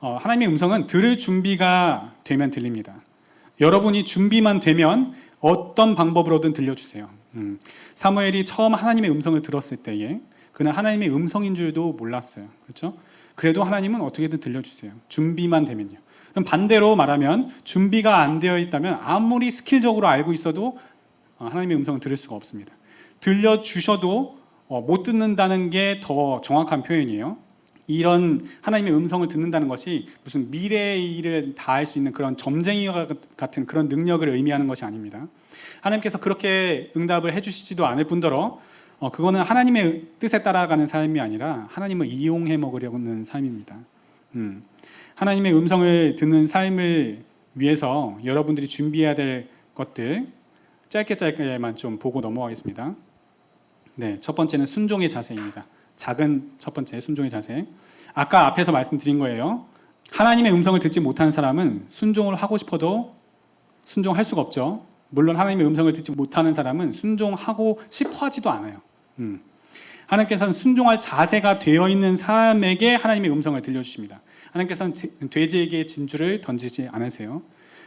하나님의 음성은 들을 준비가 되면 들립니다. 여러분이 준비만 되면 어떤 방법으로든 들려주세요. 사무엘이 처음 하나님의 음성을 들었을 때에 그는 하나님의 음성인 줄도 몰랐어요. 그렇죠? 그래도 하나님은 어떻게든 들려주세요. 준비만 되면요. 그럼 반대로 말하면 준비가 안 되어 있다면 아무리 스킬적으로 알고 있어도 하나님의 음성을 들을 수가 없습니다. 들려주셔도 못 듣는다는 게 더 정확한 표현이에요. 이런 하나님의 음성을 듣는다는 것이 무슨 미래의 일을 다 할 수 있는 그런 점쟁이와 같은 그런 능력을 의미하는 것이 아닙니다. 하나님께서 그렇게 응답을 해주시지도 않을 뿐더러 그거는 하나님의 뜻에 따라가는 삶이 아니라 하나님을 이용해 먹으려는 삶입니다. 하나님의 음성을 듣는 삶을 위해서 여러분들이 준비해야 될 것들 짧게만 좀 보고 넘어가겠습니다. 네, 첫 번째는 순종의 자세입니다. 작은 첫 번째 순종의 자세. 아까 앞에서 말씀드린 거예요. 하나님의 음성을 듣지 못하는 사람은 순종을 하고 싶어도 순종할 수가 없죠. 물론 하나님의 음성을 듣지 못하는 사람은 순종하고 싶어 하지도 않아요. 하나님께서는 순종할 자세가 되어 있는 사람에게 하나님의 음성을 들려주십니다. 하나님께서는 돼지에게 진주를 던지지 않으세요.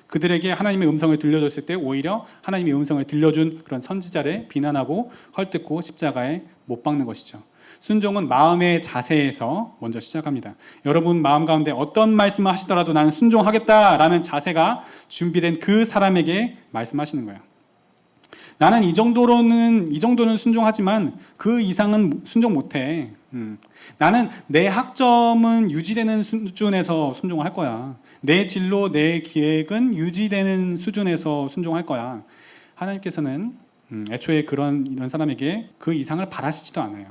그들에게 하나님의 음성을 들려줬을 때 오히려 하나님의 음성을 들려준 그런 선지자를 비난하고 헐뜯고 십자가에 못 박는 것이죠. 순종은 마음의 자세에서 먼저 시작합니다. 여러분 마음 가운데 어떤 말씀을 하시더라도 나는 순종하겠다라는 자세가 준비된 그 사람에게 말씀하시는 거예요. 나는 이 정도는 순종하지만 그 이상은 순종 못해. 나는 내 학점은 유지되는 수준에서 순종할 거야. 내 진로, 내 계획은 유지되는 수준에서 순종할 거야. 하나님께서는 애초에 이런 사람에게 그 이상을 바라시지도 않아요.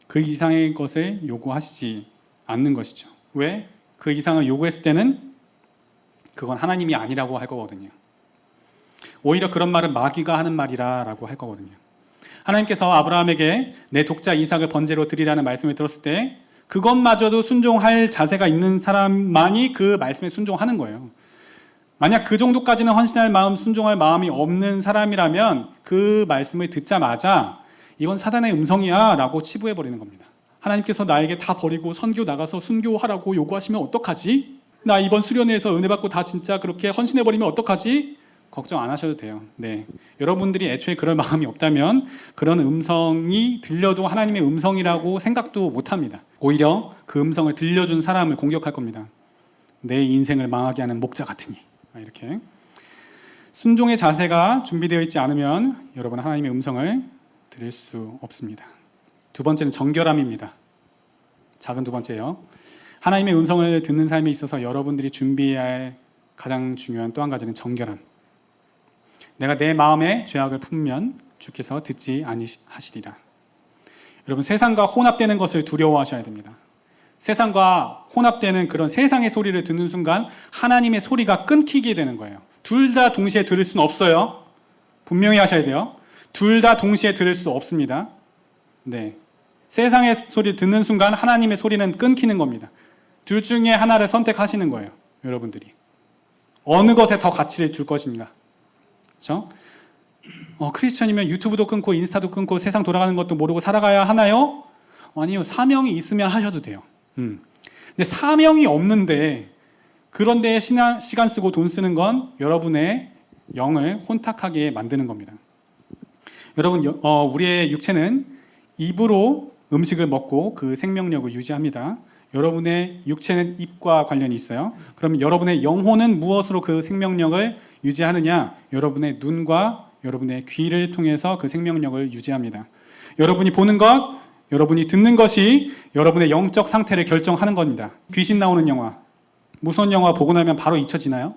그 이상의 것을 요구하시지 않는 것이죠. 왜? 그 이상을 요구했을 때는 그건 하나님이 아니라고 할 거거든요. 오히려 그런 말은 마귀가 하는 말이라고 할 거거든요. 하나님께서 아브라함에게 내 독자 이삭을 번제로 드리라는 말씀을 들었을 때 그것마저도 순종할 자세가 있는 사람만이 그 말씀에 순종하는 거예요. 만약 그 정도까지는 헌신할 마음, 순종할 마음이 없는 사람이라면 그 말씀을 듣자마자 이건 사단의 음성이야 라고 치부해버리는 겁니다. 하나님께서 나에게 다 버리고 선교 나가서 순교하라고 요구하시면 어떡하지? 나 이번 수련회에서 은혜 받고 다 진짜 그렇게 헌신해버리면 어떡하지? 걱정 안 하셔도 돼요. 네, 여러분들이 애초에 그럴 마음이 없다면 그런 음성이 들려도 하나님의 음성이라고 생각도 못합니다. 오히려 그 음성을 들려준 사람을 공격할 겁니다. 내 인생을 망하게 하는 목자 같으니. 이렇게 순종의 자세가 준비되어 있지 않으면 여러분 하나님의 음성을 들을 수 없습니다. 두 번째는 정결함입니다. 작은 두 번째요. 하나님의 음성을 듣는 삶에 있어서 여러분들이 준비해야 할 가장 중요한 또 한 가지는 정결함. 내가 내 마음에 죄악을 품으면 주께서 듣지 아니하시리라. 여러분 세상과 혼합되는 것을 두려워하셔야 됩니다. 세상과 혼합되는 그런 세상의 소리를 듣는 순간 하나님의 소리가 끊기게 되는 거예요. 둘 다 동시에 들을 수는 없어요. 분명히 하셔야 돼요. 둘 다 동시에 들을 수 없습니다. 네, 세상의 소리를 듣는 순간 하나님의 소리는 끊기는 겁니다. 둘 중에 하나를 선택하시는 거예요. 여러분들이 어느 것에 더 가치를 줄 것인가. 그렇죠? 크리스천이면 유튜브도 끊고 인스타도 끊고 세상 돌아가는 것도 모르고 살아가야 하나요? 아니요, 사명이 있으면 하셔도 돼요. 근데 사명이 없는데 그런 데에 시간 쓰고 돈 쓰는 건 여러분의 영을 혼탁하게 만드는 겁니다. 여러분, 우리의 육체는 입으로 음식을 먹고 그 생명력을 유지합니다. 여러분의 육체는 입과 관련이 있어요. 그럼 여러분의 영혼은 무엇으로 그 생명력을 유지하느냐? 여러분의 눈과 여러분의 귀를 통해서 그 생명력을 유지합니다. 여러분이 보는 것, 여러분이 듣는 것이 여러분의 영적 상태를 결정하는 겁니다. 귀신 나오는 영화, 무서운 영화 보고 나면 바로 잊혀지나요?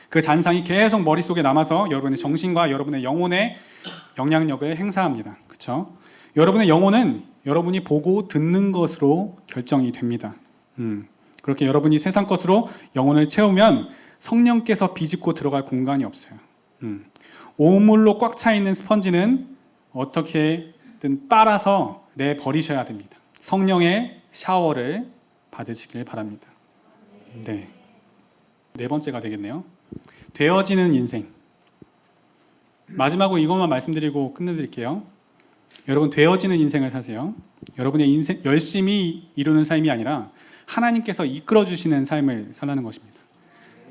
그 잔상이 계속 머릿속에 남아서 여러분의 정신과 여러분의 영혼에 영향력을 행사합니다. 그렇죠? 여러분의 영혼은 여러분이 보고 듣는 것으로 결정이 됩니다. 그렇게 여러분이 세상 것으로 영혼을 채우면 성령께서 비집고 들어갈 공간이 없어요. 오물로 꽉 차 있는 스펀지는 어떻게든 빨아서 내버리셔야 됩니다. 성령의 샤워를 받으시길 바랍니다. 네, 네 번째가 되겠네요. 되어지는 인생. 마지막으로 이것만 말씀드리고 끝내드릴게요. 여러분, 되어지는 인생을 사세요. 여러분의 인생 열심히 이루는 삶이 아니라 하나님께서 이끌어 주시는 삶을 살라는 것입니다.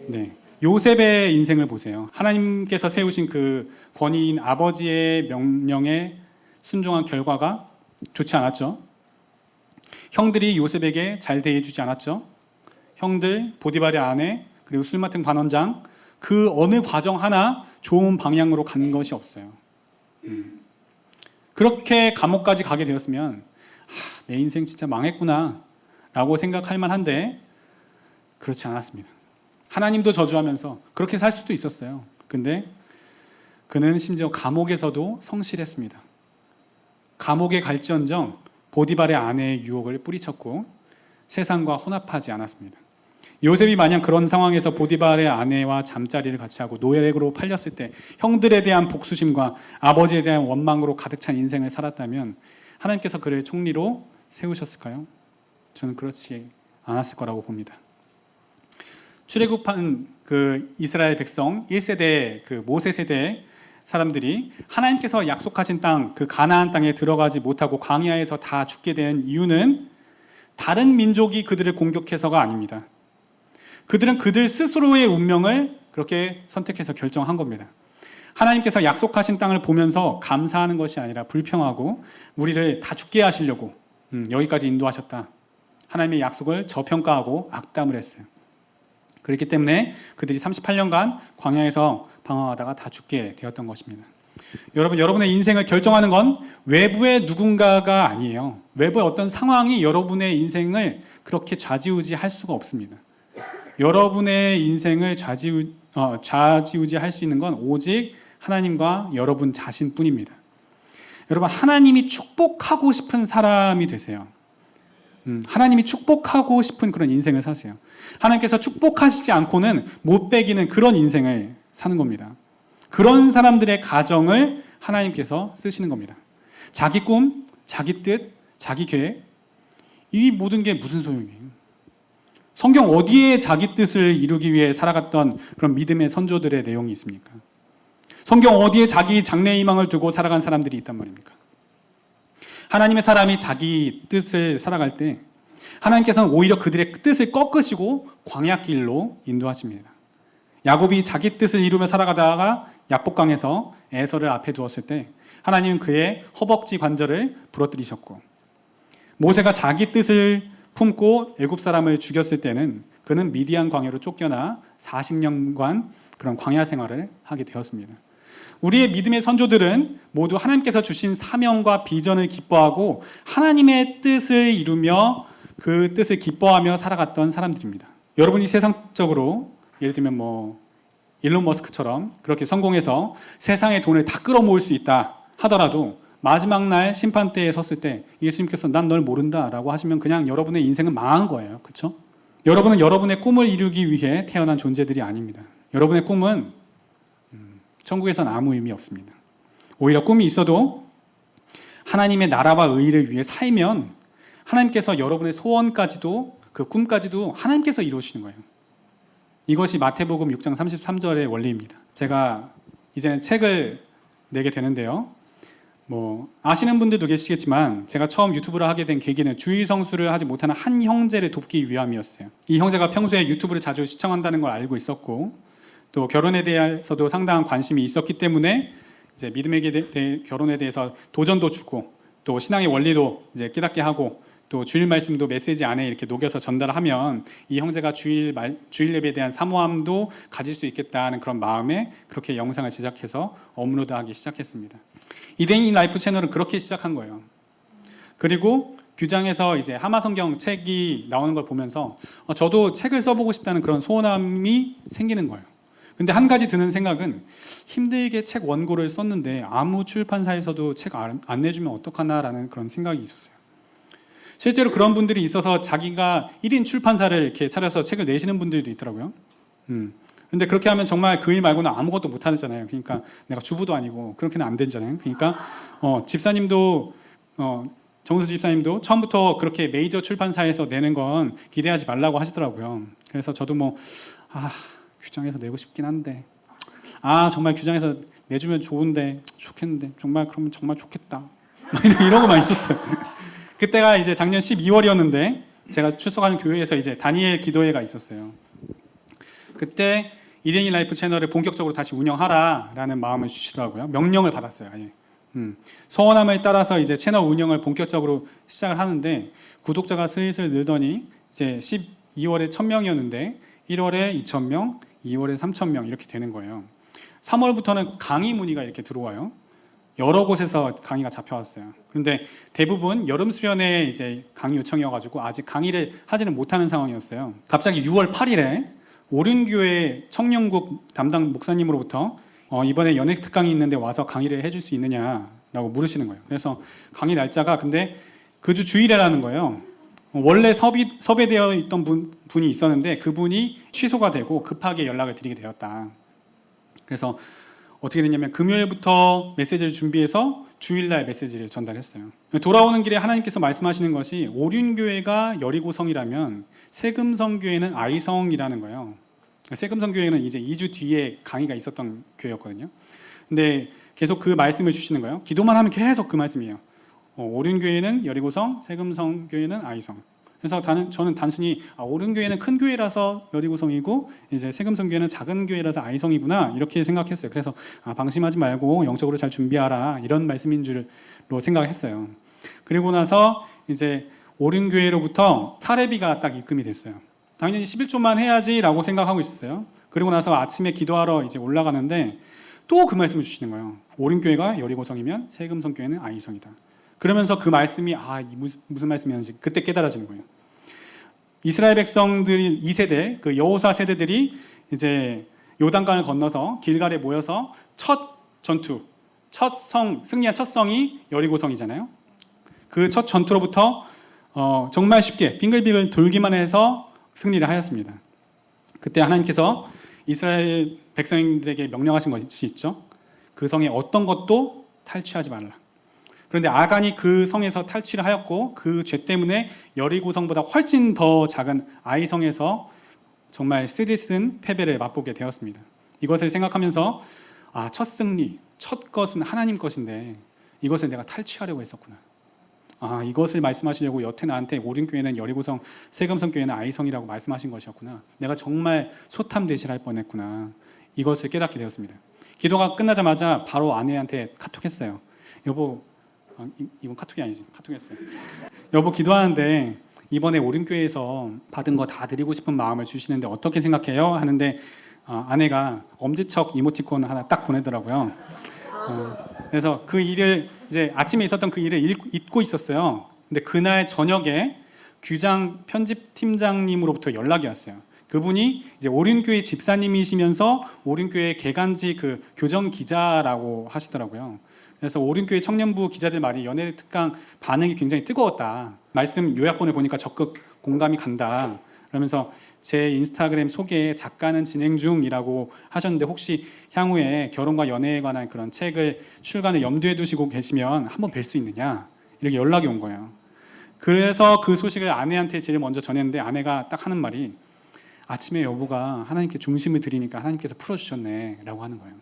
네, 요셉의 인생을 보세요. 하나님께서 세우신 그 권위인 아버지의 명령에 순종한 결과가 좋지 않았죠. 형들이 요셉에게 잘 대해주지 않았죠. 형들, 보디발의 아내, 그리고 술 맡은 관원장, 그 어느 과정 하나 좋은 방향으로 간 것이 없어요. 그렇게 감옥까지 가게 되었으면 내 인생 진짜 망했구나 라고 생각할 만한데 그렇지 않았습니다. 하나님도 저주하면서 그렇게 살 수도 있었어요. 근데 그는 심지어 감옥에서도 성실했습니다. 감옥에 갈지언정 보디발의 아내의 유혹을 뿌리쳤고 세상과 혼합하지 않았습니다. 요셉이 만약 그런 상황에서 보디발의 아내와 잠자리를 같이 하고 노예로 팔렸을 때 형들에 대한 복수심과 아버지에 대한 원망으로 가득 찬 인생을 살았다면 하나님께서 그를 총리로 세우셨을까요? 저는 그렇지 않았을 거라고 봅니다. 출애굽한 그 이스라엘 백성 1세대 그 모세 세대 사람들이 하나님께서 약속하신 땅, 그 가나안 땅에 들어가지 못하고 광야에서 다 죽게 된 이유는 다른 민족이 그들을 공격해서가 아닙니다. 그들은 그들 스스로의 운명을 그렇게 선택해서 결정한 겁니다. 하나님께서 약속하신 땅을 보면서 감사하는 것이 아니라 불평하고 우리를 다 죽게 하시려고 여기까지 인도하셨다. 하나님의 약속을 저평가하고 악담을 했어요. 그렇기 때문에 그들이 38년간 광야에서 방황하다가 다 죽게 되었던 것입니다. 여러분의 인생을 결정하는 건 외부의 누군가가 아니에요. 외부의 어떤 상황이 여러분의 인생을 그렇게 좌지우지할 수가 없습니다. 여러분의 인생을 좌지우지할 수 있는 건 오직 하나님과 여러분 자신뿐입니다. 여러분, 하나님이 축복하고 싶은 사람이 되세요. 하나님이 축복하고 싶은 그런 인생을 사세요. 하나님께서 축복하시지 않고는 못 배기는 그런 인생을 사는 겁니다. 그런 사람들의 가정을 하나님께서 쓰시는 겁니다. 자기 꿈, 자기 뜻, 자기 계획, 이 모든 게 무슨 소용이에요? 성경 어디에 자기 뜻을 이루기 위해 살아갔던 그런 믿음의 선조들의 내용이 있습니까? 성경 어디에 자기 장래 희망을 두고 살아간 사람들이 있단 말입니까? 하나님의 사람이 자기 뜻을 살아갈 때 하나님께서는 오히려 그들의 뜻을 꺾으시고 광야길로 인도하십니다. 야곱이 자기 뜻을 이루며 살아가다가 야복강에서 에서를 앞에 두었을 때 하나님은 그의 허벅지 관절을 부러뜨리셨고, 모세가 자기 뜻을 품고 애굽 사람을 죽였을 때는 그는 미디안 광야로 쫓겨나 40년간 그런 광야 생활을 하게 되었습니다. 우리의 믿음의 선조들은 모두 하나님께서 주신 사명과 비전을 기뻐하고 하나님의 뜻을 이루며 그 뜻을 기뻐하며 살아갔던 사람들입니다. 여러분이 세상적으로 예를 들면 일론 머스크처럼 그렇게 성공해서 세상의 돈을 다 끌어모을 수 있다 하더라도 마지막 날 심판대에 섰을 때 예수님께서 난 널 모른다라고 하시면 그냥 여러분의 인생은 망한 거예요. 그렇죠? 여러분은 여러분의 꿈을 이루기 위해 태어난 존재들이 아닙니다. 여러분의 꿈은 천국에선 아무 의미 없습니다. 오히려 꿈이 있어도 하나님의 나라와 의를 위해 살면 하나님께서 여러분의 소원까지도 그 꿈까지도 하나님께서 이루시는 거예요. 이것이 마태복음 6장 33절의 원리입니다. 제가 이제는 책을 내게 되는데요. 아시는 분들도 계시겠지만 제가 처음 유튜브를 하게 된 계기는 주의 성수를 하지 못하는 한 형제를 돕기 위함이었어요. 이 형제가 평소에 유튜브를 자주 시청한다는 걸 알고 있었고 또 결혼에 대해서도 상당한 관심이 있었기 때문에 이제 믿음의 결혼에 대해서 도전도 주고 또 신앙의 원리도 이제 깨닫게 하고 또 주일 말씀도 메시지 안에 이렇게 녹여서 전달하면 이 형제가 주일 예배에 대한 사모함도 가질 수 있겠다는 그런 마음에 그렇게 영상을 제작해서 업로드하기 시작했습니다. 이데인 라이프 채널은 그렇게 시작한 거예요. 그리고 규장에서 이제 하마성경 책이 나오는 걸 보면서 저도 책을 써보고 싶다는 그런 소원함이 생기는 거예요. 근데 한 가지 드는 생각은 힘들게 책 원고를 썼는데 아무 출판사에서도 책 안 내주면 어떡하나라는 그런 생각이 있었어요. 실제로 그런 분들이 있어서 자기가 1인 출판사를 이렇게 차려서 책을 내시는 분들도 있더라고요. 근데 그렇게 하면 정말 그 일 말고는 아무것도 못 하잖아요. 그러니까 내가 주부도 아니고 그렇게는 안 되잖아요. 그러니까 집사님도 정수 집사님도 처음부터 그렇게 메이저 출판사에서 내는 건 기대하지 말라고 하시더라고요. 그래서 저도 규장에서 내고 싶긴 한데 정말 규장에서 내주면 좋겠는데 정말 그러면 정말 좋겠다. 이런 거만 있었어요. 그때가 이제 작년 12월이었는데 제가 출석하는 교회에서 이제 다니엘 기도회가 있었어요. 그때 이데인 라이프 채널을 본격적으로 다시 운영하라라는 마음을 주시더라고요. 명령을 받았어요. 아예. 소원함을 따라서 이제 채널 운영을 본격적으로 시작을 하는데 구독자가 슬슬 늘더니 이제 12월에 1000명이었는데 1월에 2000명, 2월에 3000명 이렇게 되는 거예요. 3월부터는 강의 문의가 이렇게 들어와요. 여러 곳에서 강의가 잡혀왔어요. 그런데 대부분 여름 수련회 이제 강의 요청이어가지고 아직 강의를 하지는 못하는 상황이었어요. 갑자기 6월 8일에 오륜교회 청년국 담당 목사님으로부터 이번에 연예 특강이 있는데 와서 강의를 해줄 수 있느냐라고 물으시는 거예요. 그래서 강의 날짜가 근데 그 주 주일에라는 거예요. 원래 섭외되어 있던 분이 있었는데 그분이 취소가 되고 급하게 연락을 드리게 되었다. 그래서 어떻게 됐냐면 금요일부터 메시지를 준비해서 주일날 메시지를 전달했어요. 돌아오는 길에 하나님께서 말씀하시는 것이 오륜교회가 여리고성이라면 세금성교회는 아이성이라는 거예요. 세금성교회는 이제 2주 뒤에 강의가 있었던 교회였거든요. 근데 계속 그 말씀을 주시는 거예요. 기도만 하면 계속 그 말씀이에요. 오륜교회는 여리고성, 세금성교회는 아이성. 그래서 저는 단순히 오륜교회는 큰 교회라서 여리고성이고 이제 세금성교회는 작은 교회라서 아이성이구나 이렇게 생각했어요. 그래서 방심하지 말고 영적으로 잘 준비하라 이런 말씀인 줄로 생각했어요. 그리고 나서 이제 오륜교회로부터 사례비가 딱 입금이 됐어요. 당연히 11조만 해야지라고 생각하고 있었어요. 그리고 나서 아침에 기도하러 이제 올라가는데 또 그 말씀을 주시는 거예요. 오륜교회가 여리고성이면 세금성교회는 아이성이다. 그러면서 그 말씀이 무슨 말씀이었는지 그때 깨달아지는 거예요. 이스라엘 백성들이 2세대 그 여호사 세대들이 이제 요단강을 건너서 길갈에 모여서 첫 전투, 승리한 첫 성이 여리고성이잖아요. 그 첫 전투로부터 정말 쉽게 빙글빙글 돌기만 해서 승리를 하였습니다. 그때 하나님께서 이스라엘 백성들에게 명령하신 것이 있죠. 그 성에 어떤 것도 탈취하지 말라. 그런데 아간이 그 성에서 탈취를 하였고 그 죄 때문에 여리고성보다 훨씬 더 작은 아이성에서 정말 쓰디쓴 패배를 맛보게 되었습니다. 이것을 생각하면서 첫 승리, 첫 것은 하나님 것인데 이것을 내가 탈취하려고 했었구나. 이것을 말씀하시려고 여태 나한테 오륜교회는 여리고성, 세금성교회는 아이성이라고 말씀하신 것이었구나. 내가 정말 소탐대실할 뻔했구나. 이것을 깨닫게 되었습니다. 기도가 끝나자마자 바로 아내한테 카톡했어요. 여보, 이건 카톡이 아니지. 카톡했어요. 여보 기도하는데 이번에 오륜교회에서 받은 거 다 드리고 싶은 마음을 주시는데 어떻게 생각해요? 하는데 아내가 엄지척 이모티콘 하나 딱 보내더라고요. 그래서 그 일을 이제 아침에 있었던 그 일을 잊고 있었어요. 근데 그날 저녁에 규장 편집팀장님으로부터 연락이 왔어요. 그분이 이제 오륜교회 집사님이시면서 오륜교회 개간지 그 교정 기자라고 하시더라고요. 그래서 오륜교회 청년부 기자들 말이 연애 특강 반응이 굉장히 뜨거웠다. 말씀 요약본을 보니까 적극 공감이 간다. 그러면서 제 인스타그램 소개에 작가는 진행 중이라고 하셨는데 혹시 향후에 결혼과 연애에 관한 그런 책을 출간을 염두에 두시고 계시면 한번 뵐 수 있느냐 이렇게 연락이 온 거예요. 그래서 그 소식을 아내한테 제일 먼저 전했는데 아내가 딱 하는 말이 아침에 여보가 하나님께 중심을 드리니까 하나님께서 풀어주셨네 라고 하는 거예요.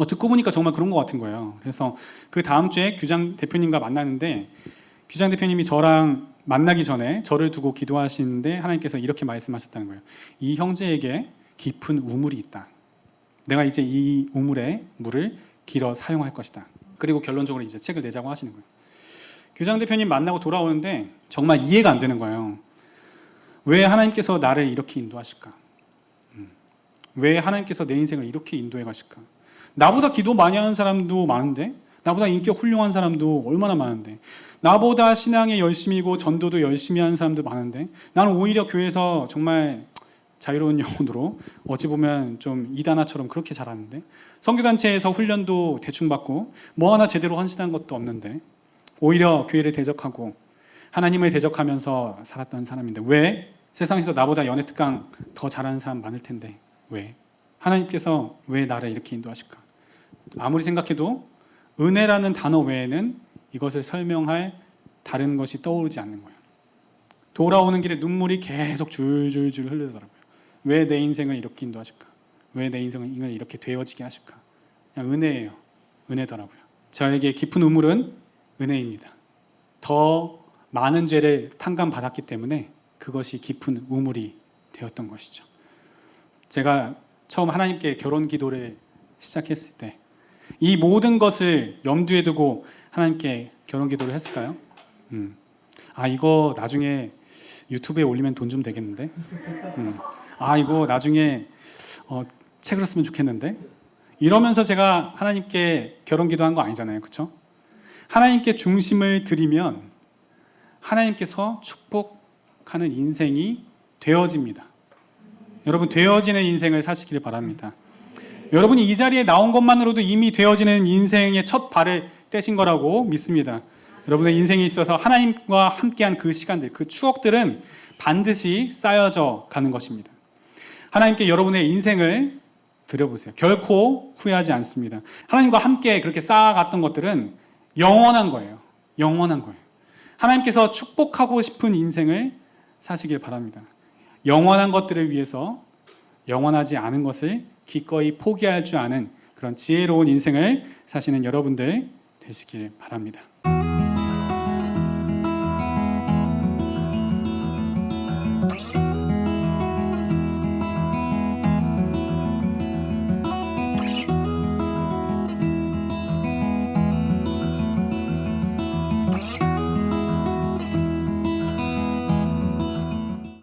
듣고 보니까 정말 그런 것 같은 거예요. 그래서 그 다음 주에 규장 대표님과 만나는데 규장 대표님이 저랑 만나기 전에 저를 두고 기도하시는데 하나님께서 이렇게 말씀하셨다는 거예요. 이 형제에게 깊은 우물이 있다. 내가 이제 이 우물에 물을 길어 사용할 것이다. 그리고 결론적으로 이제 책을 내자고 하시는 거예요. 규장 대표님 만나고 돌아오는데 정말 이해가 안 되는 거예요. 왜 하나님께서 나를 이렇게 인도하실까? 왜 하나님께서 내 인생을 이렇게 인도해 가실까? 나보다 기도 많이 하는 사람도 많은데, 나보다 인격 훌륭한 사람도 얼마나 많은데, 나보다 신앙에 열심이고 전도도 열심히 하는 사람도 많은데, 나는 오히려 교회에서 정말 자유로운 영혼으로 어찌 보면 좀 이단아처럼 그렇게 잘하는데, 선교단체에서 훈련도 대충 받고 뭐 하나 제대로 헌신한 것도 없는데 오히려 교회를 대적하고 하나님을 대적하면서 살았던 사람인데 왜 세상에서 나보다 연애 특강 더 잘하는 사람 많을 텐데 왜? 하나님께서 왜 나를 이렇게 인도하실까? 아무리 생각해도 은혜라는 단어 외에는 이것을 설명할 다른 것이 떠오르지 않는 거예요. 돌아오는 길에 눈물이 계속 줄줄줄 흐르더라고요. 왜 내 인생을 이렇게 인도하실까? 왜 내 인생을 이렇게 되어지게 하실까? 그냥 은혜예요. 은혜더라고요. 저에게 깊은 우물은 은혜입니다. 더 많은 죄를 탕감받았기 때문에 그것이 깊은 우물이 되었던 것이죠. 제가 처음 하나님께 결혼 기도를 시작했을 때 이 모든 것을 염두에 두고 하나님께 결혼 기도를 했을까요? 이거 나중에 유튜브에 올리면 돈 좀 되겠는데? 이거 나중에 책으로 쓰면 좋겠는데? 이러면서 제가 하나님께 결혼 기도한 거 아니잖아요. 그렇죠? 하나님께 중심을 드리면 하나님께서 축복하는 인생이 되어집니다. 여러분 되어지는 인생을 사시기를 바랍니다. 여러분이 이 자리에 나온 것만으로도 이미 되어지는 인생의 첫 발을 떼신 거라고 믿습니다. 여러분의 인생에 있어서 하나님과 함께한 그 시간들, 그 추억들은 반드시 쌓여져 가는 것입니다. 하나님께 여러분의 인생을 드려보세요. 결코 후회하지 않습니다. 하나님과 함께 그렇게 쌓아갔던 것들은 영원한 거예요. 영원한 거예요. 하나님께서 축복하고 싶은 인생을 사시길 바랍니다. 영원한 것들을 위해서 영원하지 않은 것을 기꺼이 포기할 줄 아는 그런 지혜로운 인생을 사시는 여러분들 되시길 바랍니다.